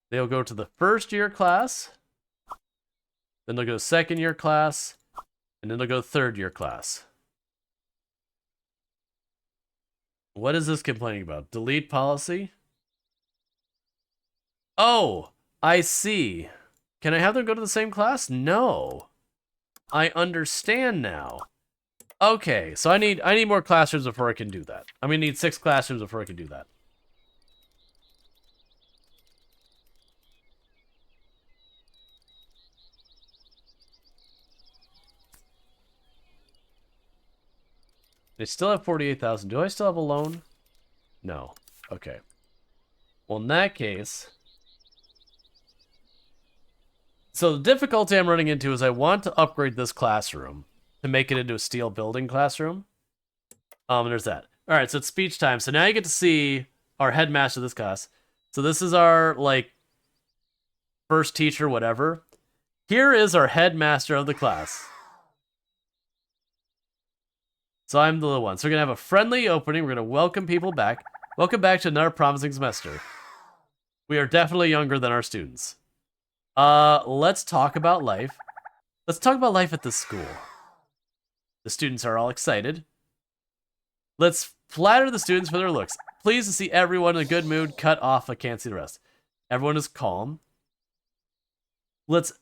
They'll go to the first year class. Then they'll go second year class. And then they'll go third year class. What is this complaining about? Delete policy? Oh, I see. Can I have them go to the same class? No. I understand now. Okay, so I need more classrooms before I can do that. I'm gonna need 6 classrooms before I can do that. They still have 48,000. Do I still have a loan? No. Okay. Well, in that case... So the difficulty I'm running into is I want to upgrade this classroom to make it into a steel building classroom. There's that. All right, so it's speech time. So now you get to see our headmaster of this class. So this is our, like, first teacher, whatever. Here is our headmaster of the class. So I'm the little one. So we're going to have a friendly opening. We're going to welcome people back. Welcome back to another promising semester. We are definitely younger than our students. Let's talk about life. Let's talk about life at the school. The students are all excited. Let's flatter the students for their looks. Pleased to see everyone in a good mood. Cut off. I can't see the rest. Everyone is calm. Let's,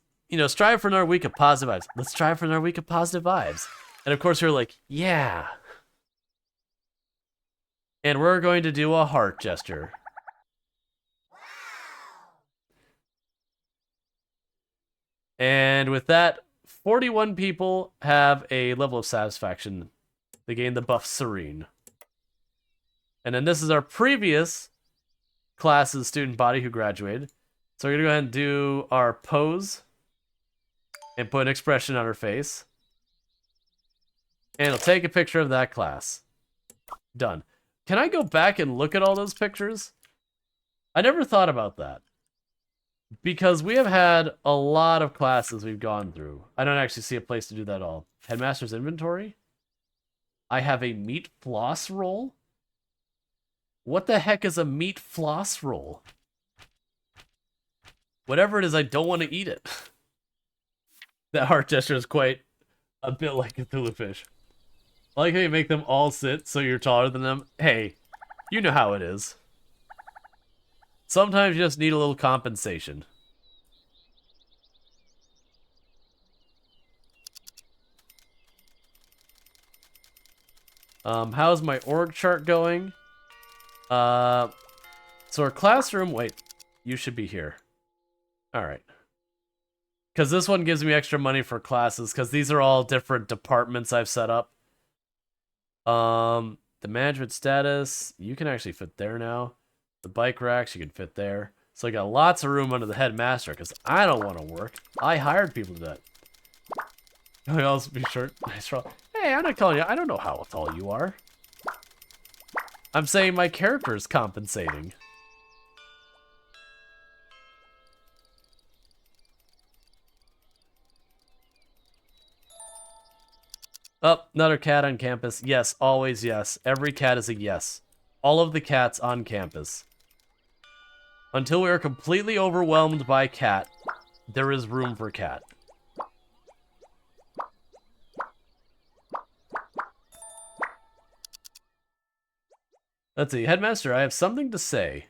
strive for another week of positive vibes. Let's strive for another week of positive vibes. And of course, you're like, yeah. And we're going to do a heart gesture. And with that, 41 people have a level of satisfaction. They gain the buff Serene. And then this is our previous class's student body who graduated. So we're going to go ahead and do our pose. And put an expression on her face. And I'll take a picture of that class. Done. Can I go back and look at all those pictures? I never thought about that. Because we have had a lot of classes we've gone through. I don't actually see a place to do that all. Headmaster's inventory? I have a meat floss roll? What the heck is a meat floss roll? Whatever it is, I don't want to eat it. That heart gesture is quite a bit like a Cuthulu fish. I like how you make them all sit so you're taller than them. Hey, you know how it is. Sometimes you just need a little compensation. How's my org chart going? So our classroom... Wait, you should be here. Alright. Because this one gives me extra money for classes, because these are all different departments I've set up. The management status, you can actually fit there now. The bike racks, you can fit there. So I got lots of room under the headmaster, because I don't want to work. I hired people to do that. I'll also be short. Nice roll. Hey, I'm not calling you. I don't know how tall you are. I'm saying my character is compensating. Oh, another cat on campus. Yes, always yes. Every cat is a yes. All of the cats on campus. Until we are completely overwhelmed by cat, there is room for cat. Let's see. Headmaster, I have something to say.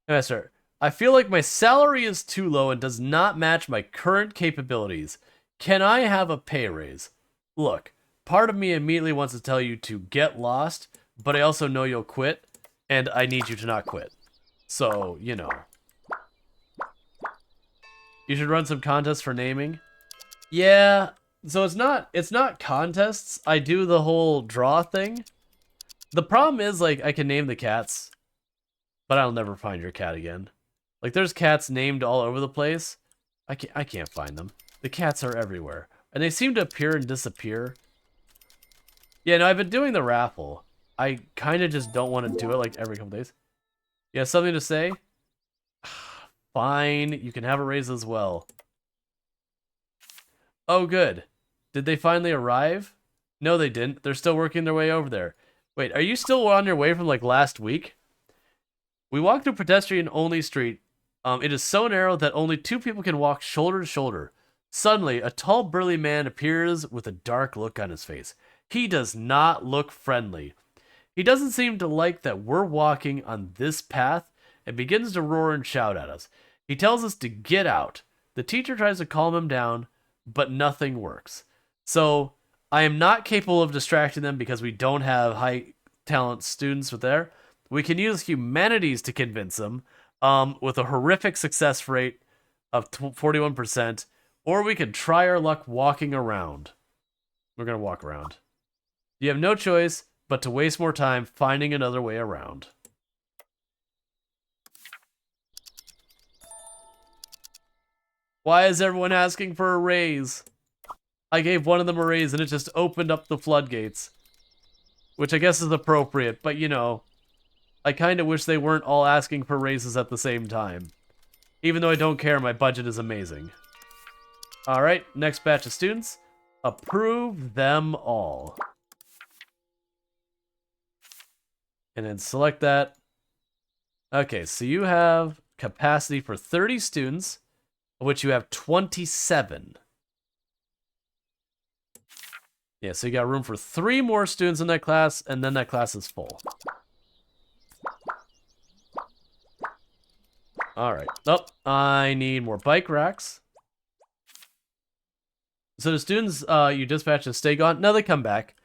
Headmaster, I feel like my salary is too low and does not match my current capabilities. Can I have a pay raise? Look, part of me immediately wants to tell you to get lost, but I also know you'll quit, and I need you to not quit. So, you know. You should run some contests for naming. Yeah, so it's not contests. I do the whole draw thing. The problem is, like, I can name the cats, but I'll never find your cat again. Like, there's cats named all over the place. I can't find them. The cats are everywhere. And they seem to appear and disappear. Yeah, no, I've been doing the raffle. I kind of just don't want to do it, like, every couple days. You have something to say? Fine, you can have a raise as well. Oh, good. Did they finally arrive? No, they didn't. They're still working their way over there. Wait, are you still on your way from, like, last week? We walked through pedestrian-only street. It is so narrow that only two people can walk shoulder to shoulder. Suddenly, a tall, burly man appears with a dark look on his face. He does not look friendly. He doesn't seem to like that we're walking on this path and begins to roar and shout at us. He tells us to get out. The teacher tries to calm him down, but nothing works. So, I am not capable of distracting them because we don't have high talent students with there. We can use humanities to convince them with a horrific success rate of 41%, or we could try our luck walking around. We're going to walk around. You have no choice but to waste more time finding another way around. Why is everyone asking for a raise? I gave one of them a raise and it just opened up the floodgates. Which I guess is appropriate, but you know, I kind of wish they weren't all asking for raises at the same time. Even though I don't care, my budget is amazing. Alright, next batch of students. Approve them all. And then select that. Okay, so you have capacity for 30 students, of which you have 27. Yeah, so you got room for 3 more students in that class, and then that class is full. Alright. Oh, I need more bike racks. So the students you dispatch to stay gone? No, they come back.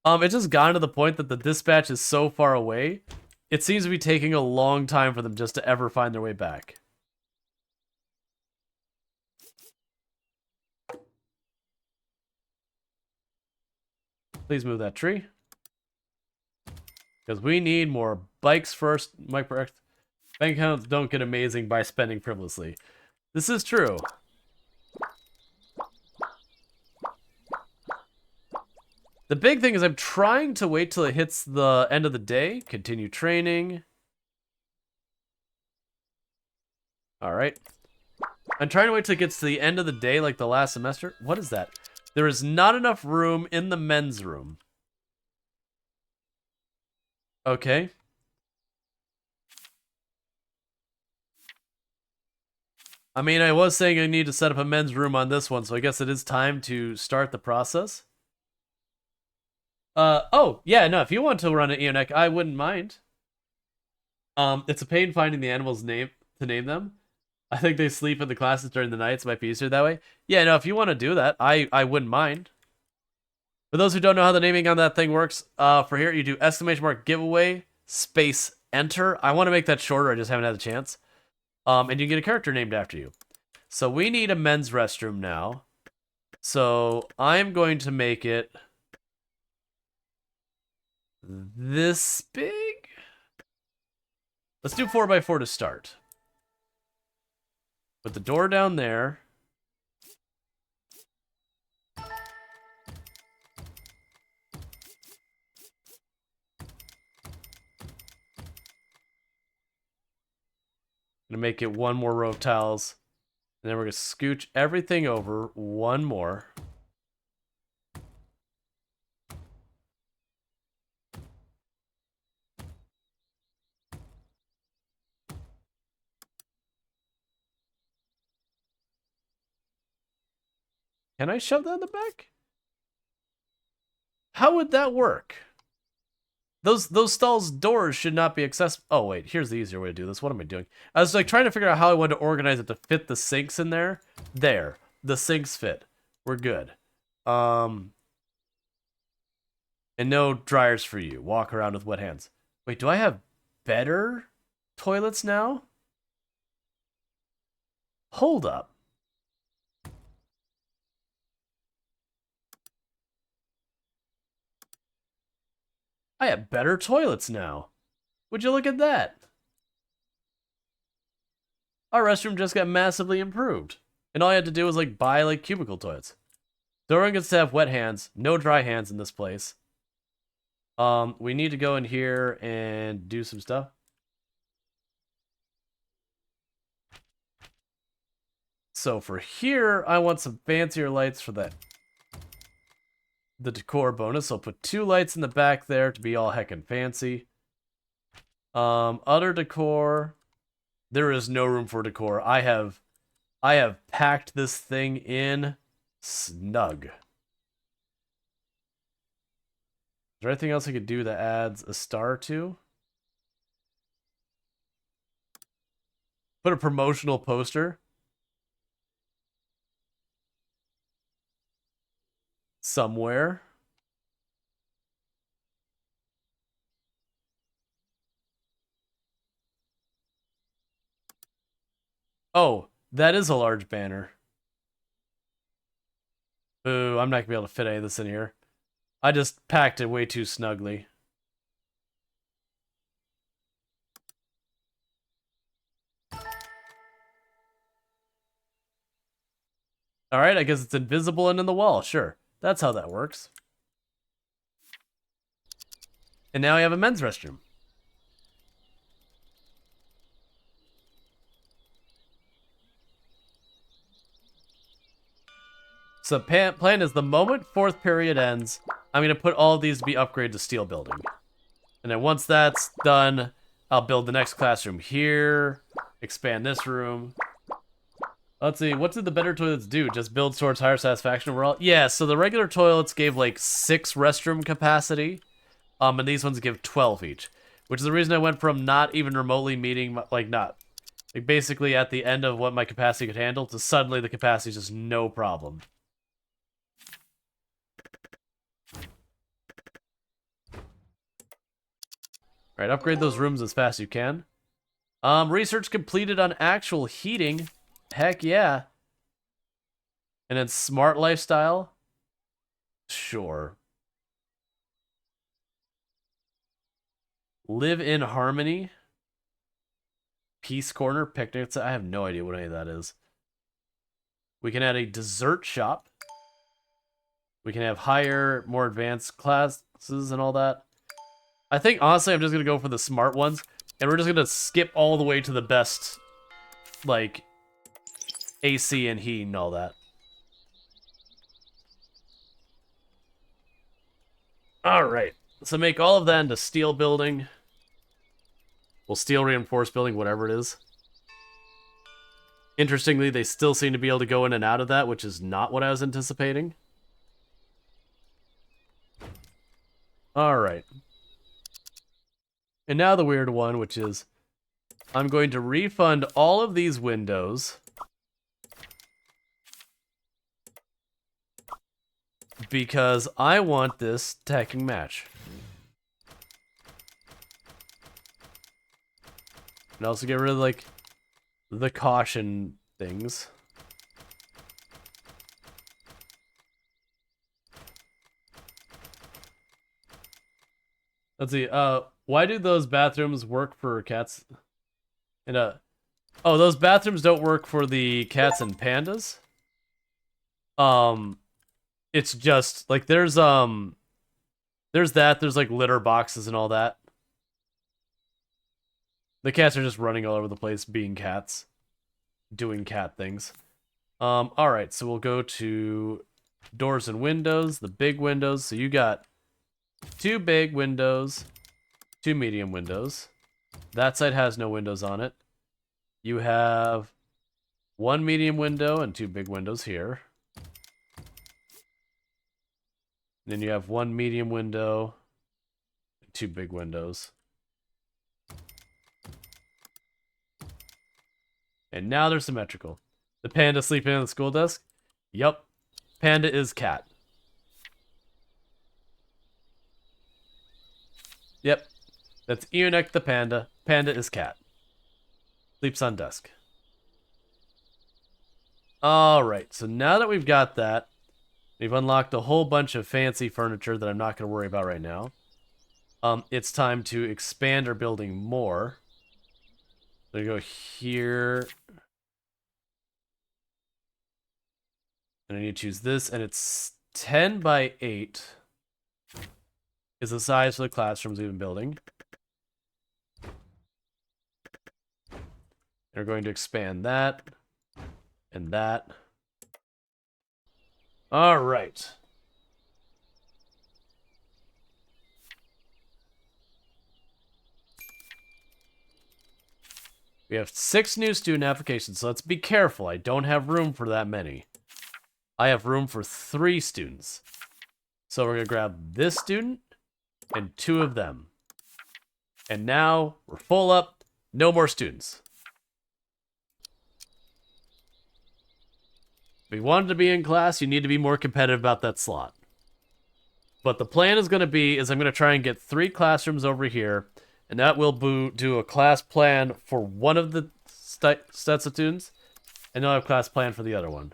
It's just gotten to the point that the dispatch is so far away, it seems to be taking a long time for them just to ever find their way back. Please move that tree. Because we need more bikes first. Bank accounts don't get amazing by spending frivolously. This is true. The big thing is I'm trying to wait till it hits the end of the day. Continue training. Alright. I'm trying to wait till it gets to the end of the day, like the last semester. What is that? There is not enough room in the men's room. Okay. I mean, I was saying I need to set up a men's room on this one, so I guess it is time to start the process. Oh, yeah, no, if you want to run an EONEC, I wouldn't mind. It's a pain finding the animals' name to name them. I think they sleep in the classes during the nights. It might be easier that way. Yeah, no, if you want to do that, I wouldn't mind. For those who don't know how the naming on that thing works, for here, you do ! giveaway, space, enter. I want to make that shorter, I just haven't had a chance. And you get a character named after you. So we need a men's restroom now. So I'm going to make it this big. Let's do 4x4 to start. Put the door down there. Gonna make it one more row of towels. And then we're gonna scooch everything over one more. Can I shove that in the back? How would that work? Those stalls' doors should not be accessible. Oh, wait, here's the easier way to do this. What am I doing? I was like trying to figure out how I wanted to organize it to fit the sinks in there. There. The sinks fit. We're good. And no dryers for you. Walk around with wet hands. Wait, do I have better toilets now? Hold up. I have better toilets now. Would you look at that? Our restroom just got massively improved. And all I had to do was like buy like cubicle toilets. So everyone gets to have wet hands. No dry hands in this place. We need to go in here and do some stuff. So for here, I want some fancier lights for the decor bonus. I'll put 2 lights in the back there to be all heckin' fancy. Other decor. There is no room for decor. I have packed this thing in snug. Is there anything else I could do that adds a star to? Put a promotional poster. Somewhere. Oh, that is a large banner. Ooh, I'm not gonna be able to fit any of this in here. I just packed it way too snugly. Alright, I guess it's invisible and in the wall. Sure. That's how that works. And now we have a men's restroom. So plan is the moment 4th period ends, I'm going to put all of these to be upgraded to steel building. And then once that's done, I'll build the next classroom here, expand this room. Let's see, what did the better toilets do? Just build towards higher satisfaction overall? Yeah, so the regular toilets gave like 6 restroom capacity, and these ones give 12 each. Which is the reason I went from not even remotely meeting, like basically at the end of what my capacity could handle, to suddenly the capacity is just no problem. Alright, upgrade those rooms as fast as you can. Research completed on actual heating. Heck yeah. And then smart lifestyle. Sure. Live in harmony. Peace corner, picnics. I have no idea what any of that is. We can add a dessert shop. We can have higher, more advanced classes and all that. I think, honestly, I'm just going to go for the smart ones. And we're just going to skip all the way to the best, like, AC and heat and all that. Alright. So make all of that into steel building. Well, steel reinforced building, whatever it is. Interestingly, they still seem to be able to go in and out of that, which is not what I was anticipating. Alright. And now the weird one, which is I'm going to refund all of these windows because I want this tacking match. And also get rid of, like, the caution things. Let's see, why do those bathrooms work for cats? And, oh, those bathrooms don't work for the cats and pandas? It's just, like, there's that, there's, like, litter boxes and all that. The cats are just running all over the place, being cats. Doing cat things. Alright, so we'll go to doors and windows, the big windows. So you got 2 big windows, 2 medium windows. That side has no windows on it. You have 1 medium window and 2 big windows here. And then you have 1 medium window and 2 big windows. And now they're symmetrical. The panda sleeping on the school desk? Yup. Panda is cat. Yep. That's Eonek the panda. Panda is cat. Sleeps on desk. Alright, so now that we've got that, we've unlocked a whole bunch of fancy furniture that I'm not going to worry about right now. It's time to expand our building more. So we go here. And I need to choose this, and it's 10 by 8 is the size for the classrooms we've been building. And we're going to expand that and that. All right. We have 6 new student applications, so let's be careful. I don't have room for that many. I have room for 3 students. So we're going to grab this student and 2 of them. And now we're full up. No more students. If you wanted to be in class, you need to be more competitive about that slot. But the plan is going to be, I'm going to try and get 3 classrooms over here. And that will do a class plan for one of the sets of students. And I'll have a class plan for the other one.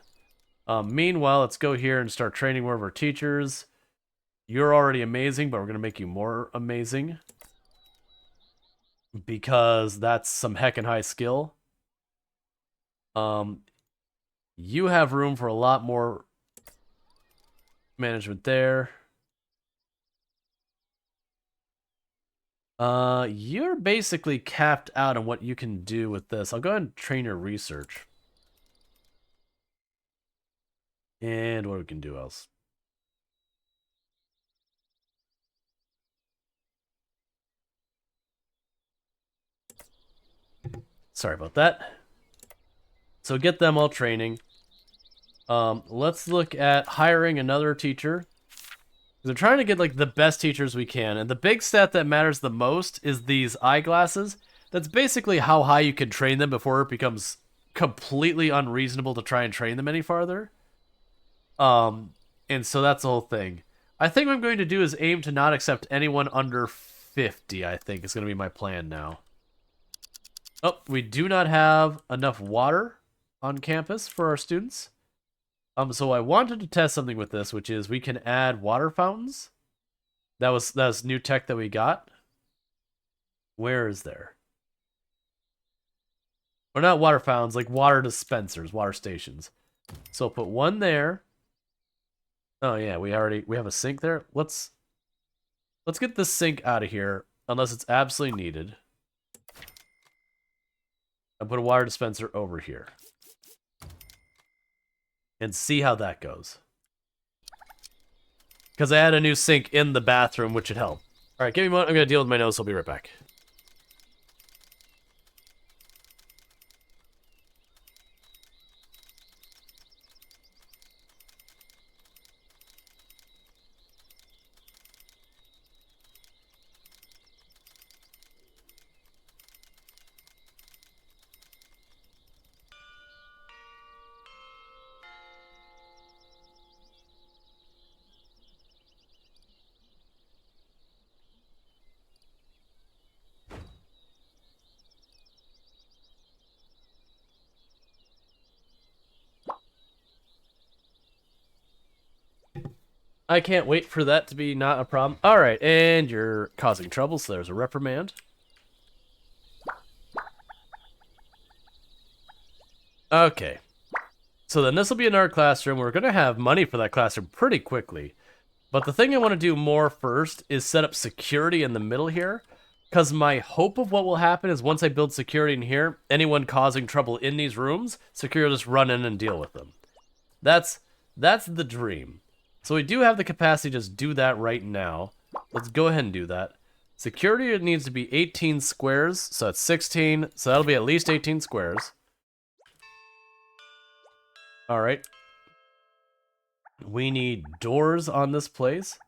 Meanwhile, let's go here and start training more of our teachers. You're already amazing, but we're going to make you more amazing. Because that's some heckin' high skill. You have room for a lot more management there. You're basically capped out on what you can do with this. I'll go ahead and train your research. And what we can do else. Sorry about that. So get them all training. Let's look at hiring another teacher. We're trying to get like the best teachers we can, and the big stat that matters the most is these eyeglasses. That's basically how high you can train them before it becomes completely unreasonable to try and train them any farther. And so that's the whole thing. I think what I'm going to do is aim to not accept anyone under 50, I think is going to be my plan now. Oh, we do not have enough water on campus for our students. So I wanted to test something with this, which is we can add water fountains. That was new tech that we got. Where is there? Or not water fountains, like water dispensers, water stations. So I'll put one there. Oh yeah, we have a sink there. Let's get this sink out of here, unless it's absolutely needed. I'll put a water dispenser over here. And see how that goes. Because I had a new sink in the bathroom, which should help. Alright, give me a moment. I'm going to deal with my nose. I'll be right back. I can't wait for that to be not a problem. Alright, and you're causing trouble, so there's a reprimand. Okay. So then this will be in our classroom. We're going to have money for that classroom pretty quickly. But the thing I want to do more first is set up security in the middle here. Because my hope of what will happen is once I build security in here, anyone causing trouble in these rooms, security will just run in and deal with them. That's the dream. So we do have the capacity to just do that right now. Let's go ahead and do that. Security needs to be 18 squares, so that's 16. So that'll be at least 18 squares. Alright. We need doors on this place.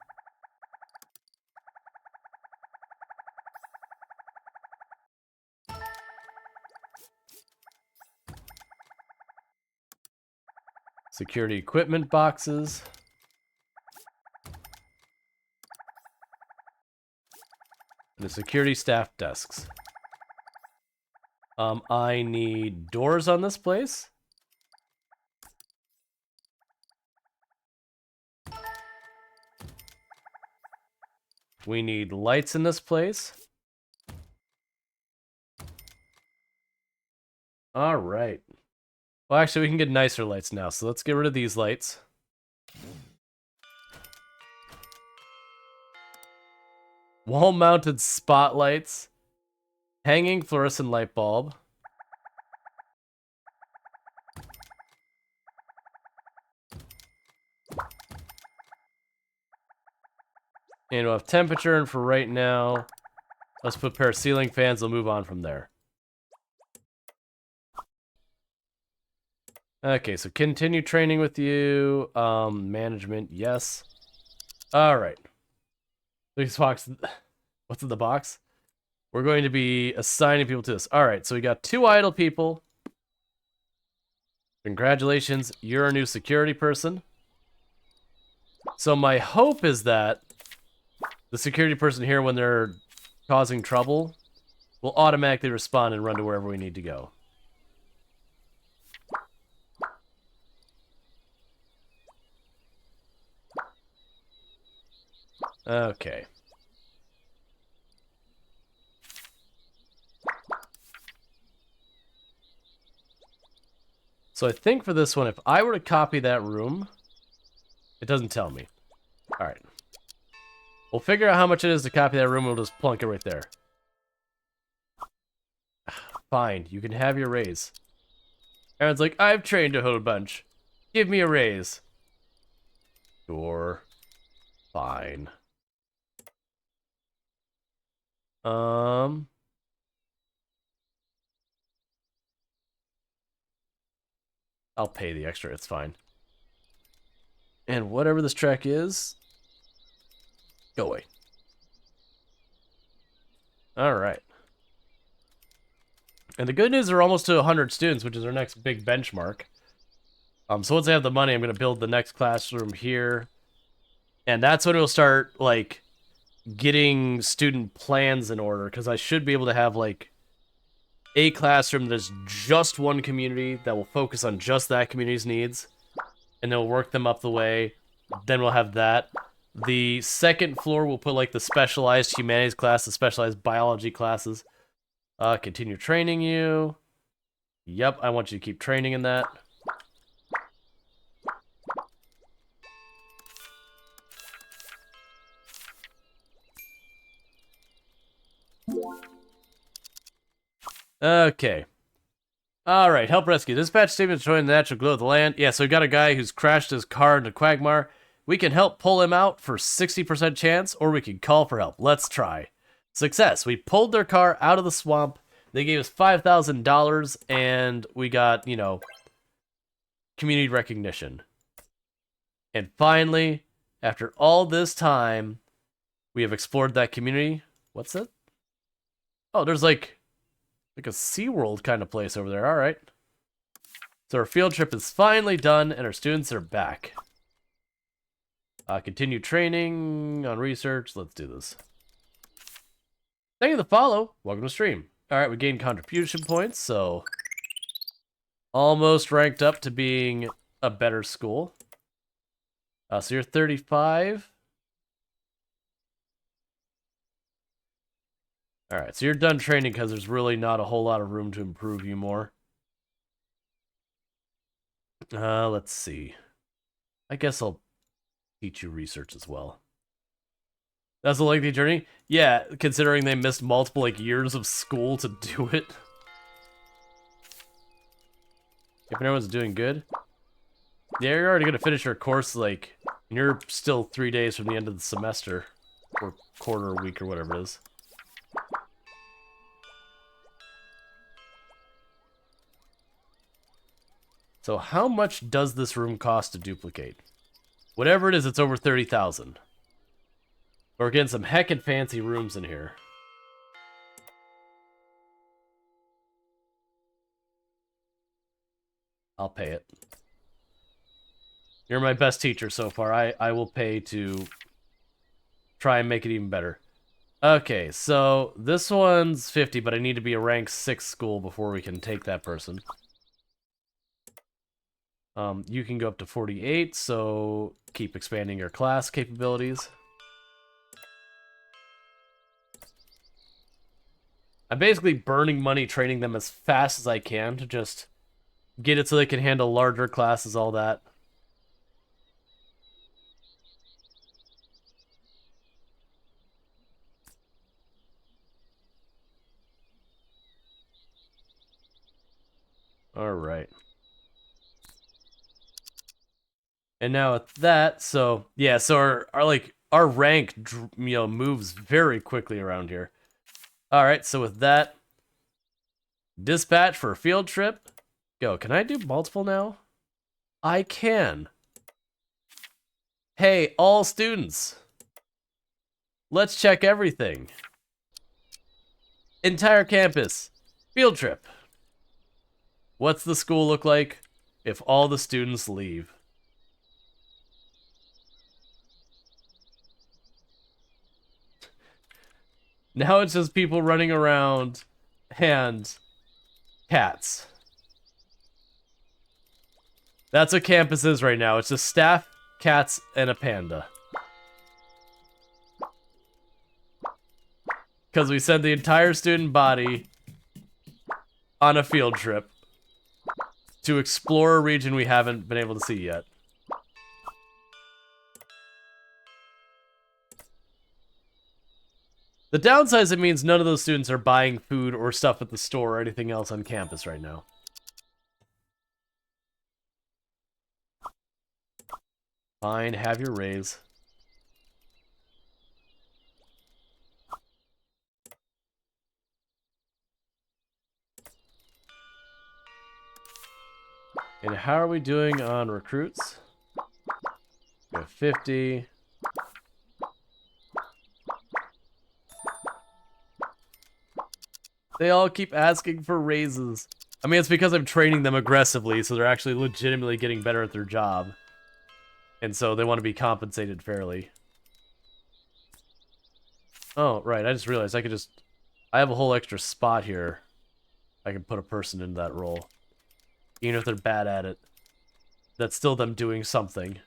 Security equipment boxes. The security staff desks. I need doors on this place. We need lights in this place. All right. Well, actually, we can get nicer lights now, so let's get rid of these lights. Wall-mounted spotlights. Hanging fluorescent light bulb. And we'll have temperature, and for right now, let's put a pair of ceiling fans. We'll move on from there. Okay, so continue training with you. Management, yes. All right. These box. What's in the box? We're going to be assigning people to this. All right, so we got 2 idle people. Congratulations, you're a new security person. So my hope is that the security person here, when they're causing trouble, will automatically respond and run to wherever we need to go. Okay. So I think for this one, if I were to copy that room, it doesn't tell me. All right. We'll figure out how much it is to copy that room, and we'll just plunk it right there. Fine, you can have your raise. Aaron's like, I've trained a whole bunch. Give me a raise. Sure. Fine. I'll pay the extra, it's fine. And whatever this track is, go away. Alright. And the good news, we're almost to 100 students, which is our next big benchmark. So once I have the money, I'm going to build the next classroom here. And that's when we'll start, like, getting student plans in order, because I should be able to have, like, a classroom that is just one community that will focus on just that community's needs, and then we'll work them up the way. Then we'll have that. The second floor will put, like, the specialized humanities class, the specialized biology classes. Continue training you. Yep, I want you to keep training in that. Okay. Alright, help rescue. Dispatch statement showing the natural glow of the land. Yeah, so we got a guy who's crashed his car into Quagmire. We can help pull him out for 60% chance, or we can call for help. Let's try. Success. We pulled their car out of the swamp. They gave us $5,000, and we got, you know, community recognition. And finally, after all this time, we have explored that community. What's it? Oh, there's like a SeaWorld kind of place over there. All right. So our field trip is finally done, and our students are back. Continue training on research. Let's do this. Thank you for the follow. Welcome to stream. All right, we gained contribution points, so almost ranked up to being a better school. So you're 35. All right, so you're done training because there's really not a whole lot of room to improve you more. Let's see. I guess I'll teach you research as well. That's a lengthy journey? Yeah, considering they missed multiple, like, years of school to do it. If everyone's doing good. Yeah, you're already gonna finish your course, like, and you're still 3 days from the end of the semester. Or quarter or week or whatever it is. So how much does this room cost to duplicate? Whatever it is, it's over 30,000. We're getting some heckin' fancy rooms in here. I'll pay it. You're my best teacher so far. I will pay to try and make it even better. Okay, so this one's 50, but I need to be a rank 6 school before we can take that person. You can go up to 48, so keep expanding your class capabilities. I'm basically burning money training them as fast as I can to just get it so they can handle larger classes, all that. Alright. And now with that, so, yeah, so our rank, you know, moves very quickly around here. Alright, so with that, dispatch for a field trip. Go. Can I do multiple now? I can. Hey, all students. Let's check everything. Entire campus. Field trip. What's the school look like if all the students leave? Now it's just people running around and cats. That's what campus is right now. It's just staff, cats, and a panda. Because we sent the entire student body on a field trip. to explore a region we haven't been able to see yet. The downside is it means none of those students are buying food or stuff at the store or anything else on campus right now. Fine, have your raise. And how are we doing on recruits? We have 50. They all keep asking for raises. I mean, it's because I'm training them aggressively, so they're actually legitimately getting better at their job. And so they want to be compensated fairly. Oh, right, I just realized I could just... I have a whole extra spot here. I can put a person in that role. Even if they're bad at it. That's still them doing something.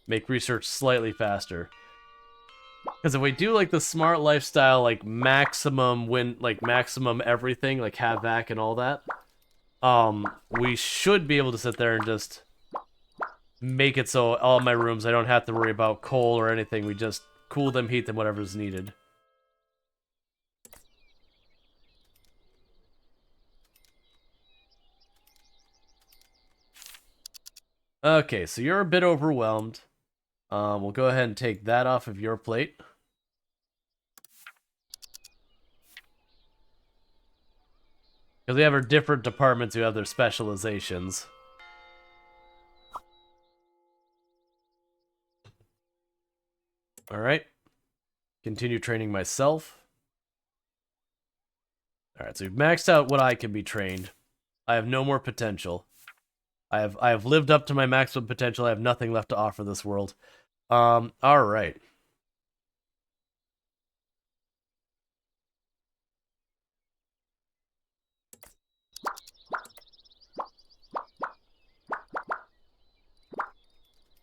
Make research slightly faster. Because if we do, like, the smart lifestyle, like, maximum win... Like, maximum everything, like, havoc and all that... we should be able to sit there and just make it so all my rooms, I don't have to worry about coal or anything. We just cool them, heat them, whatever's needed. Okay, so you're a bit overwhelmed. We'll go ahead and take that off of your plate. Because we have our different departments who have their specializations. Alright. Continue training myself. Alright, so we've maxed out what I can be trained. I have no more potential. I have lived up to my maximum potential. I have nothing left to offer this world. Alright.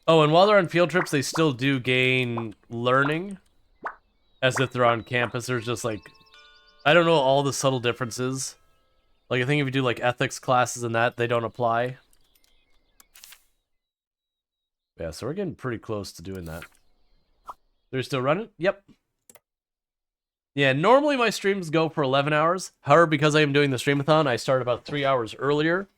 Oh, and while they're on field trips, they still do gain learning. As if they're on campus. There's just, like... I don't know all the subtle differences. Like, I think if you do, like, ethics classes and that, they don't apply. Yeah, so we're getting pretty close to doing that. They're still running? Yep. Yeah, normally my streams go for 11 hours. However, because I am doing the streamathon, I start about 3 hours earlier.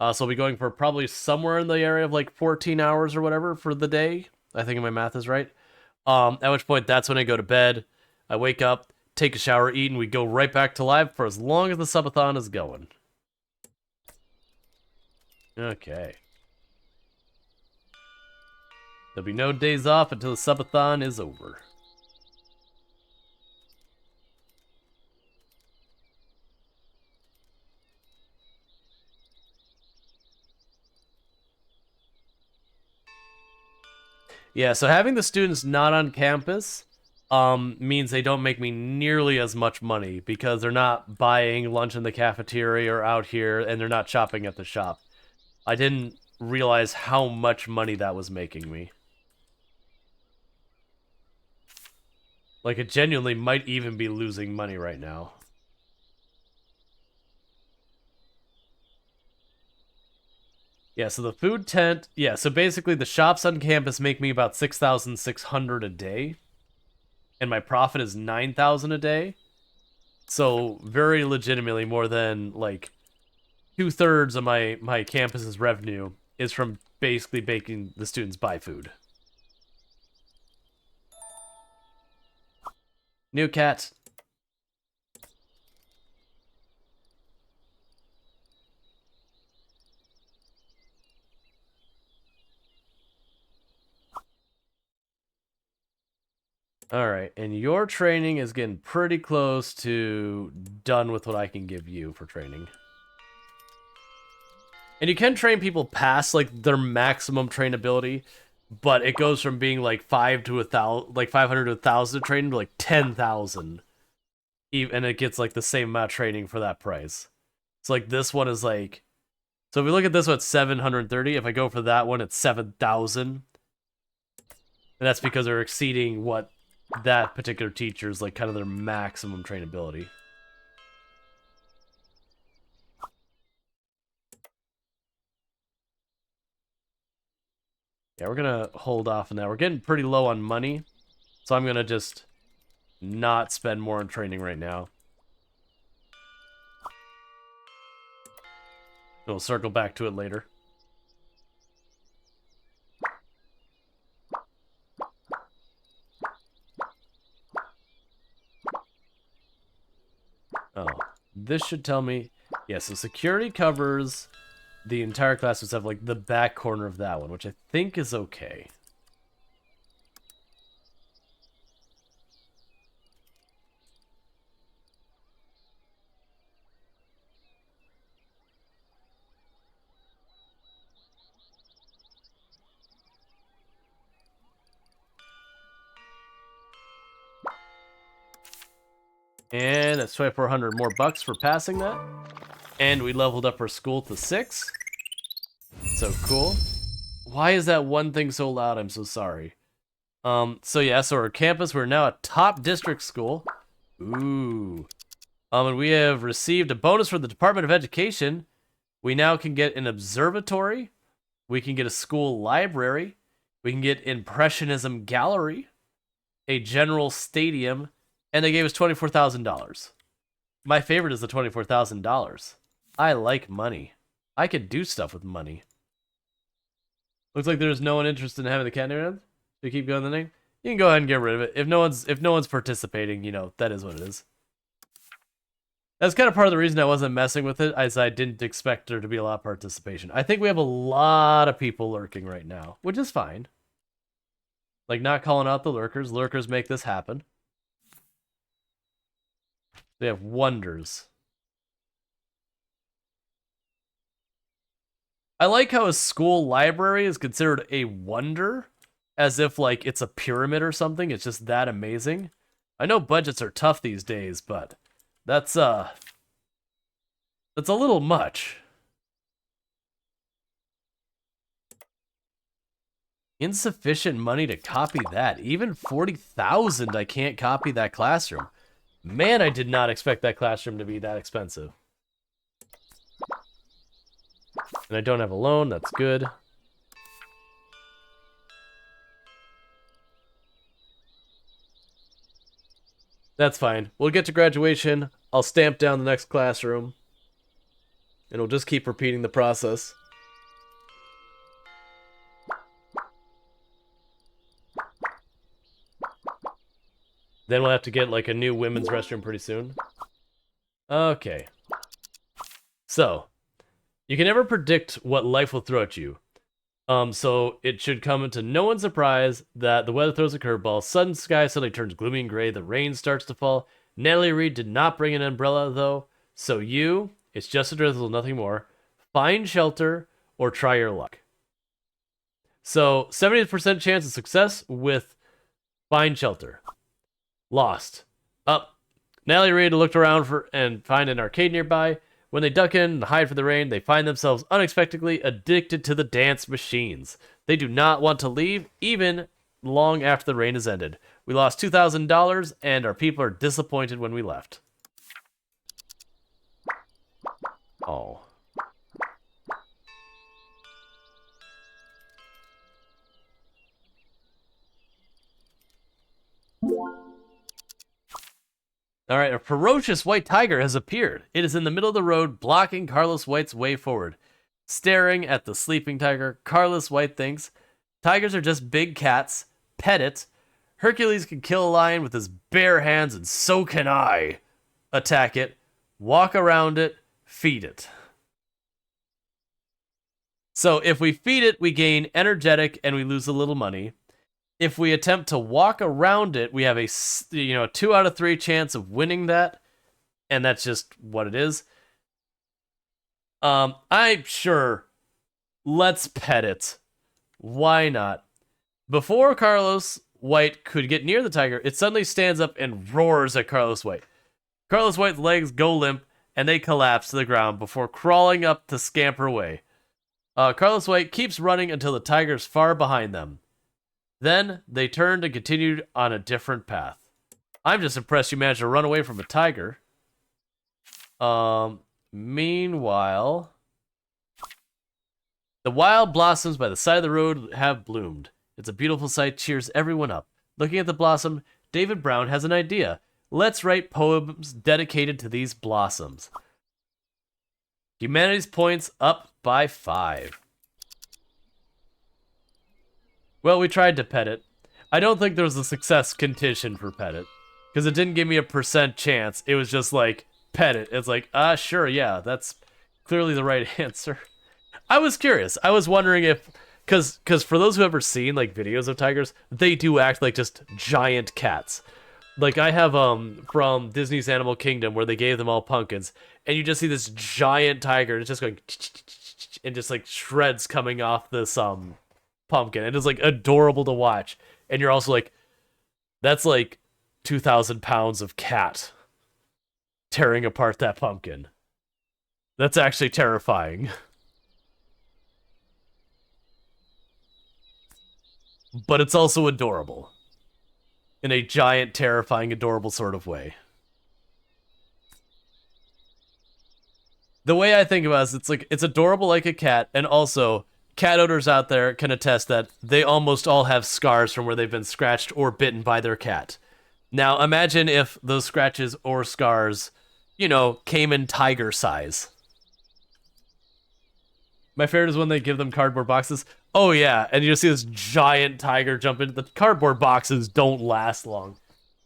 So I'll be going for probably somewhere in the area of like 14 hours or whatever for the day. I think my math is right. At which point, that's when I go to bed. I wake up, take a shower, eat, and we go right back to live for as long as the subathon is going. Okay. There'll be no days off until the subathon is over. Yeah, so having the students not on campus means they don't make me nearly as much money because they're not buying lunch in the cafeteria or out here, and they're not shopping at the shop. I didn't realize how much money that was making me. Like, it genuinely might even be losing money right now. Yeah, so the food tent... Yeah, so basically the shops on campus make me about 6,600 a day. And my profit is 9,000 a day. So, very legitimately more than, like, 2/3 of my campus's revenue is from basically making the students buy food. New cat. Alright, and your training is getting pretty close to done with what I can give you for training. And you can train people past, like, their maximum trainability, but it goes from being, like, 500 to 1,000 to training to, like, 10,000. And it gets, like, the same amount of training for that price. So, like, this one is, like... So if we look at this one, it's 730. If I go for that one, it's 7,000. And that's because they're exceeding what that particular teacher's, like, kind of their maximum trainability. Yeah, we're gonna hold off on that. We're getting pretty low on money, so I'm gonna just not spend more on training right now. We'll circle back to it later. Oh, this should tell me... Yeah, so security covers the entire class except like the back corner of that one, which I think is okay. And that's 2,400 more bucks for passing that. And we leveled up our school to 6. So cool. Why is that one thing so loud? I'm so sorry. So yeah, so our campus, we're now a top district school. Ooh. And we have received a bonus from the Department of Education. We now can get an observatory. We can get a school library. We can get Impressionism Gallery. A general stadium. And they gave us $24,000. My favorite is the $24,000. I like money. I could do stuff with money. Looks like there's no one interested in having the cat around. Do you keep going the name? You can go ahead and get rid of it. If no one's participating, you know, that is what it is. That's kind of part of the reason I wasn't messing with it, as I didn't expect there to be a lot of participation. I think we have a lot of people lurking right now, which is fine. Like, not calling out the lurkers. Lurkers make this happen. They have wonders. I like how a school library is considered a wonder, as if, like, it's a pyramid or something. It's just that amazing. I know budgets are tough these days, but that's a little much. Insufficient money to copy that. Even 40,000, I can't copy that classroom. Man, I did not expect that classroom to be that expensive. And I don't have a loan, that's good. That's fine. We'll get to graduation. I'll stamp down the next classroom. And we'll just keep repeating the process. Then we'll have to get, like, a new women's restroom pretty soon. Okay. So, you can never predict what life will throw at you. So it should come into no one's surprise that the weather throws a curveball. Sudden sky suddenly turns gloomy and gray. The rain starts to fall. Natalie Reed did not bring an umbrella, though. So it's just a drizzle, nothing more. Find shelter or try your luck. So 70% chance of success with find shelter. Lost. Up. Natalie Reed looked around and find an arcade nearby. When they duck in and hide from the rain, they find themselves unexpectedly addicted to the dance machines. They do not want to leave, even long after the rain has ended. We lost $2,000, and our people are disappointed when we left. Oh. Alright, a ferocious white tiger has appeared. It is in the middle of the road, blocking Carlos White's way forward. Staring at the sleeping tiger, Carlos White thinks, tigers are just big cats. Pet it. Hercules can kill a lion with his bare hands, and so can I. Attack it. Walk around it. Feed it. So if we feed it, we gain energetic and we lose a little money. If we attempt to walk around it, we have a 2 out of 3 chance of winning that, and that's just what it is. I'm sure. Let's pet it. Why not? Before Carlos White could get near the tiger, it suddenly stands up and roars at Carlos White. Carlos White's legs go limp, and they collapse to the ground before crawling up to scamper away. Carlos White keeps running until the tiger's far behind them. Then they turned and continued on a different path. I'm just impressed you managed to run away from a tiger. Meanwhile, The wild blossoms by the side of the road have bloomed. It's a beautiful sight, cheers everyone up. Looking at the blossom, David Brown has an idea. Let's write poems dedicated to these blossoms. Humanities points up by 5. Well, we tried to pet it. I don't think there was a success condition for pet it, because it didn't give me a % chance. It was just like, pet it. It's like, sure, yeah, that's clearly the right answer. I was curious. I was wondering if, because for those who have ever seen like videos of tigers, they do act like just giant cats. Like I have from Disney's Animal Kingdom where they gave them all pumpkins, and you just see this giant tiger, and it's just going and just like shreds coming off this pumpkin. It is like adorable to watch, and you're also like, that's like 2,000 pounds of cat tearing apart that pumpkin. That's actually terrifying. But it's also adorable. In a giant, terrifying, adorable sort of way. The way I think about it is it's like, it's adorable like a cat, and also, cat owners out there can attest that they almost all have scars from where they've been scratched or bitten by their cat. Now, imagine if those scratches or scars, you know, came in tiger size. My favorite is when they give them cardboard boxes. Oh yeah, and you just see this giant tiger jump into the cardboard boxes. Don't last long.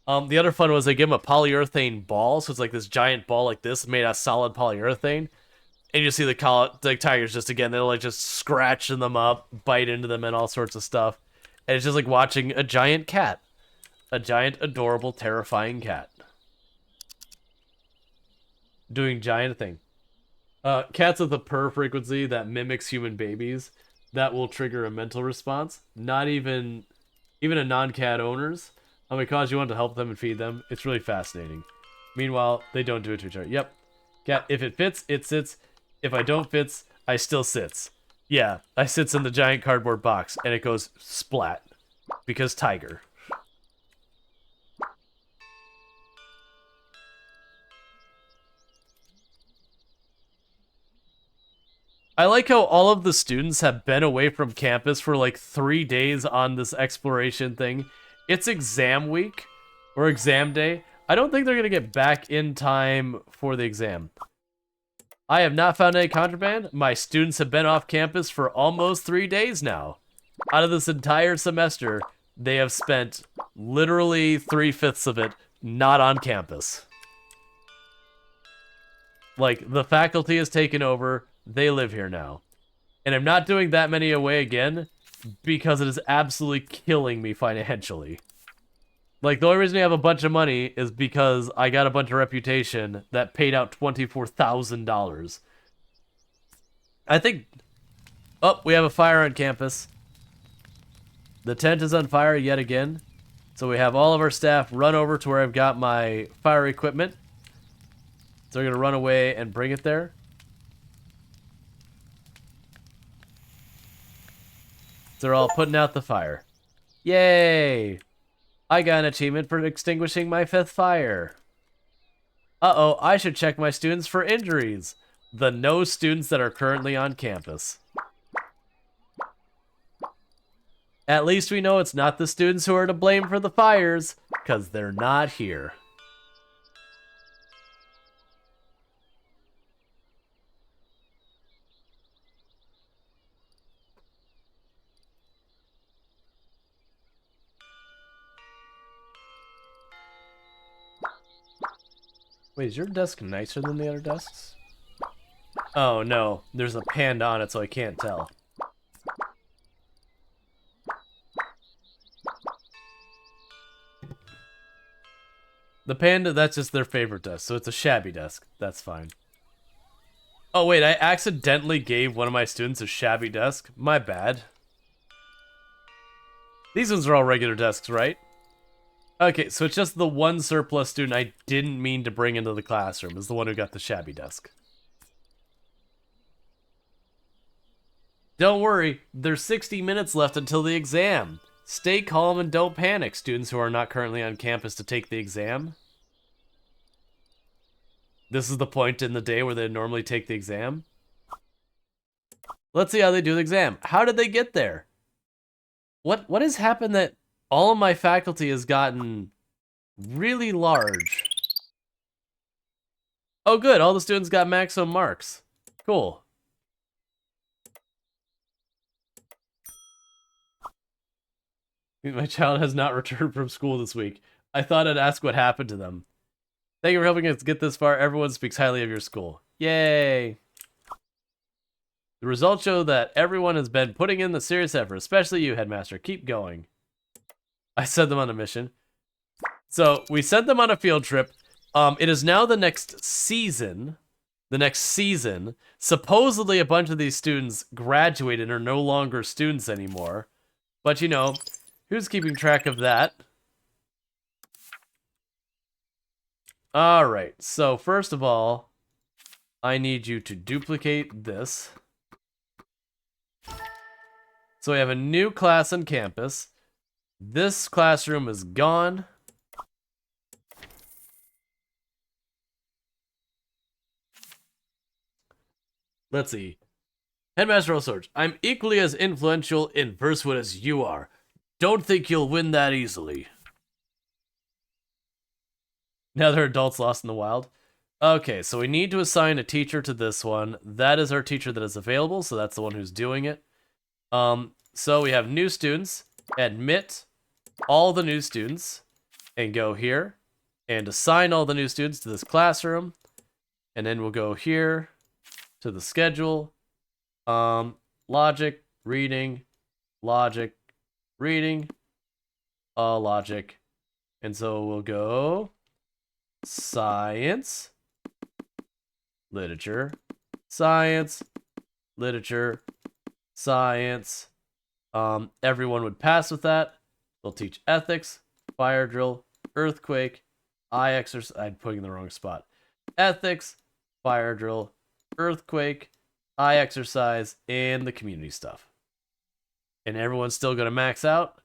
The other fun was they give them a polyurethane ball, so it's like this giant ball like this made out of solid polyurethane, and you see the tigers just again they're like just scratching them up, bite into them, and all sorts of stuff, and it's just like watching a giant cat, a giant adorable terrifying cat doing giant thing. Cats with a purr frequency that mimics human babies that will trigger a mental response. Not even a non-cat owners. Because you want to help them and feed them. It's really fascinating. Meanwhile, they don't do it to each other. Yep. Cat, if it fits, it sits. If I don't fits, I still sits. Yeah, I sits in the giant cardboard box and it goes splat. Because tiger. I like how all of the students have been away from campus for like 3 days on this exploration thing. It's exam week, or exam day. I don't think they're going to get back in time for the exam. I have not found any contraband. My students have been off campus for almost 3 days now. Out of this entire semester, they have spent literally 3/5 of it not on campus. Like, the faculty has taken over. They live here now. And I'm not doing that many away again because it is absolutely killing me financially. Like, the only reason I have a bunch of money is because I got a bunch of reputation that paid out $24,000. I think... Oh, we have a fire on campus. The tent is on fire yet again. So we have all of our staff run over to where I've got my fire equipment. So we're going to run away and bring it there. So they're all putting out the fire. Yay! I got an achievement for extinguishing my 5th fire. Uh-oh, I should check my students for injuries. The no students that are currently on campus. At least we know it's not the students who are to blame for the fires, because they're not here. Wait, is your desk nicer than the other desks? Oh no, there's a panda on it so I can't tell. The panda, that's just their favorite desk, so it's a shabby desk. That's fine. Oh wait, I accidentally gave one of my students a shabby desk. My bad. These ones are all regular desks, right? Okay, so it's just the one surplus student I didn't mean to bring into the classroom is the one who got the shabby desk. Don't worry, there's 60 minutes left until the exam. Stay calm and don't panic, students who are not currently on campus to take the exam. This is the point in the day where they normally take the exam. Let's see how they do the exam. How did they get there? What has happened that all of my faculty has gotten really large? Oh, good. All the students got maximum marks. Cool. My child has not returned from school this week. I thought I'd ask what happened to them. Thank you for helping us get this far. Everyone speaks highly of your school. Yay! The results show that everyone has been putting in the serious effort, especially you, Headmaster. Keep going. I sent them on a mission. So, we sent them on a field trip. It is now the next season. Supposedly a bunch of these students graduated and are no longer students anymore. But, you know, who's keeping track of that? Alright, so first of all, I need you to duplicate this. So we have a new class on campus. This classroom is gone. Let's see. Headmaster Storge, I'm equally as influential in Versewood as you are. Don't think you'll win that easily. Now they're adults lost in the wild. Okay, so we need to assign a teacher to this one. That is our teacher that is available, so that's the one who's doing it. So we have new students. Admit all the new students. And go here. And assign all the new students to this classroom. And then we'll go here to the schedule. Logic, reading, logic, reading, logic. And so we'll go science, literature, science, literature, science. Everyone would pass with that. They'll teach ethics, fire drill, earthquake, eye exercise. I'm putting in the wrong spot. Ethics, fire drill, earthquake, eye exercise, and the community stuff. And everyone's still going to max out.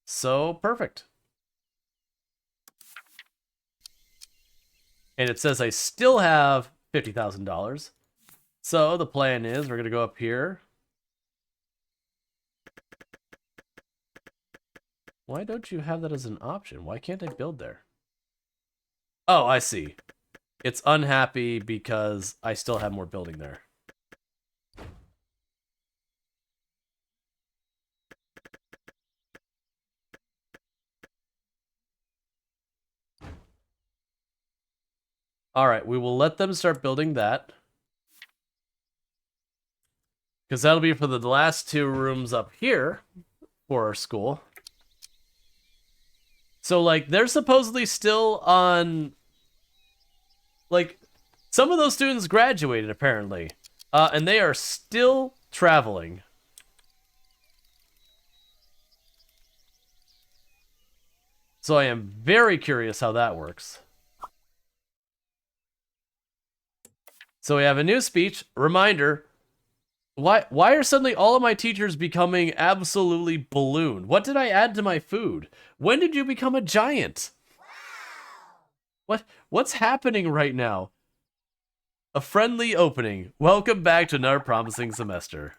So perfect. And it says I still have $50,000. So the plan is we're going to go up here. Why don't you have that as an option? Why can't I build there? Oh, I see. It's unhappy because I still have more building there. Alright, we will let them start building that. Because that'll be for the last two rooms up here for our school. So, like, they're supposedly still on... Like, some of those students graduated, apparently. And they are still traveling. So I am very curious how that works. So we have a new speech. Reminder. Why are suddenly all of my teachers becoming absolutely balloon? What did I add to my food? When did you become a giant? What's happening right now? A friendly opening. Welcome back to another promising semester.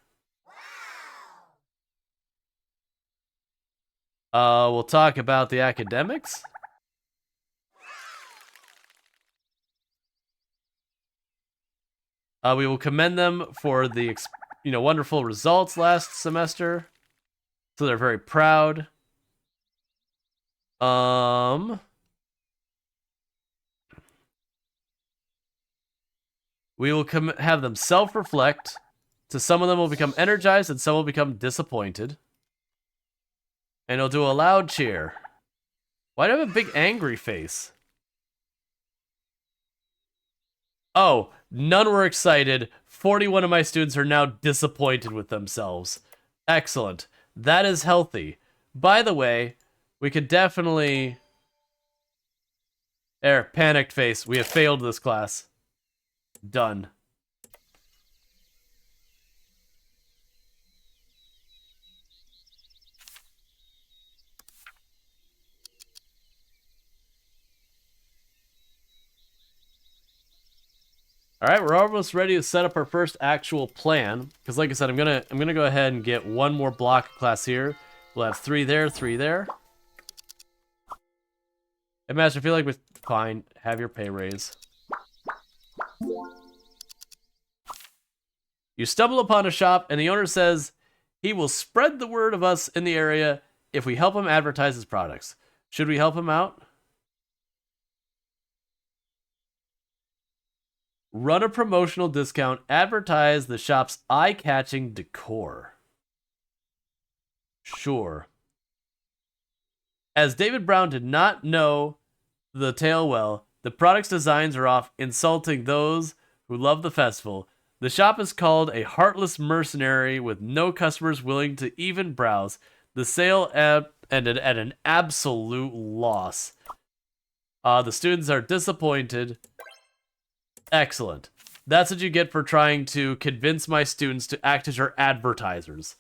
We'll talk about the academics. We will commend them for the, wonderful results last semester. So they're very proud. We will have them self-reflect. So some of them will become energized and some will become disappointed. And he'll do a loud cheer. Why do I have a big angry face? Oh, none were excited. 41 of my students are now disappointed with themselves. Excellent. That is healthy. By the way, we could definitely... There, panicked face. We have failed this class. Done. All right, we're almost ready to set up our first actual plan. Because like I said, I'm gonna go ahead and get one more block class here. We'll have 3 there, 3 there. Hey, Master, I feel like we're fine. Have your pay raise. You stumble upon a shop, and the owner says he will spread the word of us in the area if we help him advertise his products. Should we help him out? Run a promotional discount. Advertise the shop's eye-catching decor. Sure. As David Brown did not know the tale well, the product's designs are off, insulting those who love the festival. The shop is called a heartless mercenary with no customers willing to even browse. The sale ended at an absolute loss. The students are disappointed. Excellent. That's what you get for trying to convince my students to act as your advertisers.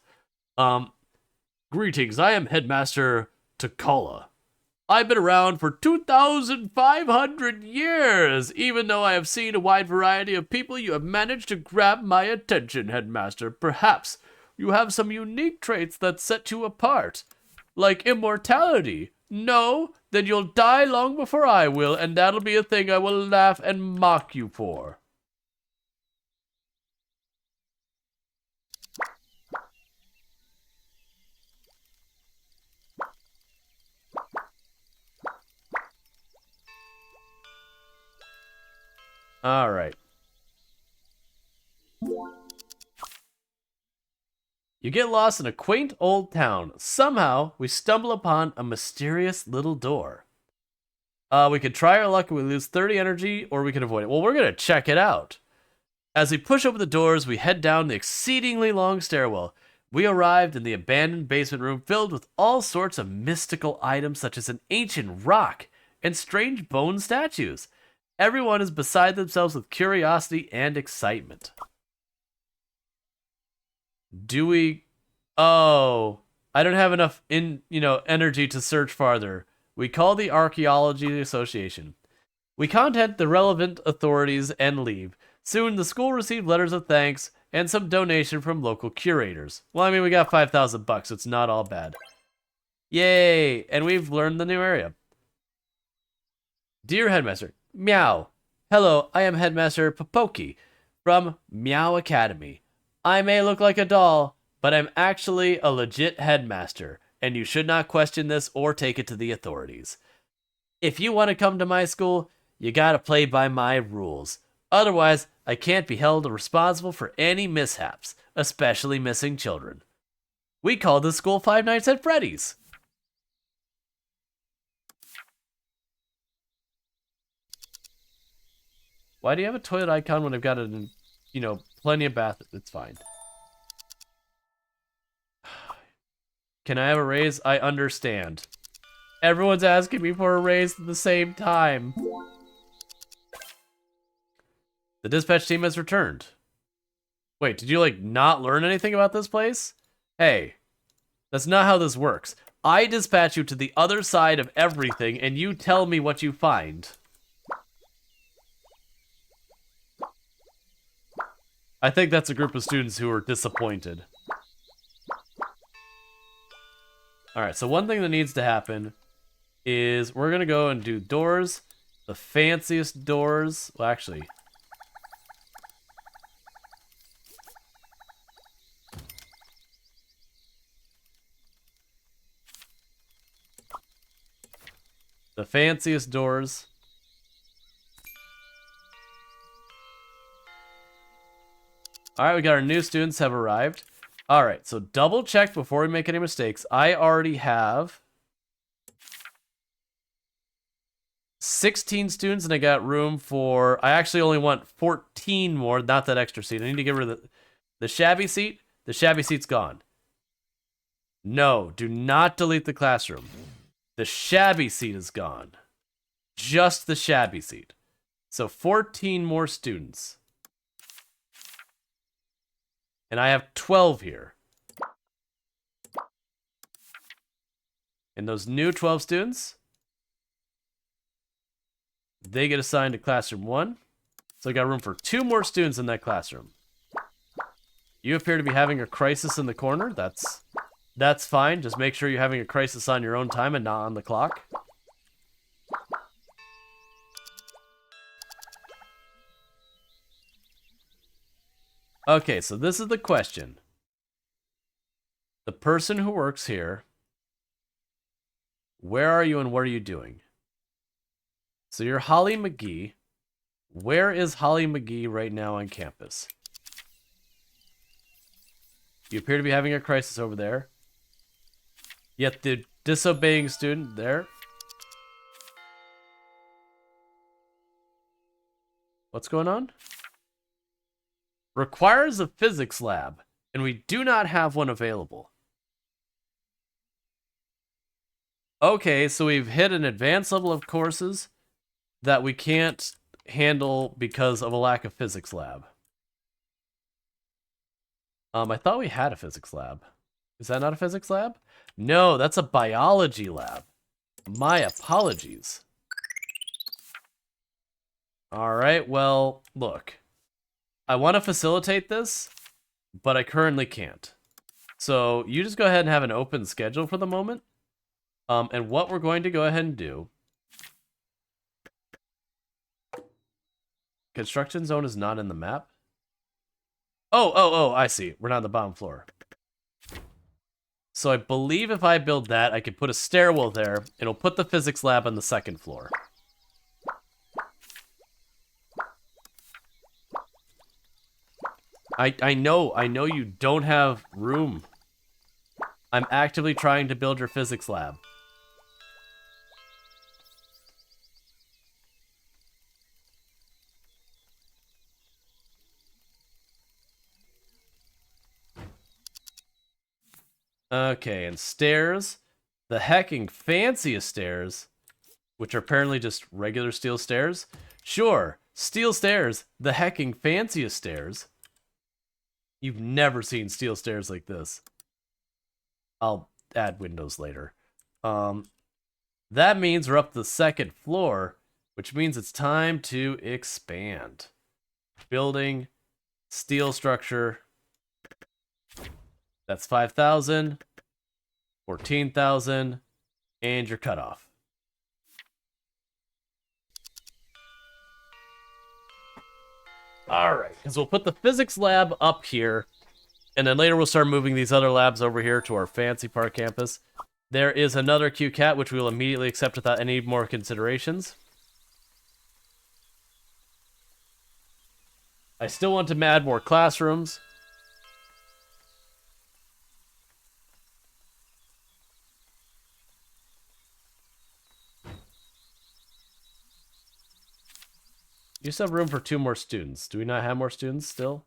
Greetings, I am Headmaster Takala. I've been around for 2,500 years. Even though I have seen a wide variety of people, you have managed to grab my attention, Headmaster. Perhaps you have some unique traits that set you apart, like immortality. No? Then you'll die long before I will, and that'll be a thing I will laugh and mock you for. All right. You get lost in a quaint old town. Somehow, we stumble upon a mysterious little door. We could try our luck and we lose 30 energy, or we can avoid it. Well, we're going to check it out. As we push open the doors, we head down the exceedingly long stairwell. We arrived in the abandoned basement room filled with all sorts of mystical items such as an ancient rock and strange bone statues. Everyone is beside themselves with curiosity and excitement. Do we... Oh, I don't have enough energy to search farther. We call the Archaeology Association. We contact the relevant authorities and leave. Soon, the school received letters of thanks and some donation from local curators. Well, I mean, we got 5,000 bucks, so it's not all bad. Yay! And we've learned the new area. Dear Headmaster, Meow. Hello, I am Headmaster Popoki from Meow Academy. I may look like a doll, but I'm actually a legit headmaster, and you should not question this or take it to the authorities. If you want to come to my school, you gotta play by my rules. Otherwise, I can't be held responsible for any mishaps, especially missing children. We call this school Five Nights at Freddy's. Why do you have a toilet icon when I've got it in, plenty of bath? It's fine. Can I have a raise? I understand. Everyone's asking me for a raise at the same time. The dispatch team has returned. Wait, did you, not learn anything about this place? Hey, that's not how this works. I dispatch you to the other side of everything, and you tell me what you find. I think that's a group of students who are disappointed. Alright, so one thing that needs to happen is we're going to go and do doors. The fanciest doors. Well, actually... the fanciest doors. Alright, we got our new students have arrived. Alright, so double check before we make any mistakes. I already have 16 students and I got room for... I actually only want 14 more, not that extra seat. I need to get rid of the shabby seat. The shabby seat's gone. No, do not delete the classroom. The shabby seat is gone. Just the shabby seat. So 14 more students. And I have 12 here. And those new 12 students, they get assigned to classroom 1. So I got room for 2 more students in that classroom. You appear to be having a crisis in the corner. That's fine. Just make sure you're having a crisis on your own time and not on the clock. Okay, so this is the question. The person who works here, where are you and what are you doing? So you're Holly McGee. Where is Holly McGee right now on campus? You appear to be having a crisis over there. Yet the disobeying student there. What's going on? Requires a physics lab, and we do not have one available. Okay, so we've hit an advanced level of courses that we can't handle because of a lack of physics lab. I thought we had a physics lab. Is that not a physics lab? No, that's a biology lab. My apologies. Alright, well, look. I want to facilitate this, but I currently can't. So you just go ahead and have an open schedule for the moment. And what we're going to go ahead and do... Construction zone is not in the map. Oh, I see. We're not on the bottom floor. So I believe if I build that, I could put a stairwell there, and it'll put the physics lab on the 2nd floor. I know you don't have room. I'm actively trying to build your physics lab. Okay, and stairs. The hecking fanciest stairs, which are apparently just regular steel stairs. Sure, steel stairs, the hecking fanciest stairs. You've never seen steel stairs like this. I'll add windows later. That means we're up to the 2nd floor, which means it's time to expand. Building, steel structure. That's 5,000, 14,000, and your cutoff. Alright, because we'll put the physics lab up here, and then later we'll start moving these other labs over here to our fancy park campus. There is another QCat, which we will immediately accept without any more considerations. I still want to add more classrooms. You just have room for 2 more students. Do we not have more students still?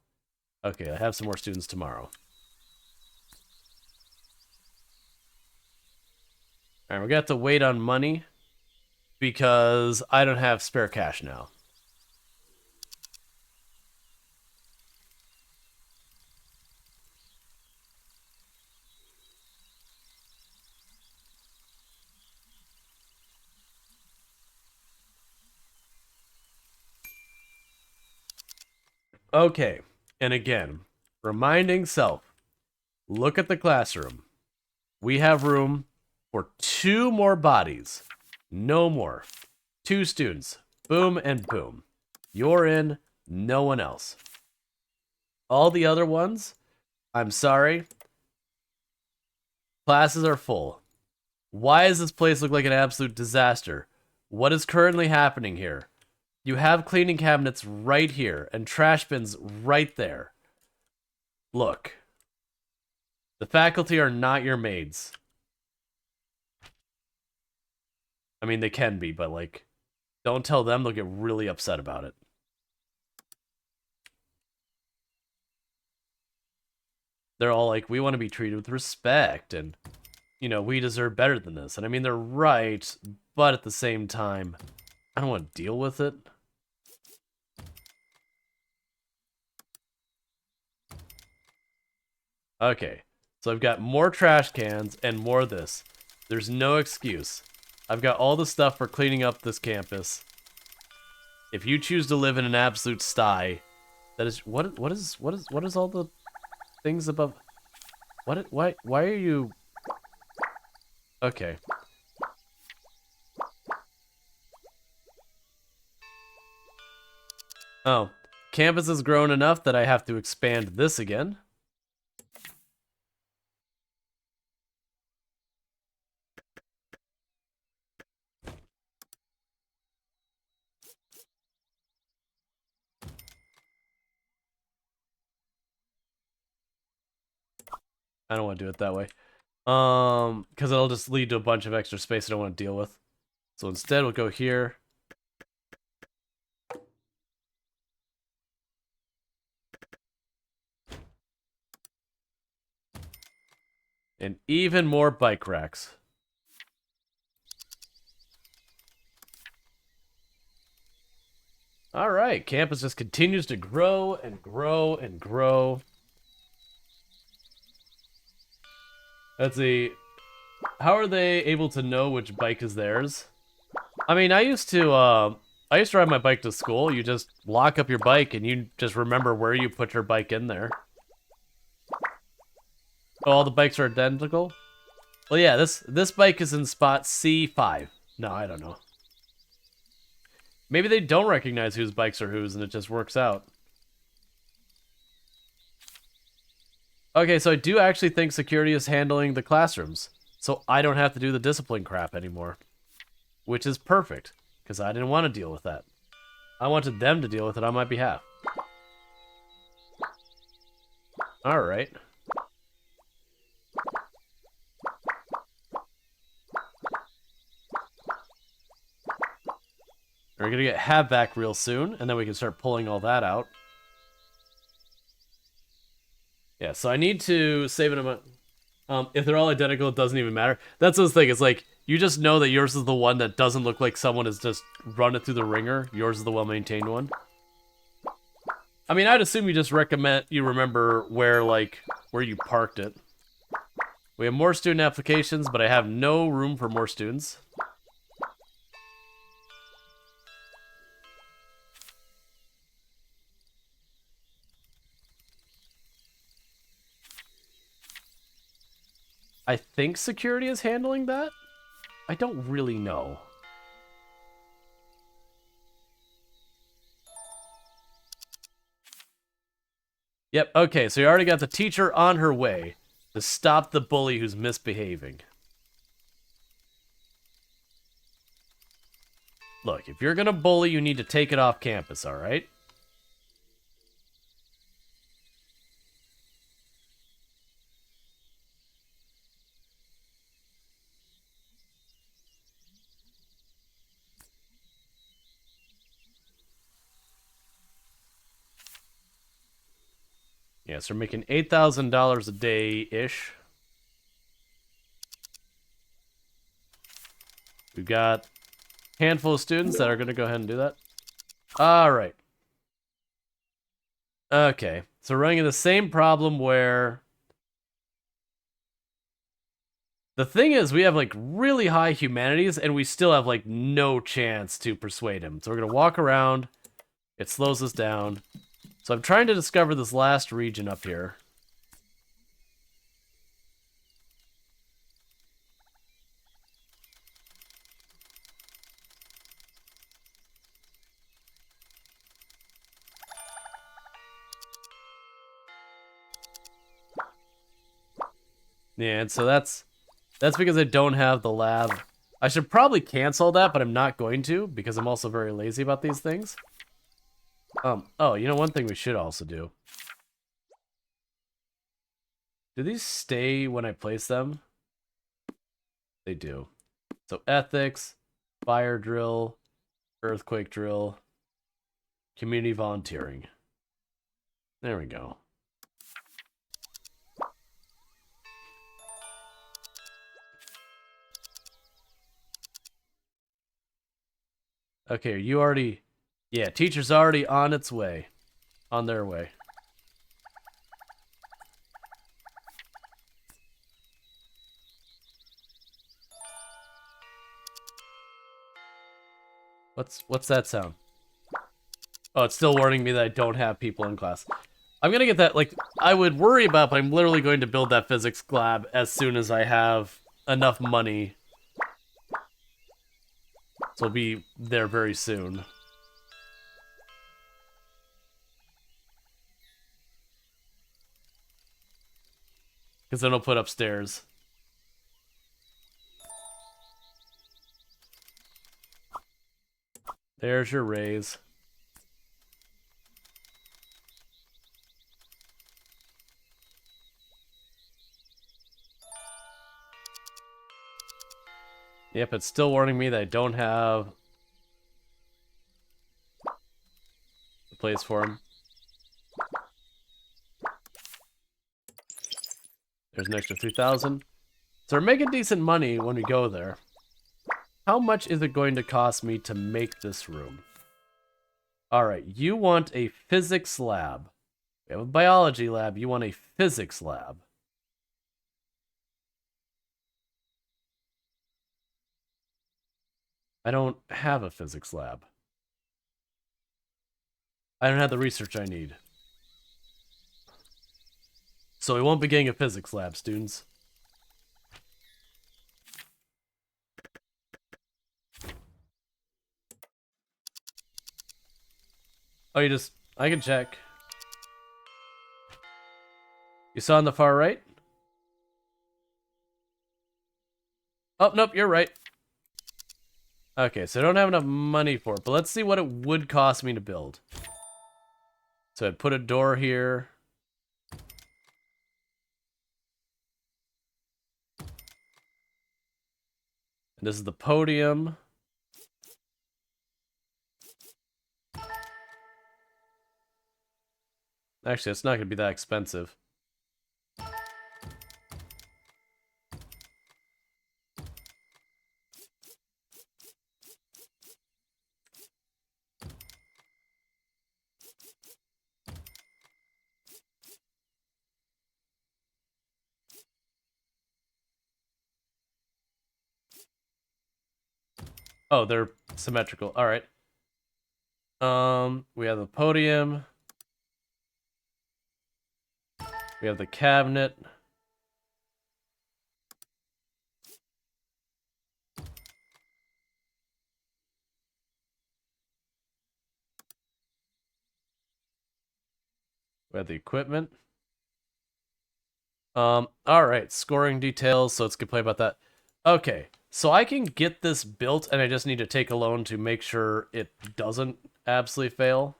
Okay, I have some more students tomorrow. Alright, we're gonna have to wait on money because I don't have spare cash now. Okay, and again, reminding self, look at the classroom. We have room for 2 more bodies. No more. 2 students. Boom and boom. You're in, no one else. All the other ones, I'm sorry. Classes are full. Why does this place look like an absolute disaster? What is currently happening here? You have cleaning cabinets right here and trash bins right there. Look. The faculty are not your maids. I mean, they can be, but, like, don't tell them, they'll get really upset about it. They're all like, we want to be treated with respect, and, you know, we deserve better than this. And I mean, they're right, but at the same time, I don't want to deal with it. Okay, so I've got more trash cans and more of this. There's no excuse. I've got all the stuff for cleaning up this campus. If you choose to live in an absolute sty, that is what is all the things above? Why are you? Okay. Oh, campus has grown enough that I have to expand this again. I don't want to do it that way. Because it'll just lead to a bunch of extra space I don't want to deal with. So instead, we'll go here. And even more bike racks. All right, campus just continues to grow and grow and grow. Let's see. How are they able to know which bike is theirs? I mean, I used to ride my bike to school. You just lock up your bike and you just remember where you put your bike in there. Oh, all the bikes are identical? Well, yeah, this bike is in spot C5. No, I don't know. Maybe they don't recognize whose bikes are whose and it just works out. Okay, so I do actually think security is handling the classrooms. So I don't have to do the discipline crap anymore. Which is perfect, because I didn't want to deal with that. I wanted them to deal with it on my behalf. Alright. We're gonna get Hab back real soon, and then we can start pulling all that out. Yeah, so I need to save an amount. If they're all identical, it doesn't even matter. That's the thing. It's like, you just know that yours is the one that doesn't look like someone has just run it through the ringer. Yours is the well-maintained one. I mean, I'd assume you just remember where you parked it. We have more student applications, but I have no room for more students. I think security is handling that? I don't really know. Yep, okay, so you already got the teacher on her way to stop the bully who's misbehaving. Look, if you're gonna bully, you need to take it off campus, alright? Yeah, so we're making $8,000 a day-ish. We've got a handful of students that are going to go ahead and do that. All right. Okay, so we're running into the same problem where... The thing is, we have, like, really high humanities, and we still have, like, no chance to persuade him. So we're going to walk around. It slows us down. So I'm trying to discover this last region up here. Yeah, and so that's because I don't have the lab. I should probably cancel that, but I'm not going to, because I'm also very lazy about these things. Oh, you know one thing we should also do. Do these stay when I place them? They do. So ethics, fire drill, earthquake drill, community volunteering. There we go. Okay, you already... Yeah, teacher's already on its way. On their way. What's that sound? Oh, it's still warning me that I don't have people in class. I'm gonna get that, like, I would worry about, but I'm literally going to build that physics lab as soon as I have enough money. So I'll be there very soon. Because then I'll put upstairs. There's your raise. Yep, it's still warning me that I don't have the place for him. There's an extra 3,000. So we're making decent money when we go there. How much is it going to cost me to make this room? Alright, you want a physics lab. We have a biology lab, you want a physics lab. I don't have a physics lab. I don't have the research I need. So we won't be getting a physics lab, students. Oh, I can check. You saw on the far right? Oh, nope, you're right. Okay, so I don't have enough money for it, but let's see what it would cost me to build. So I'd put a door here. And this is the podium. Actually, it's not going to be that expensive. Oh, they're symmetrical. All right. We have the podium. We have the cabinet. We have the equipment. All right, scoring details, so let's complain about that. Okay, so I can get this built, and I just need to take a loan to make sure it doesn't absolutely fail.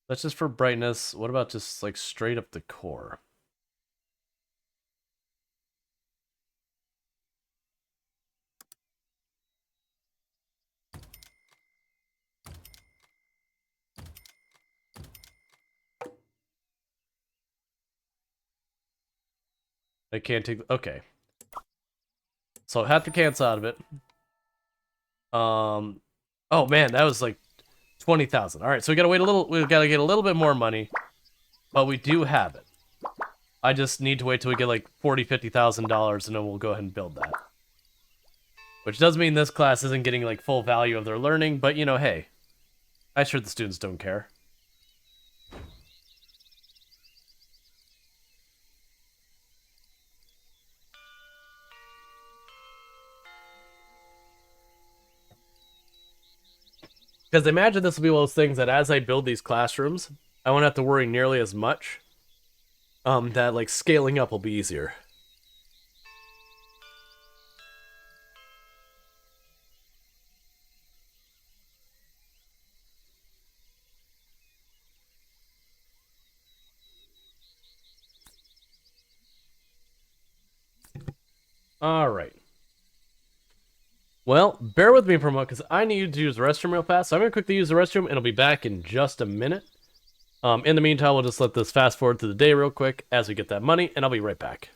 That's just for brightness. What about just, like, straight up the core? I can't take... Okay. So I have to cancel out of it. Oh man, that was like 20,000. All right, so we gotta wait a little. We gotta get a little bit more money, but we do have it. I just need to wait till we get like $40,000-$50,000, and then we'll go ahead and build that. Which does mean this class isn't getting like full value of their learning, but you know, hey, I'm sure the students don't care. Because imagine this will be one of those things that as I build these classrooms, I won't have to worry nearly as much. That like scaling up will be easier. All right. Well, bear with me for a moment because I need to use the restroom real fast. So I'm going to quickly use the restroom and I'll be back in just a minute. In the meantime, we'll just let this fast forward through the day real quick as we get that money, and I'll be right back.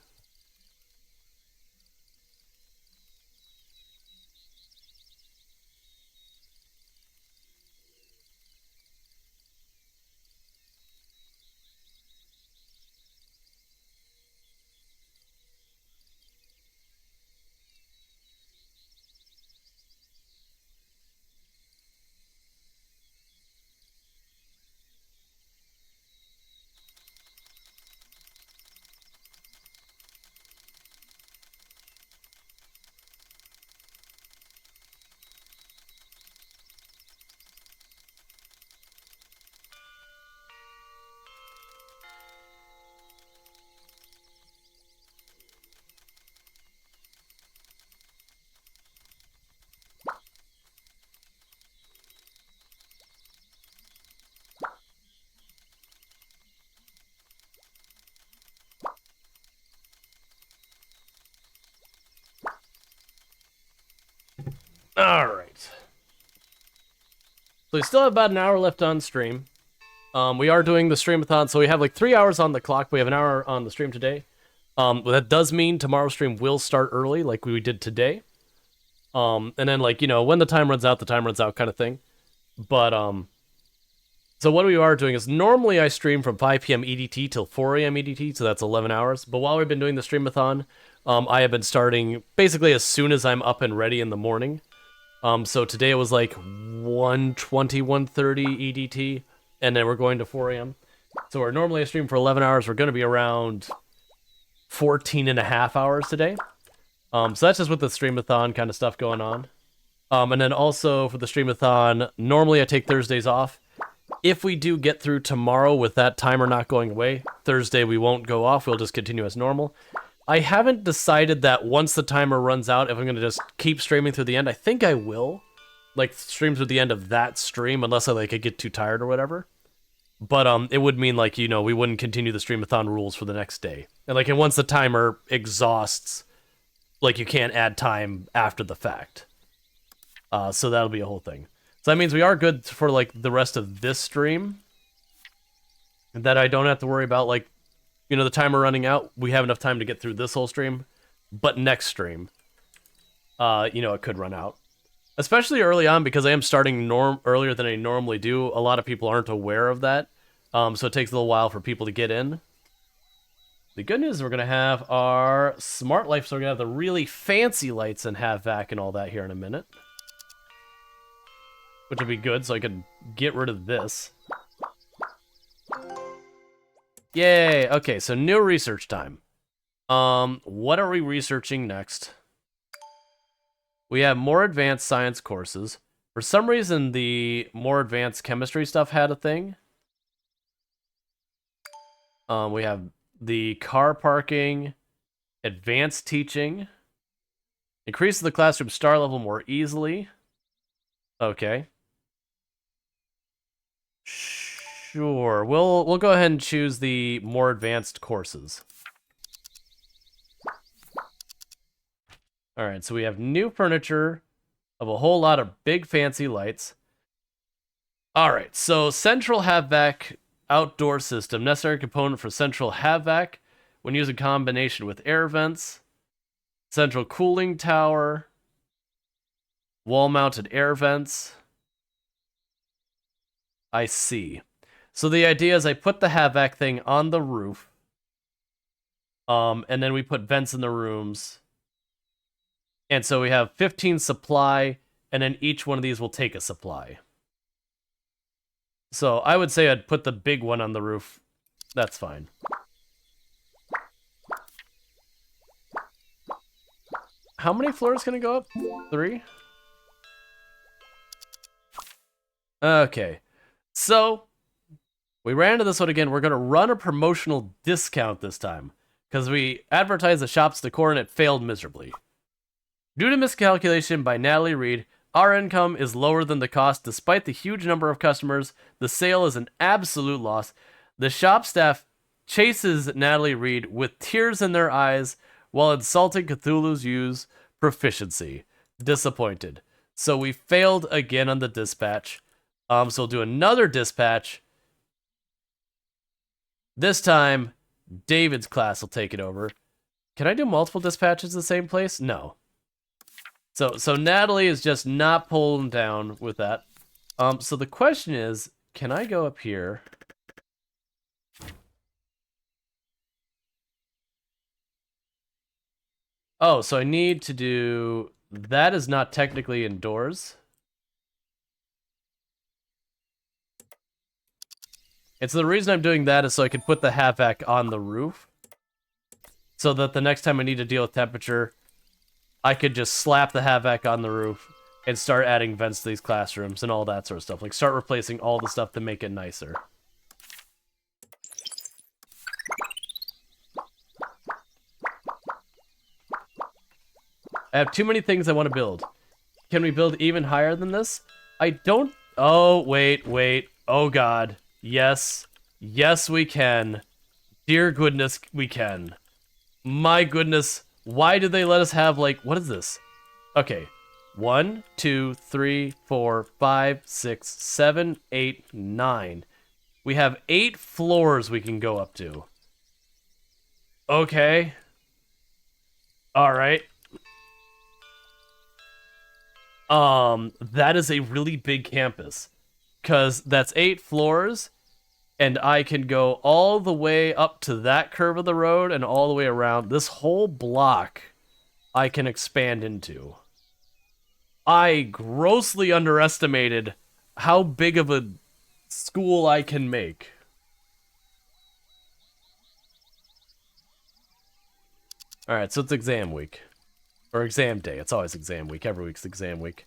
Alright. So we still have about an hour left on stream. We are doing the streamathon, so we have like 3 hours on the clock. We have an hour on the stream today. That does mean tomorrow's stream will start early, like we did today. And then, like, you know, when the time runs out kind of thing. But, so what we are doing is normally I stream from 5 p.m. EDT till 4 a.m. EDT, so that's 11 hours. But while we've been doing the streamathon, I have been starting basically as soon as I'm up and ready in the morning. So today it was like 1:20, 1:30 EDT, and then we're going to 4 a.m. So we're normally a stream for 11 hours. We're going to be around 14 and a half hours today. So that's just with the streamathon kind of stuff going on. And then also for the streamathon, normally I take Thursdays off. If we do get through tomorrow with that timer not going away, Thursday we won't go off. We'll just continue as normal. I haven't decided that once the timer runs out, if I'm going to just keep streaming through the end. I think I will. Like, stream through the end of that stream, unless I get too tired or whatever. But it would mean, like, you know, we wouldn't continue the streamathon rules for the next day. And once the timer exhausts, like, you can't add time after the fact. So that'll be a whole thing. So that means we are good for, like, the rest of this stream. That I don't have to worry about, like, you know, the timer running out. We have enough time to get through this whole stream. But next stream, you know, it could run out. Especially early on, because I am starting earlier than I normally do. A lot of people aren't aware of that. So it takes a little while for people to get in. The good news is we're going to have our smart life, so we're going to have the really fancy lights and have vac and all that here in a minute. Which will be good, so I can get rid of this. Yay! Okay, so new research time. What are we researching next? We have more advanced science courses. For some reason, the more advanced chemistry stuff had a thing. We have the car parking, advanced teaching, increase the classroom star level more easily. Okay. Sure. We'll go ahead and choose the more advanced courses. Alright, so we have new furniture of a whole lot of big fancy lights. Alright, so central HVAC outdoor system. Necessary component for central HVAC when used in combination with air vents. Central cooling tower. Wall-mounted air vents. I see. So the idea is I put the HVAC thing on the roof. And then we put vents in the rooms. And so we have 15 supply, and then each one of these will take a supply. So I would say I'd put the big one on the roof. That's fine. How many floors can it go up? 3? Okay. So, we ran into this one again. We're going to run a promotional discount this time. Because we advertised the shop's decor and it failed miserably. Due to miscalculation by Natalie Reed, our income is lower than the cost despite the huge number of customers. The sale is an absolute loss. The shop staff chases Natalie Reed with tears in their eyes while insulting Cthulhu's use proficiency. Disappointed. So we failed again on the dispatch. So we'll do another dispatch. This time, David's class will take it over. Can I do multiple dispatches in the same place? No. So Natalie is just not pulling down with that. So the question is, can I go up here? Oh, so I need to do... That is not technically indoors. And so the reason I'm doing that is so I can put the HVAC on the roof. So that the next time I need to deal with temperature, I could just slap the HVAC on the roof and start adding vents to these classrooms and all that sort of stuff. Like, start replacing all the stuff to make it nicer. I have too many things I want to build. Can we build even higher than this? I don't... Oh, wait. Oh, God. Yes. Yes, we can. Dear goodness, we can. My goodness. Why did they let us have, like... What is this? Okay. 1, 2, 3, 4, 5, 6, 7, 8, 9. We have 8 floors we can go up to. Okay. Alright. That is a really big campus. Because that's 8 floors, and I can go all the way up to that curve of the road and all the way around. This whole block I can expand into. I grossly underestimated how big of a school I can make. Alright, so it's exam week. Or exam day. It's always exam week. Every week's exam week.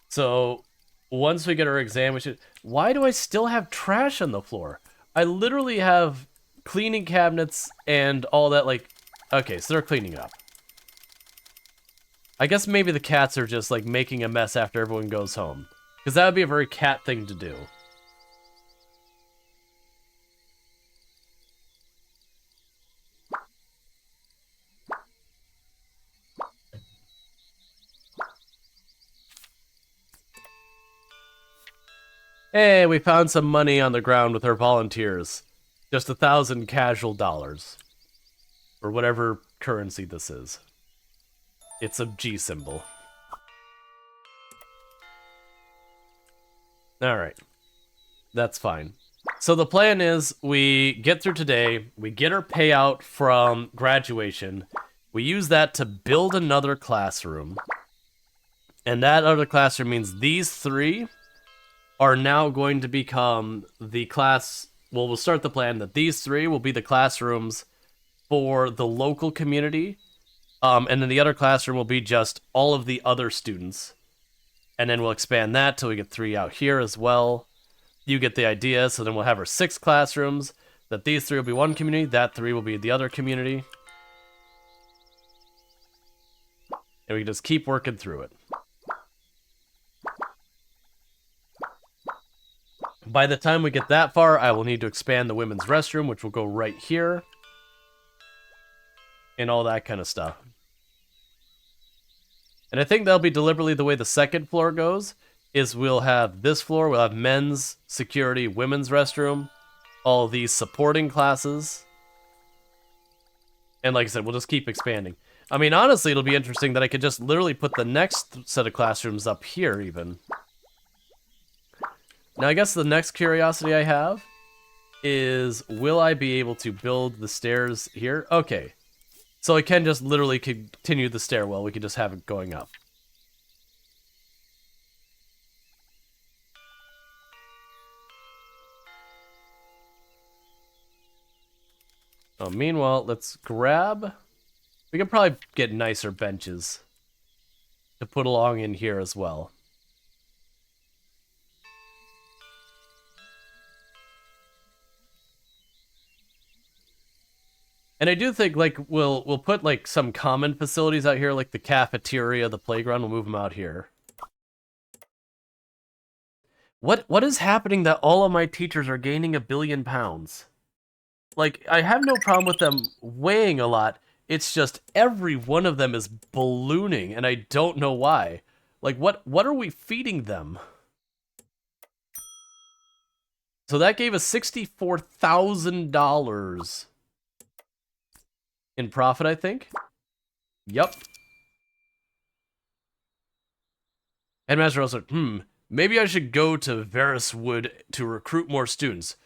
So, once we get our exam, we should... Why do I still have trash on the floor? I literally have cleaning cabinets and all that, like... Okay, so they're cleaning up. I guess maybe the cats are just, like, making a mess after everyone goes home. Because that would be a very cat thing to do. Hey, we found some money on the ground with our volunteers. Just 1,000 casual dollars. Or whatever currency this is. It's a G symbol. Alright. That's fine. So the plan is, we get through today, we get our payout from graduation, we use that to build another classroom. And that other classroom means these 3 are now going to become the class... Well, we'll start the plan that these 3 will be the classrooms for the local community. And then the other classroom will be just all of the other students. And then we'll expand that till we get 3 out here as well. You get the idea, so then we'll have our 6 classrooms. That these 3 will be one community, that 3 will be the other community. And we can just keep working through it. By the time we get that far, I will need to expand the women's restroom, which will go right here. And all that kind of stuff. And I think that'll be deliberately the way the second floor goes, is we'll have this floor, we'll have men's, security, women's restroom, all these supporting classes. And like I said, we'll just keep expanding. I mean, honestly, it'll be interesting that I could just literally put the next set of classrooms up here, even. Now, I guess the next curiosity I have is, will I be able to build the stairs here? Okay. So I can just literally continue the stairwell. We can just have it going up. Oh, meanwhile, let's grab... We can probably get nicer benches to put along in here as well. And I do think, like, we'll put, like, some common facilities out here, like the cafeteria, the playground. We'll move them out here. What is happening that all of my teachers are gaining 1 billion pounds? Like, I have no problem with them weighing a lot. It's just every one of them is ballooning, and I don't know why. Like, what are we feeding them? So that gave us $64,000 in profit, I think. Yep. Headmaster also, maybe I should go to Varuswood to recruit more students.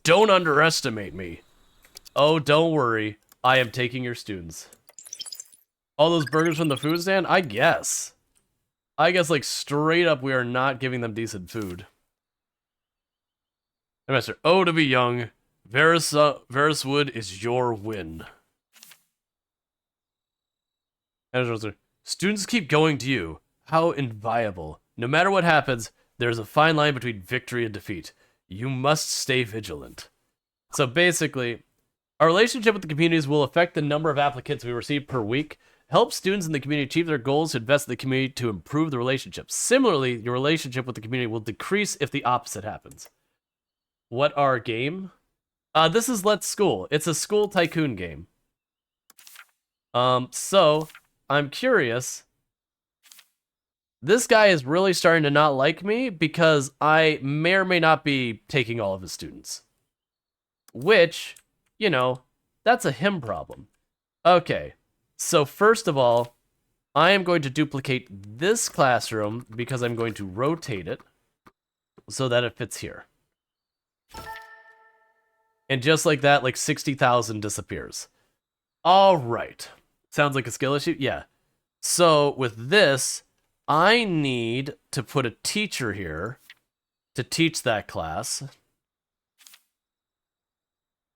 Don't underestimate me. Oh, don't worry. I am taking your students. All those burgers from the food stand? I guess. I guess, like, straight up, we are not giving them decent food. Headmaster, oh, to be young. Varuswood is your win. Students keep going to you. How inviolable. No matter what happens, there's a fine line between victory and defeat. You must stay vigilant. So basically, our relationship with the communities will affect the number of applicants we receive per week. Help students in the community achieve their goals to invest in the community to improve the relationship. Similarly, your relationship with the community will decrease if the opposite happens. What our game? This is Let's School. It's a school tycoon game. So... I'm curious This guy is really starting to not like me because I may or may not be taking all of his students. Which, you know, that's a him problem. Okay, so first of all, I am going to duplicate this classroom because I'm going to rotate it so that it fits here. And just like that, like 60,000 disappears. All right. Sounds like a skill issue? Yeah. So with this, I need to put a teacher here to teach that class.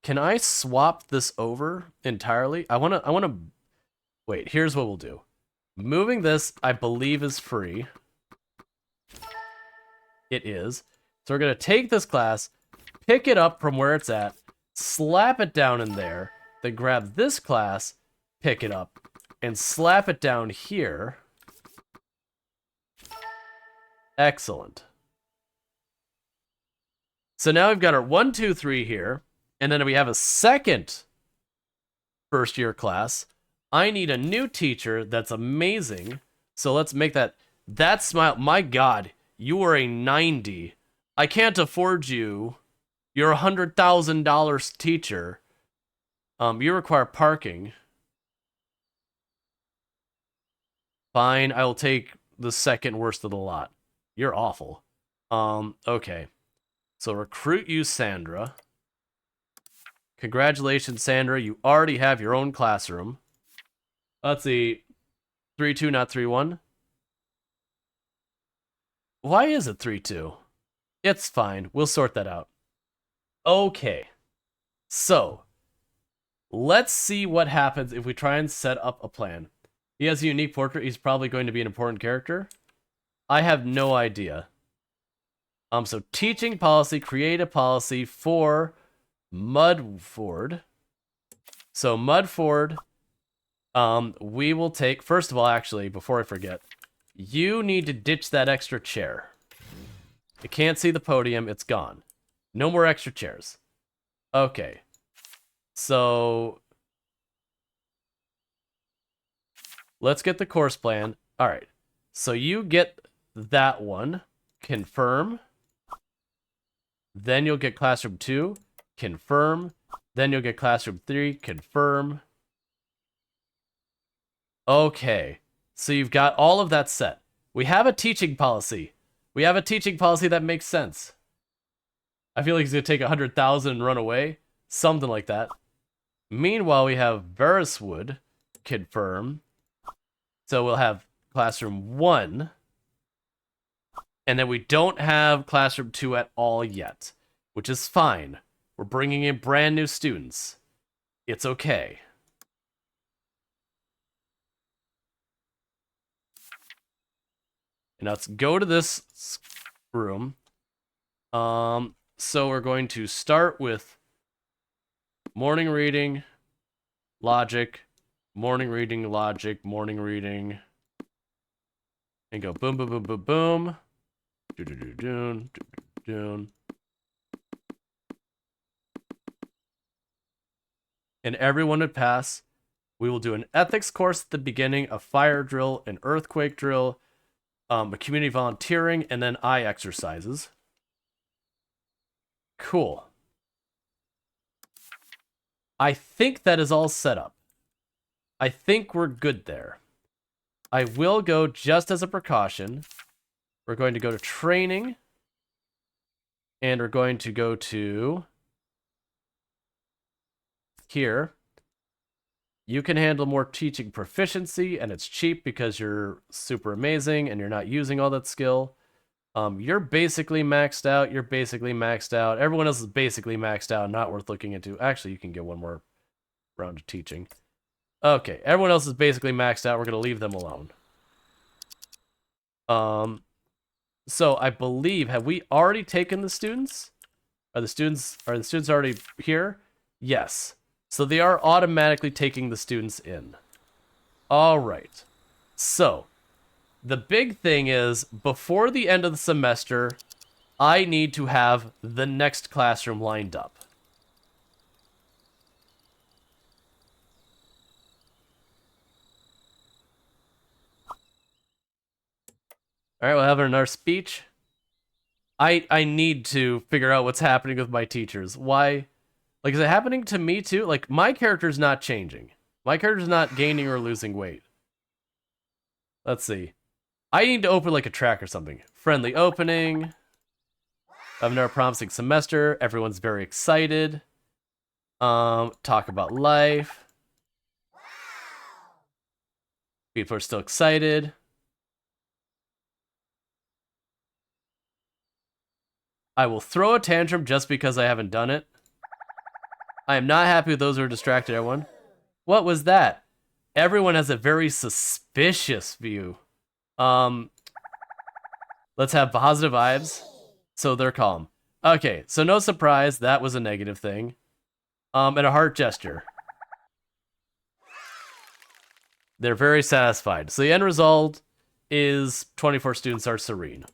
Can I swap this over entirely? I want to wait, here's what we'll do. Moving this, I believe, is free. It is. So we're going to take this class, pick it up from where it's at, slap it down in there, then grab this class, pick it up, and slap it down here. Excellent. So now we've got our 1, 2, 3 here, and then we have a second first year class. I need a new teacher that's amazing. So let's make that smile. My God, you are a 90. I can't afford you. You're a $100,000 teacher. You require parking. Fine, I will take the second worst of the lot. You're awful. Okay. So recruit you, Sandra. Congratulations, Sandra. You already have your own classroom. Let's see. 3-2, not 3-1. Why is it 3-2? It's fine. We'll sort that out. Okay. So, let's see what happens if we try and set up a plan. He has a unique portrait. He's probably going to be an important character. I have no idea. So teaching policy, create a policy for Mudford. So Mudford, we will take, first of all, actually, before I forget, you need to ditch that extra chair. You can't see the podium, it's gone. No more extra chairs. Okay. So let's get the course plan. All right. So you get that one. Confirm. Then you'll get classroom 2. Confirm. Then you'll get classroom 3. Confirm. Okay. So you've got all of that set. We have a teaching policy. We have a teaching policy that makes sense. I feel like he's going to take 100,000 and run away. Something like that. Meanwhile, we have Veriswood. Confirm. So we'll have classroom 1. And then we don't have classroom 2 at all yet, which is fine. We're bringing in brand new students. It's okay. And let's go to this room. So we're going to start with morning reading, logic, morning reading, logic, morning reading, and go boom, boom, boom, boom, boom. Doon. And everyone would pass. We will do an ethics course at the beginning, a fire drill, an earthquake drill, a community volunteering, and then eye exercises. Cool. I think that is all set up. I think we're good there. I will go, just as a precaution, we're going to go to training, and we're going to go to here. You can handle more teaching proficiency, and it's cheap because you're super amazing and you're not using all that skill. You're basically maxed out. You're basically maxed out. Everyone else is basically maxed out. Not worth looking into. Actually, you can get one more round of teaching. Okay, everyone else is basically maxed out. We're going to leave them alone. So I believe, have we already taken the students? Are the students already here? Yes. So they are automatically taking the students in. All right. So the big thing is, before the end of the semester, I need to have the next classroom lined up. All right, we'll have another speech. I need to figure out what's happening with my teachers. Why? Like, is it happening to me too? Like, my character's not changing. My character's not gaining or losing weight. Let's see. I need to open like a track or something. Friendly opening. I've another promising semester. Everyone's very excited. Talk about life. People are still excited. I will throw a tantrum just because I haven't done it. I am not happy with those who are distracted, everyone. What was that? Everyone has a very suspicious view. Let's have positive vibes. So they're calm. Okay, so no surprise, that was a negative thing. And a heart gesture. They're very satisfied. So the end result is 24 students are serene.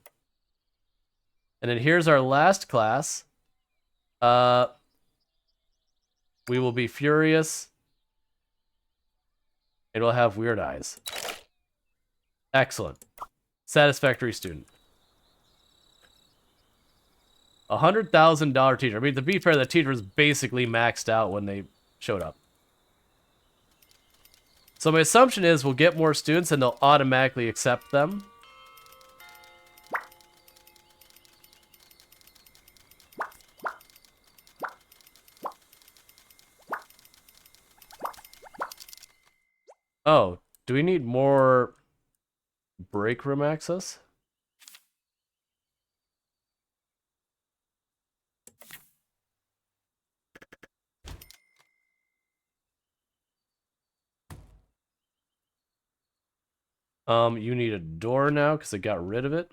And then here's our last class. We will be furious. It will have weird eyes. Excellent. Satisfactory student. $100,000 teacher. I mean, to be fair, the teacher was basically maxed out when they showed up. So my assumption is we'll get more students and they'll automatically accept them. Oh, do we need more break room access? You need a door now because I got rid of it.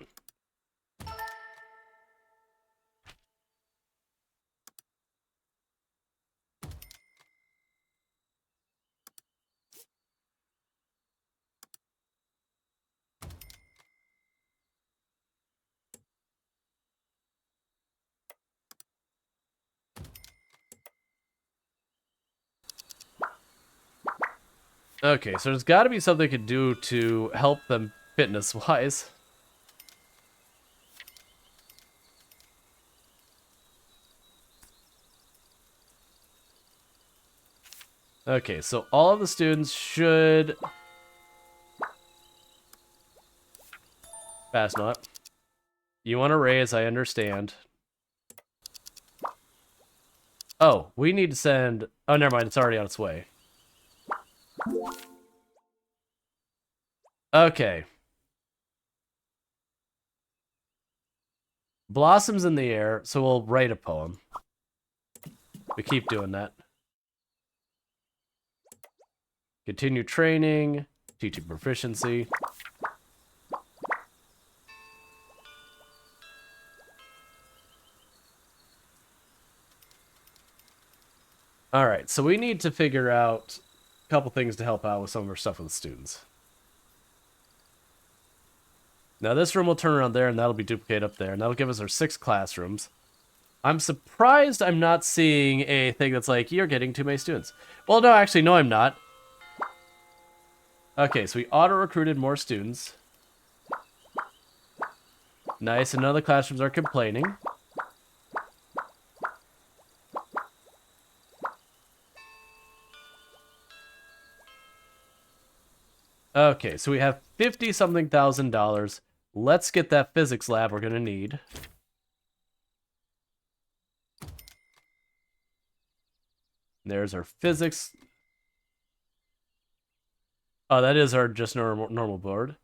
Okay, so there's got to be something I could do to help them fitness-wise. Okay, so all of the students should... Fast not. You want to raise, I understand. Oh, we need to send... Oh, never mind, it's already on its way. Okay. Blossoms in the air, so we'll write a poem. We keep doing that. Continue training, teaching proficiency. Alright, so we need to figure out a couple things to help out with some of our stuff with the students. Now this room will turn around there, and that'll be duplicated up there, and that'll give us our 6 classrooms. I'm surprised I'm not seeing a thing that's like, you're getting too many students. Well, no, actually, no, I'm not. Okay, so we auto-recruited more students. Nice, and none of the classrooms are complaining. Okay, so we have $50-something thousand. Let's get that physics lab we're gonna need. There's our physics. Oh, that is our just normal board.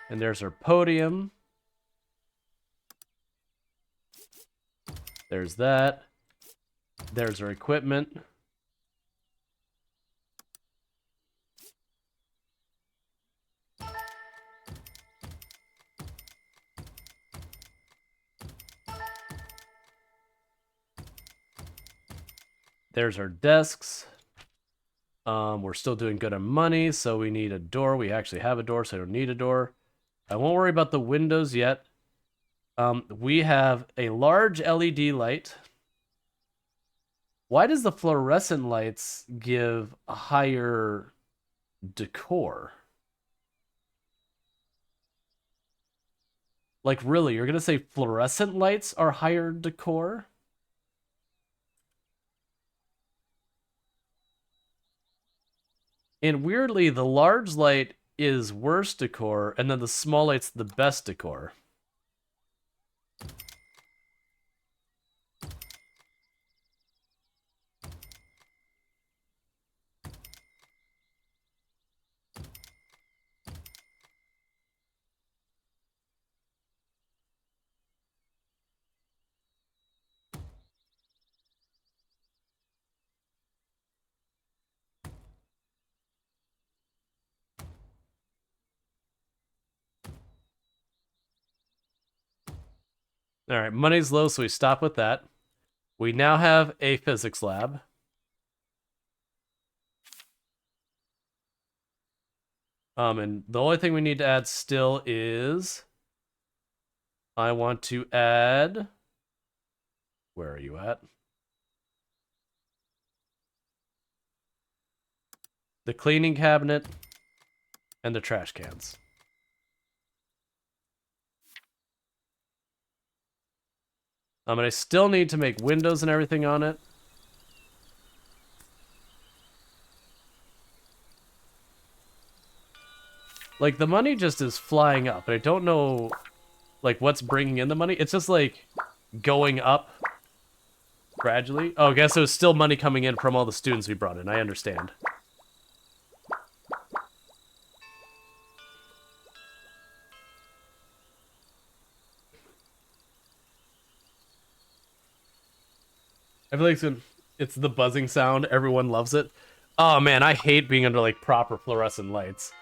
And there's our podium. There's that. There's our equipment. There's our desks. We're still doing good on money, so we need a door. We actually have a door, so I don't need a door. I won't worry about the windows yet. We have a large LED light. Why does the fluorescent lights give a higher decor? Like, really, you're gonna say fluorescent lights are higher decor? And weirdly, the large light is worse decor, and then the small light's the best decor. All right, money's low, so we stop with that. We now have a physics lab. And the only thing we need to add still is I want to add. Where are you at? The cleaning cabinet and the trash cans. And I still need to make windows and everything on it. Like, the money just is flying up, and I don't know, like, what's bringing in the money. It's just, like, going up gradually. Oh, I guess there's still money coming in from all the students we brought in. I understand. I feel like it's the buzzing sound. Everyone loves it. Oh, man, I hate being under, like, proper fluorescent lights.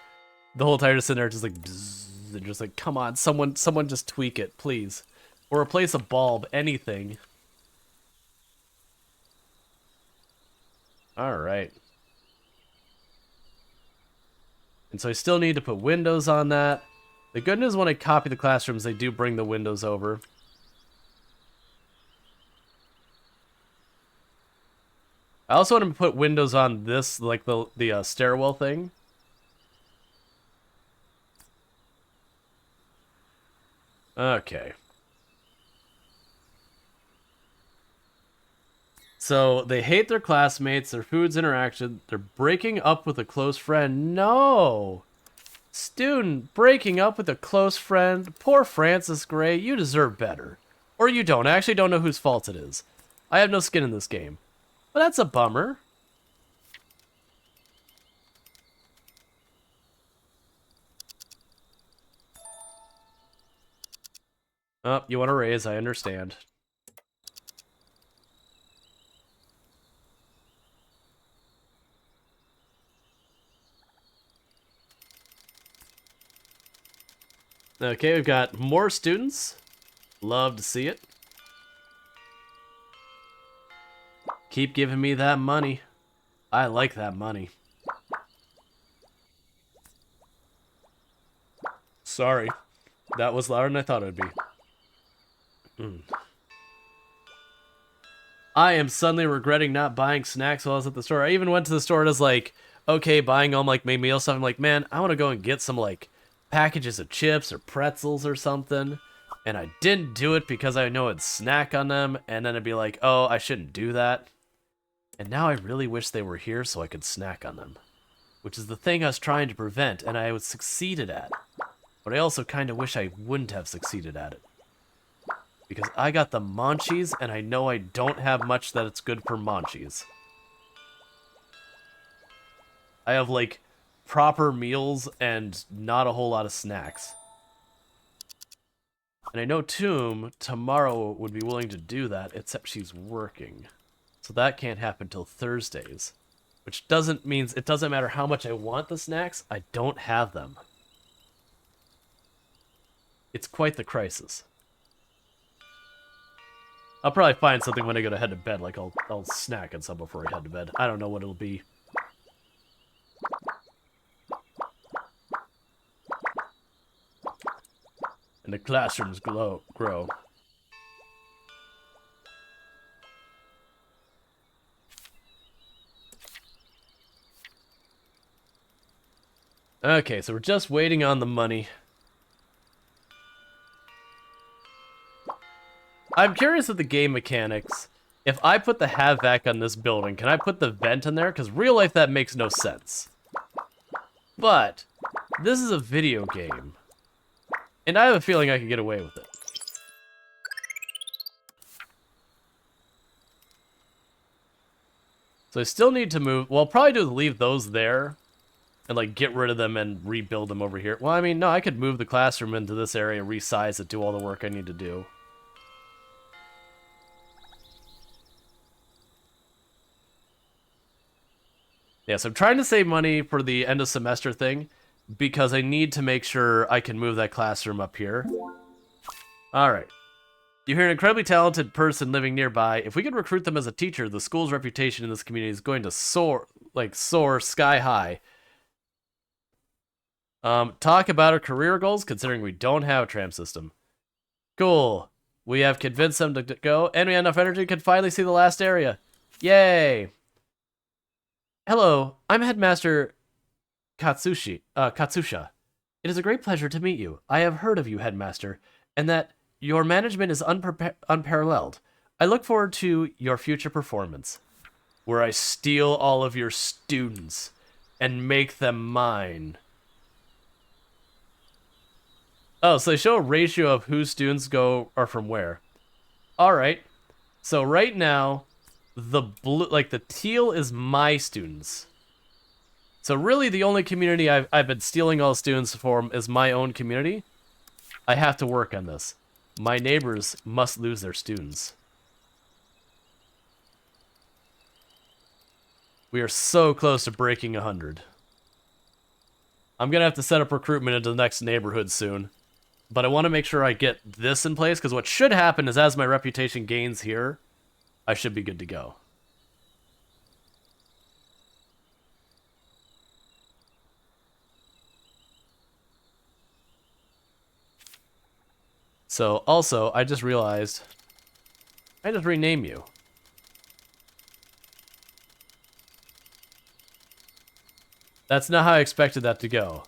The whole time just sitting there just, like, bzzz, and just, like, come on, someone just tweak it, please. Or replace a bulb, anything. Alright. And so I still need to put windows on that. The good news when I copy the classrooms, they do bring the windows over. I also want to put windows on this, like the stairwell thing. Okay. So they hate their classmates, their food's interaction, they're breaking up with a close friend. No! Student breaking up with a close friend. Poor Francis Gray, you deserve better. Or you don't. I actually don't know whose fault it is. I have no skin in this game. But that's a bummer. Oh, you want to raise, I understand. Okay, we've got more students. Love to see it. Keep giving me that money. I like that money. Sorry. That was louder than I thought it would be. I am suddenly regretting not buying snacks while I was at the store. I even went to the store and was like, okay, buying all like my meal stuff. I'm like, man, I want to go and get some like packages of chips or pretzels or something. And I didn't do it because I know I'd snack on them. And then I'd be like, oh, I shouldn't do that. And now I really wish they were here so I could snack on them. Which is the thing I was trying to prevent and I was succeeded at. But I also kind of wish I wouldn't have succeeded at it. Because I got the munchies, and I know I don't have much that it's good for munchies. I have, like, proper meals and not a whole lot of snacks. And I know Tomb tomorrow would be willing to do that, except she's working. So that can't happen till Thursdays. Which doesn't means it doesn't matter how much I want the snacks, I don't have them. It's quite the crisis. I'll probably find something when I go to head to bed, like I'll snack on some before I head to bed. I don't know what it'll be. And the classrooms grow. Okay, so we're just waiting on the money. I'm curious of the game mechanics. If I put the HVAC on this building, can I put the vent in there? Because real life, that makes no sense. But this is a video game. And I have a feeling I can get away with it. So I still need to move. Well, I'll probably just leave those there. And, like, get rid of them and rebuild them over here. Well, I mean, no, I could move the classroom into this area, resize it, do all the work I need to do. Yeah, so I'm trying to save money for the end of semester thing because I need to make sure I can move that classroom up here. Alright. You hear an incredibly talented person living nearby. If we could recruit them as a teacher, the school's reputation in this community is going to soar sky high. Talk about our career goals, considering we don't have a tram system. Cool. We have convinced them to go, and we have enough energy to finally see the last area. Yay! Hello, I'm Headmaster Katsusha. It is a great pleasure to meet you. I have heard of you, Headmaster, and that your management is unparalleled. I look forward to your future performance, where I steal all of your students and make them mine. Oh, so they show a ratio of whose students are from where. Alright. So right now, the blue, like the teal is my students. So really the only community I've been stealing all students from is my own community. I have to work on this. My neighbors must lose their students. We are so close to breaking 100. I'm gonna have to set up recruitment into the next neighborhood soon. But I want to make sure I get this in place, because what should happen is as my reputation gains here, I should be good to go. So, also, I just realized, I just rename you. That's not how I expected that to go.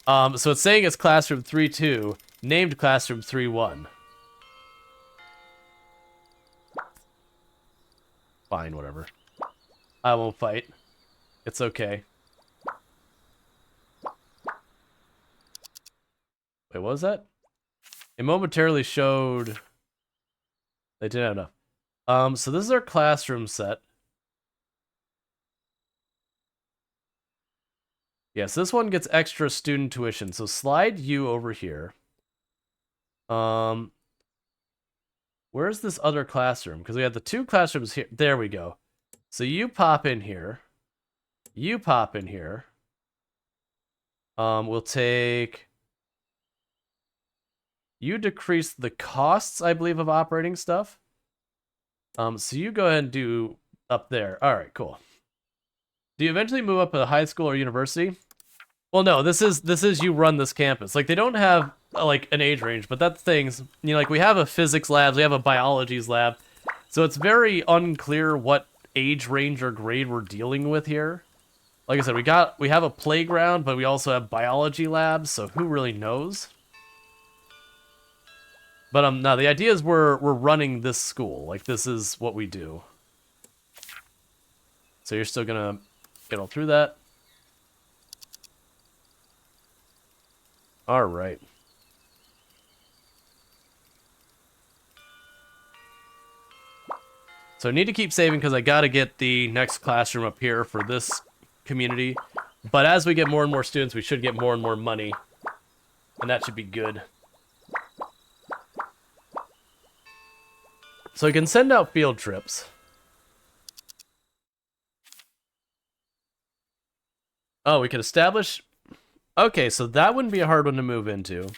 So it's saying it's Classroom 3-2, named Classroom 3-1. Fine, whatever. I won't fight. It's okay. Wait, what was that? It momentarily showed... They didn't have enough. So this is our classroom set. Yes, this one gets extra student tuition. So slide you over here. Where's this other classroom? Because we have the two classrooms here. There we go. So you pop in here. You pop in here. We'll take... You decrease the costs, I believe, of operating stuff. So you go ahead and do up there. All right, cool. Do you eventually move up to high school or university? Well, no, this is you run this campus. Like, they don't have, like, an age range, but that's things, you know, like, we have a physics lab, we have a biologies lab, so it's very unclear what age range or grade we're dealing with here. Like I said, we have a playground, but we also have biology labs, so who really knows? But, no, the idea is we're running this school. Like, this is what we do. So you're still gonna get all through that. All right. So I need to keep saving because I got to get the next classroom up here for this community. But as we get more and more students, we should get more and more money. And that should be good. So we can send out field trips. Oh, we could establish... Okay, so that wouldn't be a hard one to move into.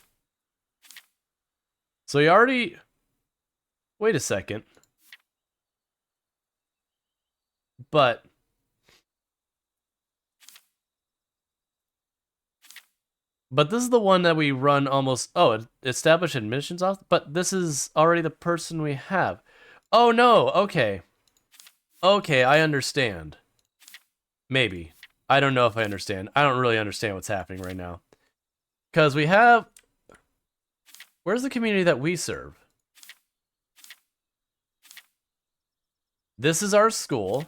So you already... Wait a second. But... But this is the one that we run almost... Oh, establish admissions off? But this is already the person we have. Oh, no, okay. Okay, I understand. Maybe. I don't know if I understand. I don't really understand what's happening right now. Because we have... Where's the community that we serve? This is our school.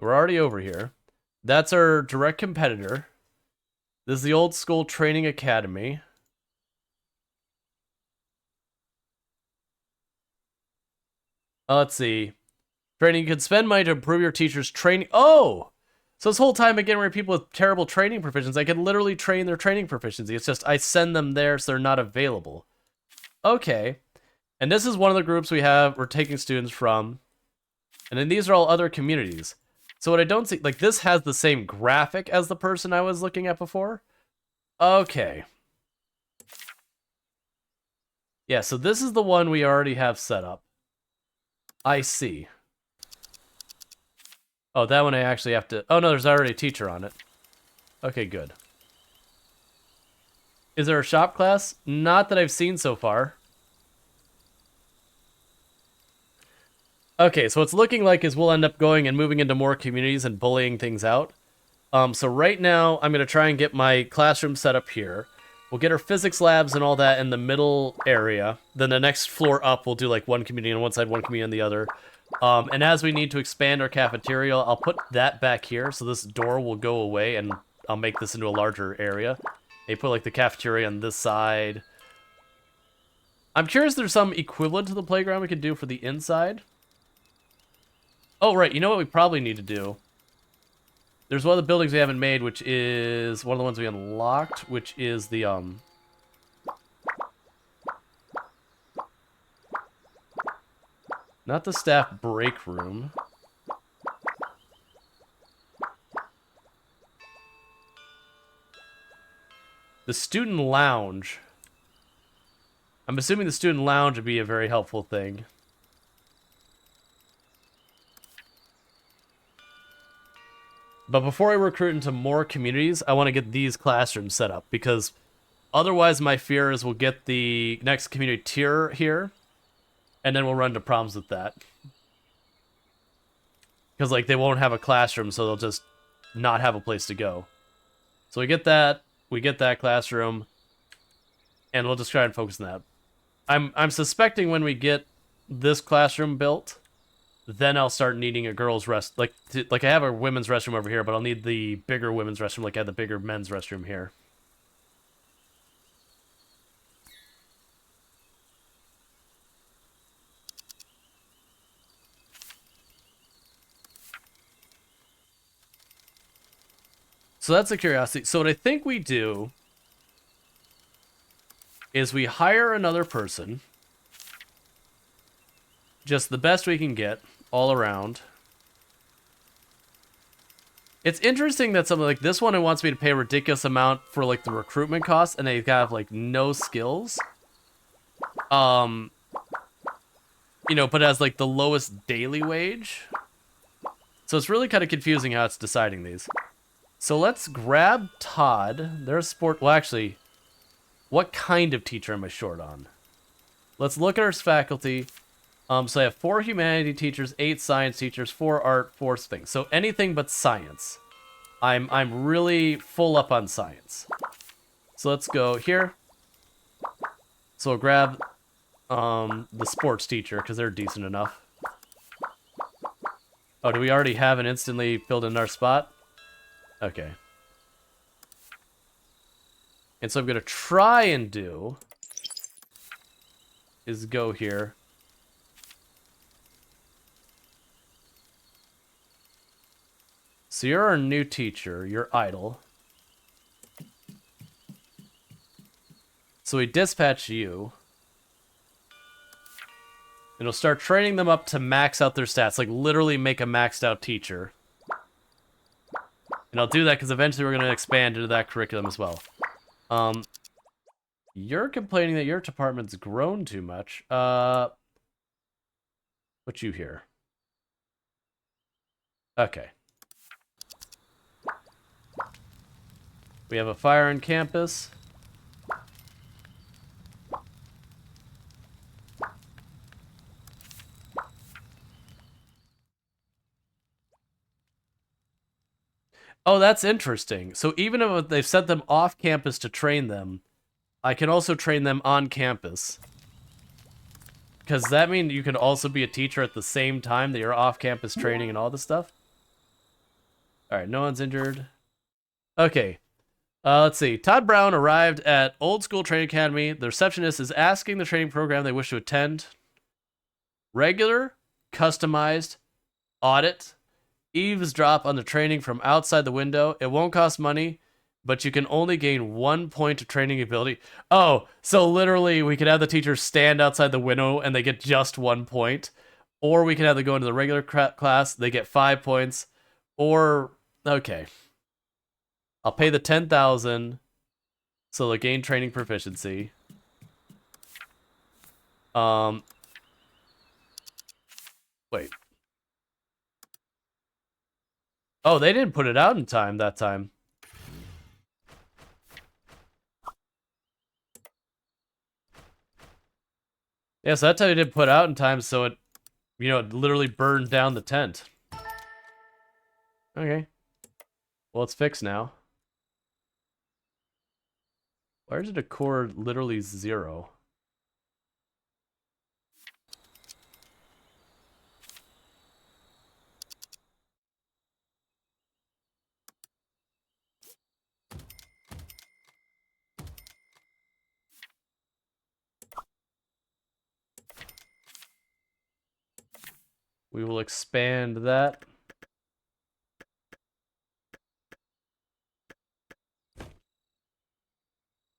We're already over here. That's our direct competitor. This is the old school training academy. Let's see. Training, you can spend money to improve your teacher's training. Oh! So this whole time I'm getting rid of people with terrible training proficiency. I can literally train their training proficiency. It's just I send them there so they're not available. Okay. And this is one of the groups we're taking students from. And then these are all other communities. So what I don't see, like this has the same graphic as the person I was looking at before. Okay. Yeah, so this is the one we already have set up. I see. Oh, that one I actually have to... Oh, no, there's already a teacher on it. Okay, good. Is there a shop class? Not that I've seen so far. Okay, so what's looking like is we'll end up going and moving into more communities and bullying things out. So right now, I'm going to try and get my classroom set up here. We'll get our physics labs and all that in the middle area. Then the next floor up, we'll do like one community on one side, one community on the other. And as we need to expand our cafeteria, I'll put that back here. So this door will go away and I'll make this into a larger area. They put like the cafeteria on this side. I'm curious if there's some equivalent to the playground we could do for the inside. Oh, right. You know what we probably need to do? There's one of the buildings we haven't made, which is one of the ones we unlocked, which is the, not the staff break room. The student lounge. I'm assuming the student lounge would be a very helpful thing. But before I recruit into more communities, I want to get these classrooms set up, because otherwise my fear is we'll get the next community tier here, and then we'll run into problems with that. Because, like, they won't have a classroom, so they'll just not have a place to go. So we get that classroom, and we'll just try and focus on that. I'm suspecting when we get this classroom built, then I'll start needing a girls' rest. Like I have a women's restroom over here, but I'll need the bigger women's restroom, like I have the bigger men's restroom here. So that's a curiosity. So what I think we do is we hire another person, just the best we can get all around. It's interesting that something like this one, it wants me to pay a ridiculous amount for like the recruitment costs, and they have like no skills. You know, but as like the lowest daily wage. So it's really kind of confusing how it's deciding these. So let's grab Todd. There's sport. Well, actually, what kind of teacher am I short on? Let's look at our faculty. So I have 4 humanity teachers, 8 science teachers, 4 art, 4 things. So anything but science. I'm really full up on science. So let's go here. So we'll grab the sports teacher, because they're decent enough. Oh, do we already have an instantly filled in our spot? Okay. And so I'm going to try and do is go here. So you're our new teacher. You're idle. So we dispatch you. And we'll start training them up to max out their stats. Like, literally make a maxed out teacher. And I'll do that because eventually we're going to expand into that curriculum as well. You're complaining that your department's grown too much. What you hear? Okay. We have a fire on campus. Oh, that's interesting. So even if they've sent them off campus to train them, I can also train them on campus. Because that means you can also be a teacher at the same time that you're off campus training and all this stuff? Alright, no one's injured. Okay. Let's see. Todd Brown arrived at Old School Training Academy. The receptionist is asking the training program they wish to attend. Regular, customized, audit, eavesdrop on the training from outside the window. It won't cost money, but you can only gain 1 point of training ability. Oh, so literally we could have the teachers stand outside the window and they get just 1 point. Or we could have them go into the regular class, they get 5 points. Or, okay. I'll pay the 10,000 so they'll gain training proficiency. Wait. Oh, they didn't put it out in time that time. Yeah, so that time they didn't put out in time, so it, you know, it literally burned down the tent. Okay. Well, it's fixed now. Why is it a core literally 0? We will expand that.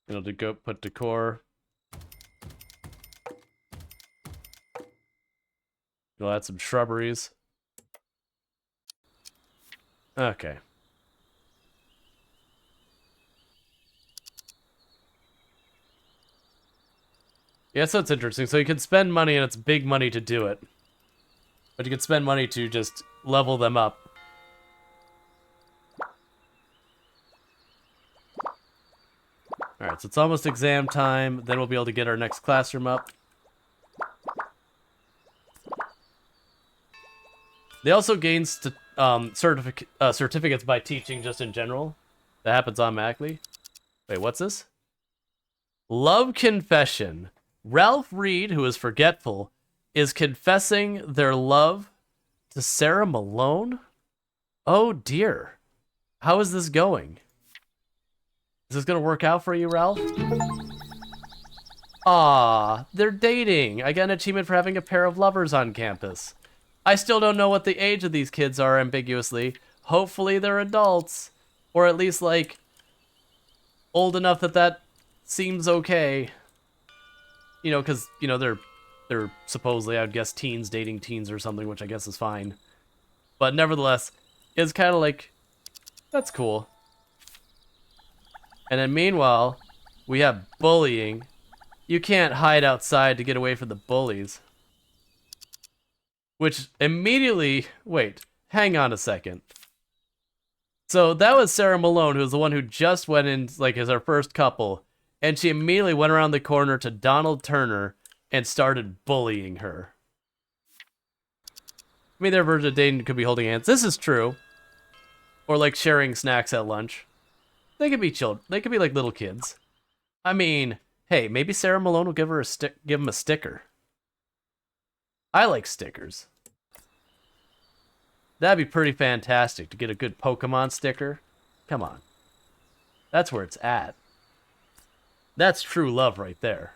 It'll go put decor. We'll add some shrubberies. Okay. Yeah, so it's interesting. So you can spend money, and it's big money to do it. But you can spend money to just level them up. Alright, so it's almost exam time. Then we'll be able to get our next classroom up. They also gain certificates by teaching just in general. That happens automatically. Wait, what's this? Love confession. Ralph Reed, who is forgetful, is confessing their love to Sarah Malone? Oh dear. How is this going? Is this gonna work out for you, Ralph? Aw, they're dating. I got an achievement for having a pair of lovers on campus. I still don't know what the age of these kids are ambiguously. Hopefully they're adults. Or at least, like, old enough that seems okay. You know, because, you know, they're supposedly, I would guess, teens dating teens or something, which I guess is fine. But nevertheless, it's kind of like, that's cool. And then meanwhile, we have bullying. You can't hide outside to get away from the bullies. Which immediately, wait, hang on a second. So that was Sarah Malone, who was the one who just went in, like, as our first couple. And she immediately went around the corner to Donald Turner and started bullying her. I mean, their version of dating could be holding hands. This is true. Or, like, sharing snacks at lunch. They could be children. They could be like little kids. I mean, hey, maybe Sarah Malone will give him a sticker. I like stickers. That'd be pretty fantastic to get a good Pokemon sticker. Come on. That's where it's at. That's true love right there.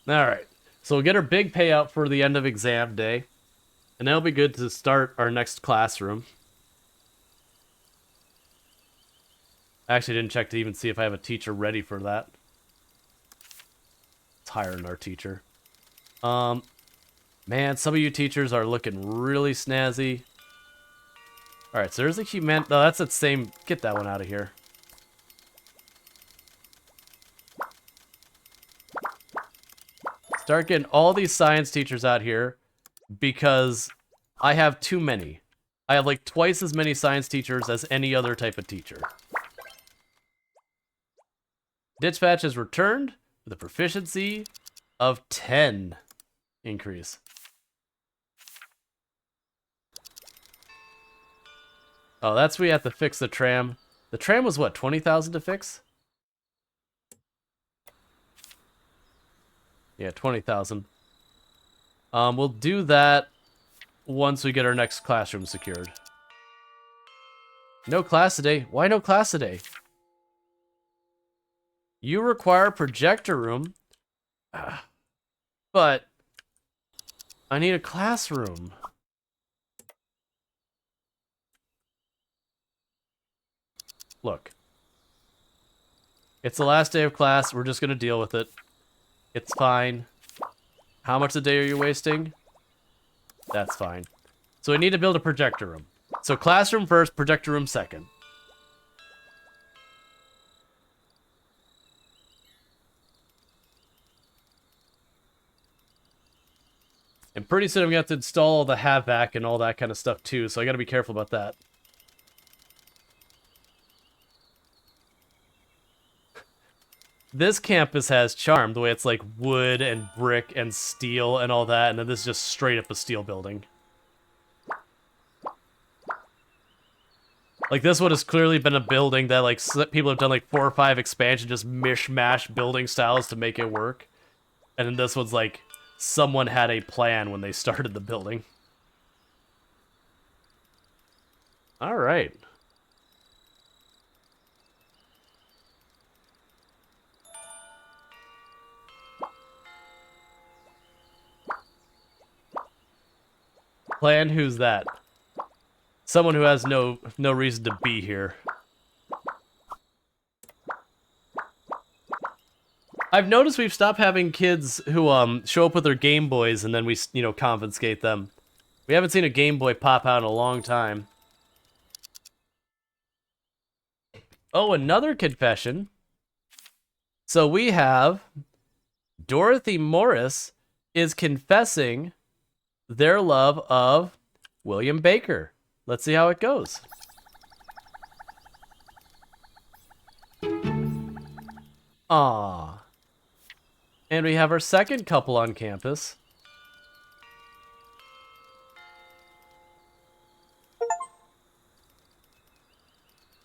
Alright. So we'll get our big payout for the end of exam day. And that'll be good to start our next classroom. I actually didn't check to even see if I have a teacher ready for that. Let's hire our teacher. Man, some of you teachers are looking really snazzy. Alright, so there's a human... No, that's the same... Get that one out of here. Start getting all these science teachers out here because I have too many. I have like twice as many science teachers as any other type of teacher. Dispatch is returned with a proficiency of 10 increase. Oh, that's where we have to fix the tram. The tram was what, 20,000 to fix? Yeah, 20,000. We'll do that once we get our next classroom secured. No class today. Why no class today? You require projector room. But I need a classroom. Look. It's the last day of class. We're just going to deal with it. It's fine. How much a day are you wasting? That's fine. So we need to build a projector room. So classroom first, projector room second. And pretty soon I'm going to have to install all the HVAC and all that kind of stuff too, so I got to be careful about that. This campus has charm, the way it's like wood and brick and steel and all that, and then this is just straight up a steel building. Like, this one has clearly been a building that, like, people have done, like, 4 or 5 expansion, just mishmash building styles to make it work. And then this one's, like, someone had a plan when they started the building. Alright. Plan? Who's that? Someone who has no reason to be here. I've noticed we've stopped having kids who show up with their Game Boys and then we, you know, confiscate them. We haven't seen a Game Boy pop out in a long time. Oh, another confession. So we have Dorothy Morris is confessing their love of William Baker. Let's see how it goes. Aww. And we have our second couple on campus.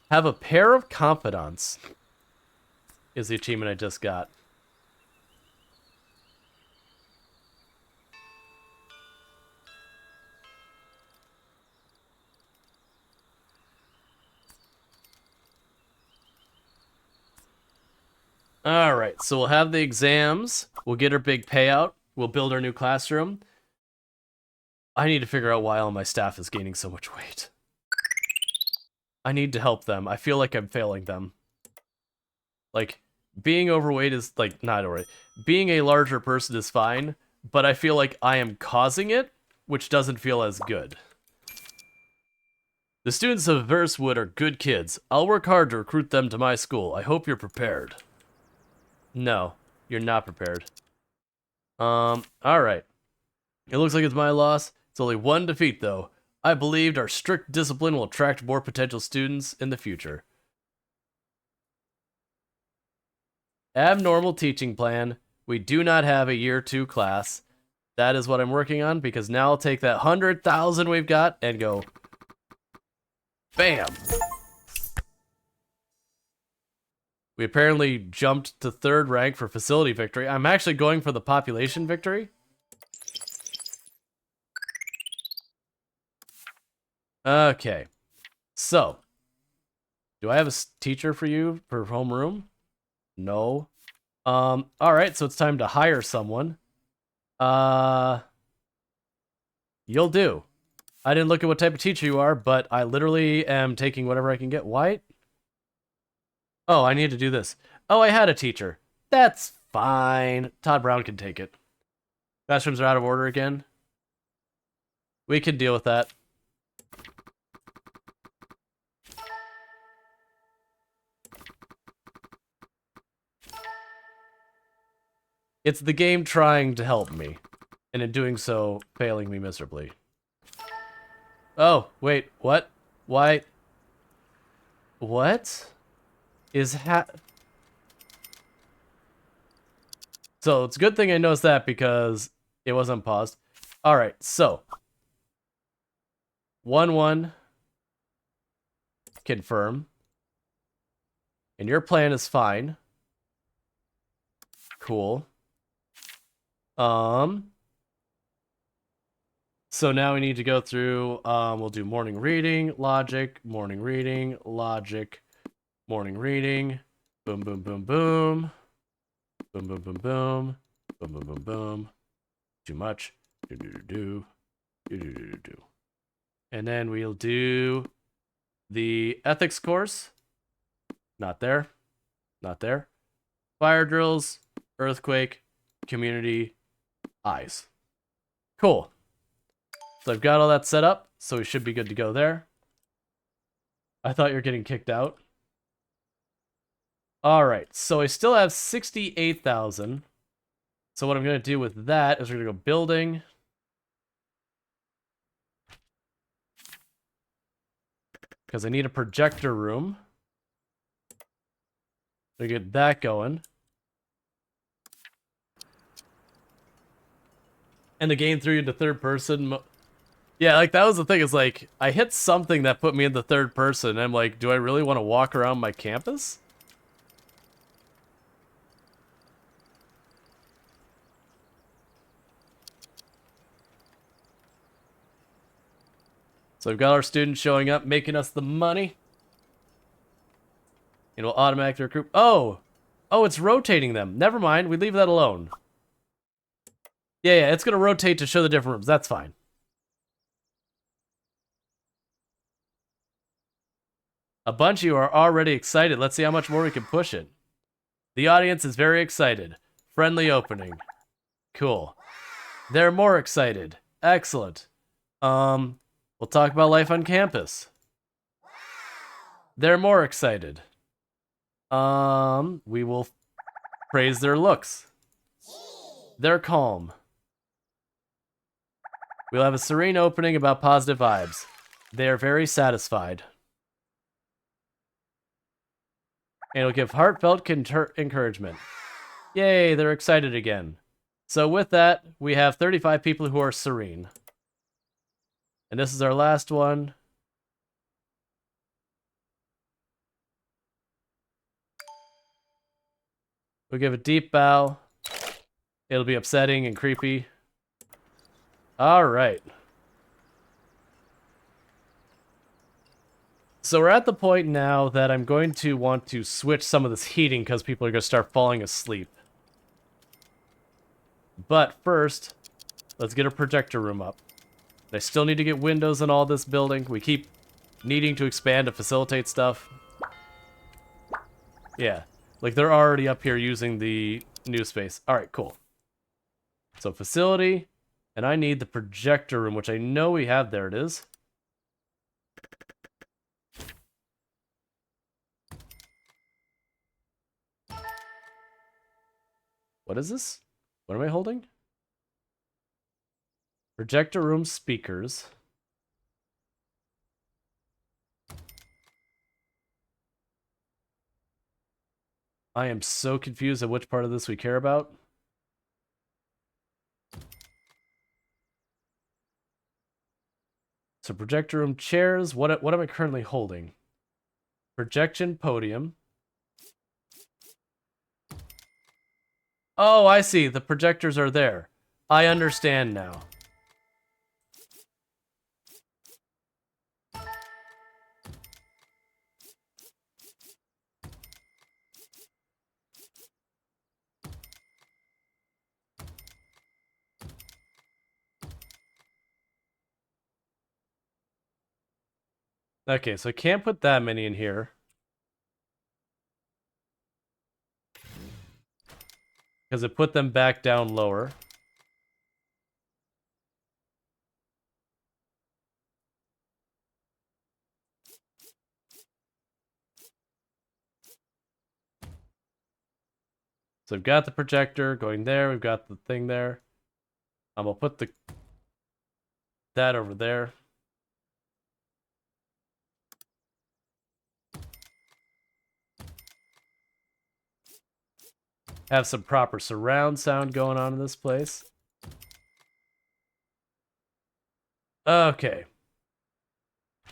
Have a pair of confidants is the achievement I just got. Alright, so we'll have the exams. We'll get our big payout. We'll build our new classroom. I need to figure out why all my staff is gaining so much weight. I need to help them. I feel like I'm failing them. Like, being overweight is, like, not overweight. Being a larger person is fine, but I feel like I am causing it, which doesn't feel as good. The students of Versewood are good kids. I'll work hard to recruit them to my school. I hope you're prepared. No, you're not prepared. Alright. It looks like it's my loss. It's only one defeat, though. I believed our strict discipline will attract more potential students in the future. Abnormal teaching plan. We do not have a year 2 class. That is what I'm working on, because now I'll take that 100,000 we've got and go... Bam! We apparently jumped to 3rd rank for facility victory. I'm actually going for the population victory. Okay. So. Do I have a teacher for you for homeroom? No. Alright, so it's time to hire someone. You'll do. I didn't look at what type of teacher you are, but I literally am taking whatever I can get. White? Oh, I need to do this. Oh, I had a teacher. That's fine. Todd Brown can take it. Classrooms are out of order again. We can deal with that. It's the game trying to help me, and in doing so, failing me miserably. Oh, wait, what? Why? What? Is So it's a good thing I noticed that because it wasn't paused. All right, so 1-1 confirm, and your plan is fine. Cool. So now we need to go through. We'll do morning reading, logic, morning reading, logic, morning reading. Boom, boom, boom, boom. Boom, boom, boom, boom. Boom, boom, boom, boom. Too much. Do, do, do, do. Do, do, do, do, do. And then we'll do the ethics course. Not there. Not there. Fire drills, earthquake, community, eyes. Cool. So I've got all that set up, so we should be good to go there. I thought you were getting kicked out. All right, so I still have 68,000. So what I'm going to do with that is we're going to go building. Because I need a projector room. So get that going. And the game threw you into third person. Yeah, like that was the thing. Is like I hit something that put me in the third person. And I'm like, do I really want to walk around my campus? So we've got our students showing up, making us the money. It'll automatically recruit. Oh, it's rotating them. Never mind. We leave that alone. Yeah, it's gonna rotate to show the different rooms. That's fine. A bunch of you are already excited. Let's see how much more we can push it. The audience is very excited. Friendly opening. Cool. They're more excited. Excellent. We'll talk about life on campus. They're more excited. We will praise their looks. They're calm. We'll have a serene opening about positive vibes. They are very satisfied. And it'll give heartfelt encouragement. Yay, they're excited again. So with that, we have 35 people who are serene. And this is our last one. We'll give a deep bow. It'll be upsetting and creepy. All right. So we're at the point now that I'm going to want to switch some of this heating because people are going to start falling asleep. But first, let's get a projector room up. I still need to get windows in all this building. We keep needing to expand to facilitate stuff. Yeah, like they're already up here using the new space. All right, cool. So facility, and I need the projector room, which I know we have. There it is. What is this? What am I holding? Projector room speakers. I am so confused at which part of this we care about. So projector room chairs. What am I currently holding? Projection podium. Oh, I see. The projectors are there. I understand now. Okay, so I can't put that many in here. Because it put them back down lower. So we've got the projector going there. We've got the thing there. We'll put that over there. have some proper surround sound going on in this place. Okay.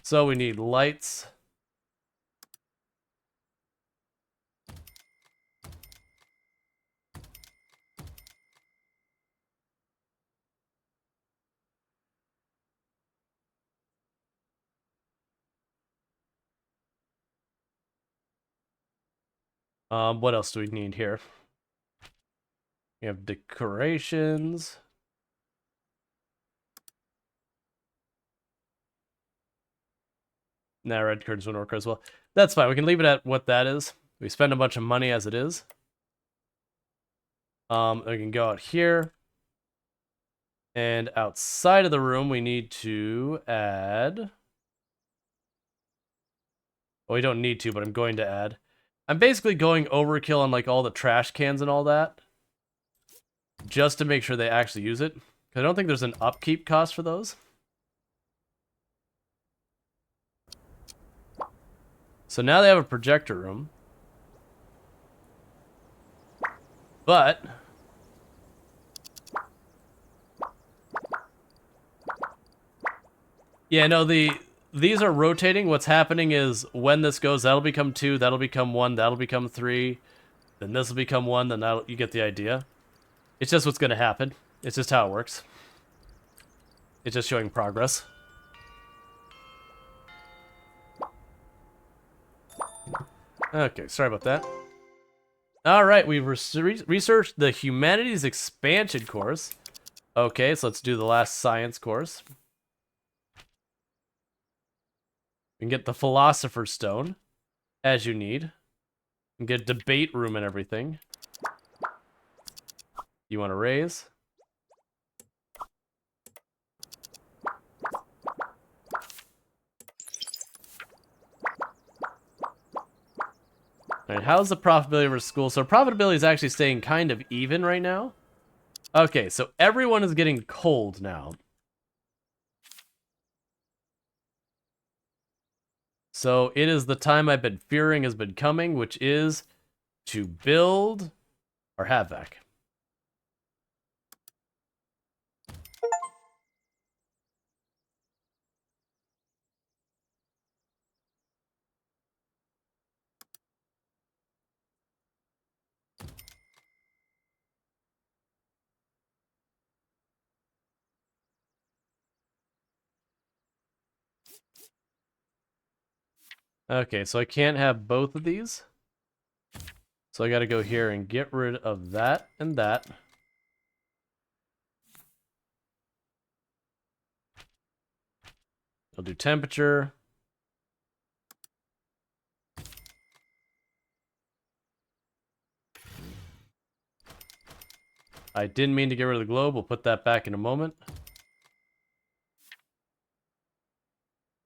So we need lights. What else do we need here? We have decorations. Nah, red curtains wouldn't work as well. That's fine. We can leave it at what that is. We spend a bunch of money as it is. We can go out here. And outside of the room, we need to add... Well, we don't need to, but I'm going to add. I'm basically going overkill on like all the trash cans and all that. Just to make sure they actually use it. Because I don't think there's an upkeep cost for those. So now they have a projector room. But... yeah, no, these are rotating. What's happening is when this goes, that'll become 2, that'll become 1, that'll become 3. Then this will become 1, then that'll, you get the idea. It's just what's going to happen. It's just how it works. It's just showing progress. Okay, sorry about that. Alright, we've researched the Humanities Expansion course. Okay, so let's do the last science course. We can get the Philosopher's Stone, as you need. And get debate room and everything. You want to raise? Alright, how's the profitability for school? So profitability is actually staying kind of even right now. Okay, so everyone is getting cold now. So it is the time I've been fearing has been coming, which is to build our havoc. Okay, so I can't have both of these. So I gotta go here and get rid of that and that. I'll do temperature. I didn't mean to get rid of the globe. We'll put that back in a moment.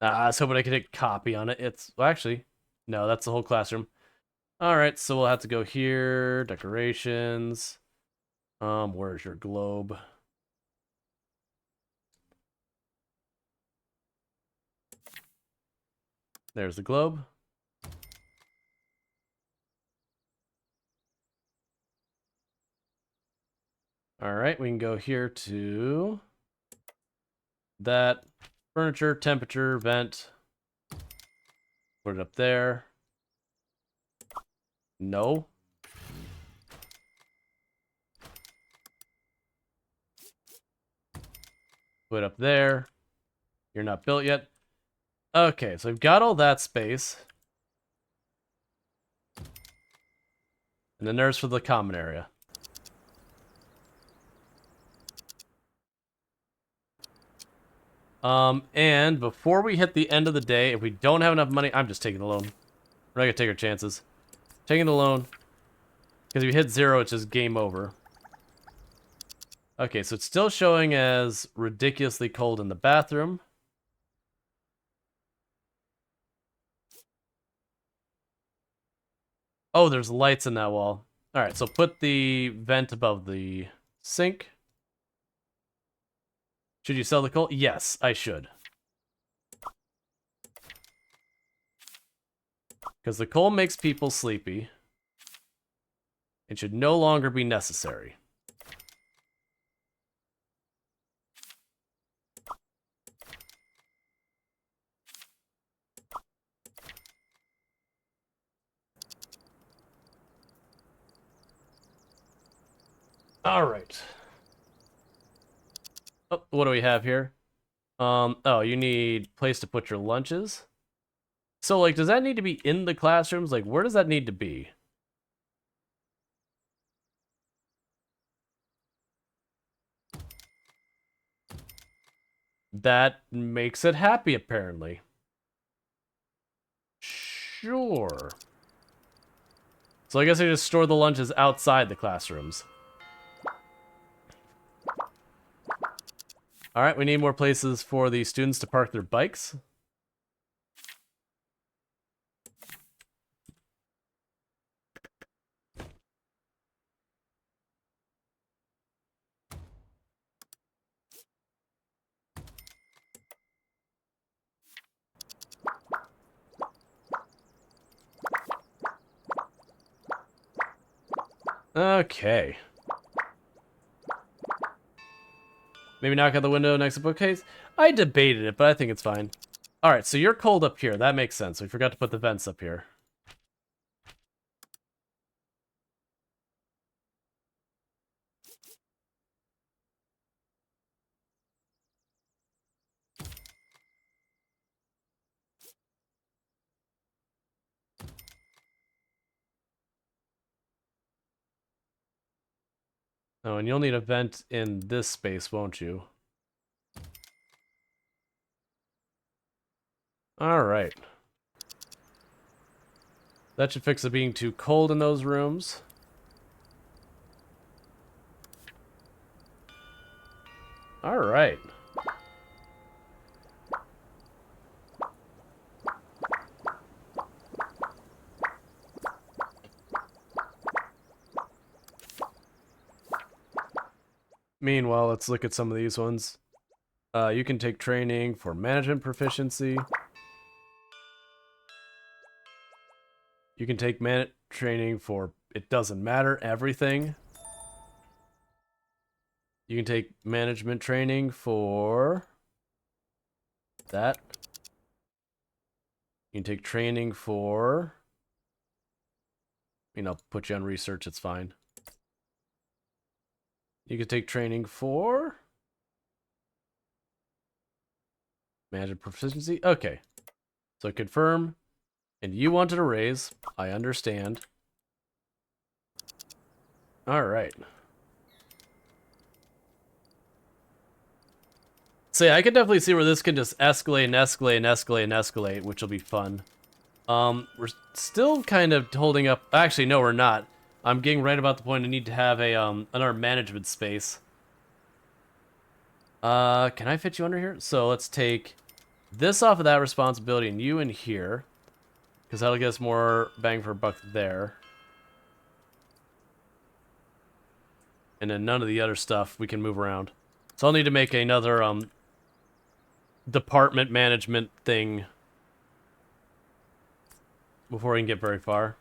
I was hoping I could hit copy on it. It's, well, actually, no, that's the whole classroom. All right, so we'll have to go here, decorations. Where's your globe? There's the globe. All right, we can go here to that furniture, temperature, vent. Put it up there. No. Put it up there. You're not built yet. Okay, so I've got all that space. And then there's for the common area. And before we hit the end of the day, if we don't have enough money, I'm just taking the loan. We're not gonna take our chances. Taking the loan. Because if you hit 0, it's just game over. Okay, so it's still showing as ridiculously cold in the bathroom. Oh, there's lights in that wall. Alright, so put the vent above the sink. Should you sell the coal? Yes, I should. Because the coal makes people sleepy. It should no longer be necessary. All right. Oh, what do we have here? Oh, you need place to put your lunches. So, like, does that need to be in the classrooms? Like, where does that need to be? That makes it happy, apparently. Sure. So I guess I just store the lunches outside the classrooms. Alright, we need more places for the students to park their bikes. Okay. Maybe knock out the window next to the bookcase? I debated it, but I think it's fine. Alright, so you're cold up here. That makes sense. We forgot to put the vents up here. Oh, and you'll need a vent in this space, won't you? Alright. That should fix it being too cold in those rooms. Alright. Meanwhile, let's look at some of these ones. You can take training for management proficiency. You can take training for it doesn't matter, everything. You can take management training for that. You can take training for... I'll put you on research, it's fine. You can take training for... management proficiency? Okay. So confirm. And you wanted a raise. I understand. Alright. So yeah, I could definitely see where this can just escalate and escalate and escalate and escalate, which will be fun. We're still kind of holding up. Actually, no, we're not. I'm getting right about the point I need to have a another management space. Can I fit you under here? So let's take this off of that responsibility and you in here, because that'll get us more bang for a buck there. And then none of the other stuff we can move around. So I'll need to make another department management thing before we can get very far.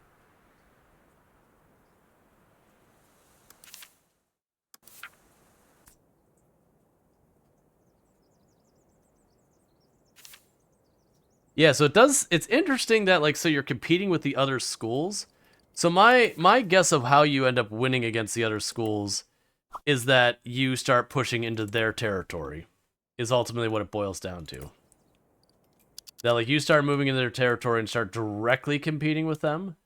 Yeah, so it's interesting that, like, so you're competing with the other schools. So my guess of how you end up winning against the other schools is that you start pushing into their territory, is ultimately what it boils down to. That, like, you start moving into their territory and start directly competing with them,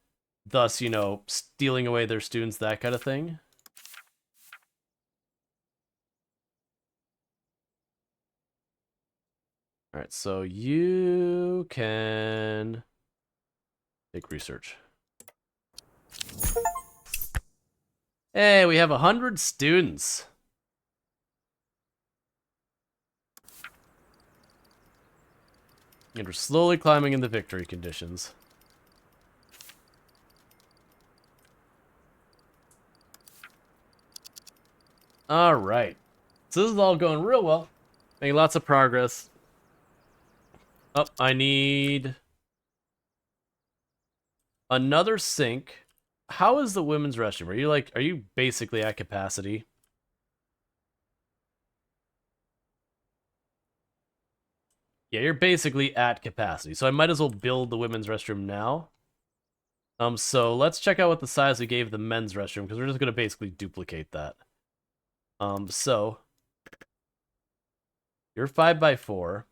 thus, stealing away their students, that kind of thing. Alright, so you can take research. Hey, we have 100 students. And we're slowly climbing in the victory conditions. Alright. So this is all going real well. Making lots of progress. Oh, I need another sink how is the women's restroom? Are you basically at capacity? Yeah, you're basically at capacity. So I might as well build the women's restroom now. So let's check out what the size we gave the men's restroom, because we're just gonna basically duplicate that. So you're 5x4.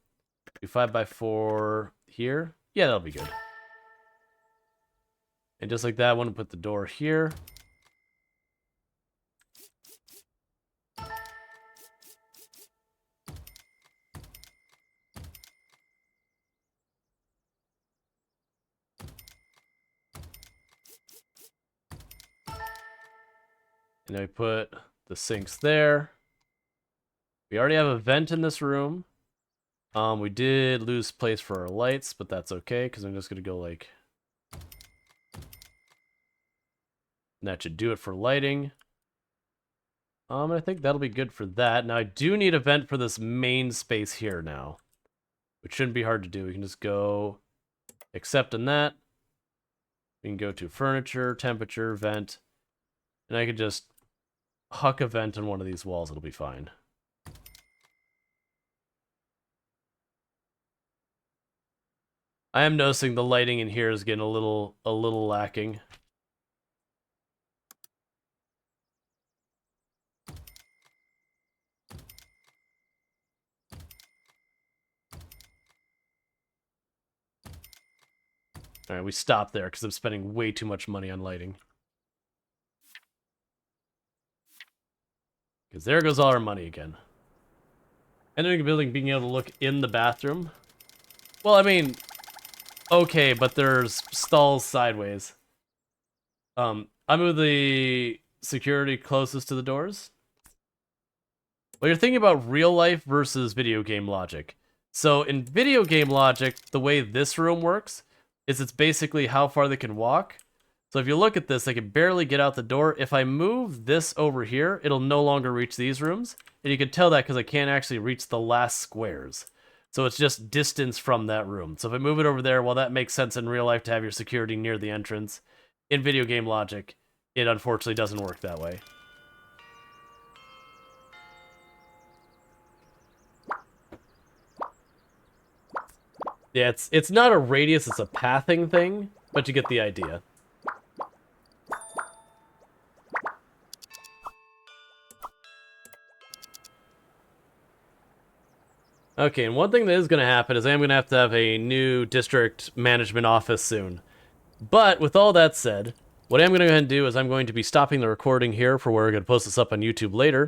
Do 5x4 here. Yeah, that'll be good. And just like that, I want to put the door here. And then we put the sinks there. We already have a vent in this room. We did lose place for our lights, but that's okay, because I'm just going to go like... And that should do it for lighting. I think that'll be good for that. Now, I do need a vent for this main space here now, which shouldn't be hard to do. We can just go accept on that. We can go to furniture, temperature, vent, and I can just huck a vent on one of these walls. It'll be fine. I am noticing the lighting in here is getting a little lacking. Alright, we stopped there because I'm spending way too much money on lighting. Because there goes all our money again. Entering a building, being able to look in the bathroom. Well, I mean, okay, but there's stalls sideways. I move the security closest to the doors. Well, you're thinking about real life versus video game logic. So in video game logic, the way this room works is it's basically how far they can walk. So if you look at this, they can barely get out the door. If I move this over here, it'll no longer reach these rooms. And you can tell that because I can't actually reach the last squares. So it's just distance from that room. So if I move it over there, well, that makes sense in real life to have your security near the entrance. In video game logic, it unfortunately doesn't work that way. Yeah, it's not a radius, it's a pathing thing, but you get the idea. Okay, and one thing that is going to happen is I am going to have a new district management office soon. But with all that said, what I'm going to go ahead and do is I'm going to be stopping the recording here for where we're going to post this up on YouTube later.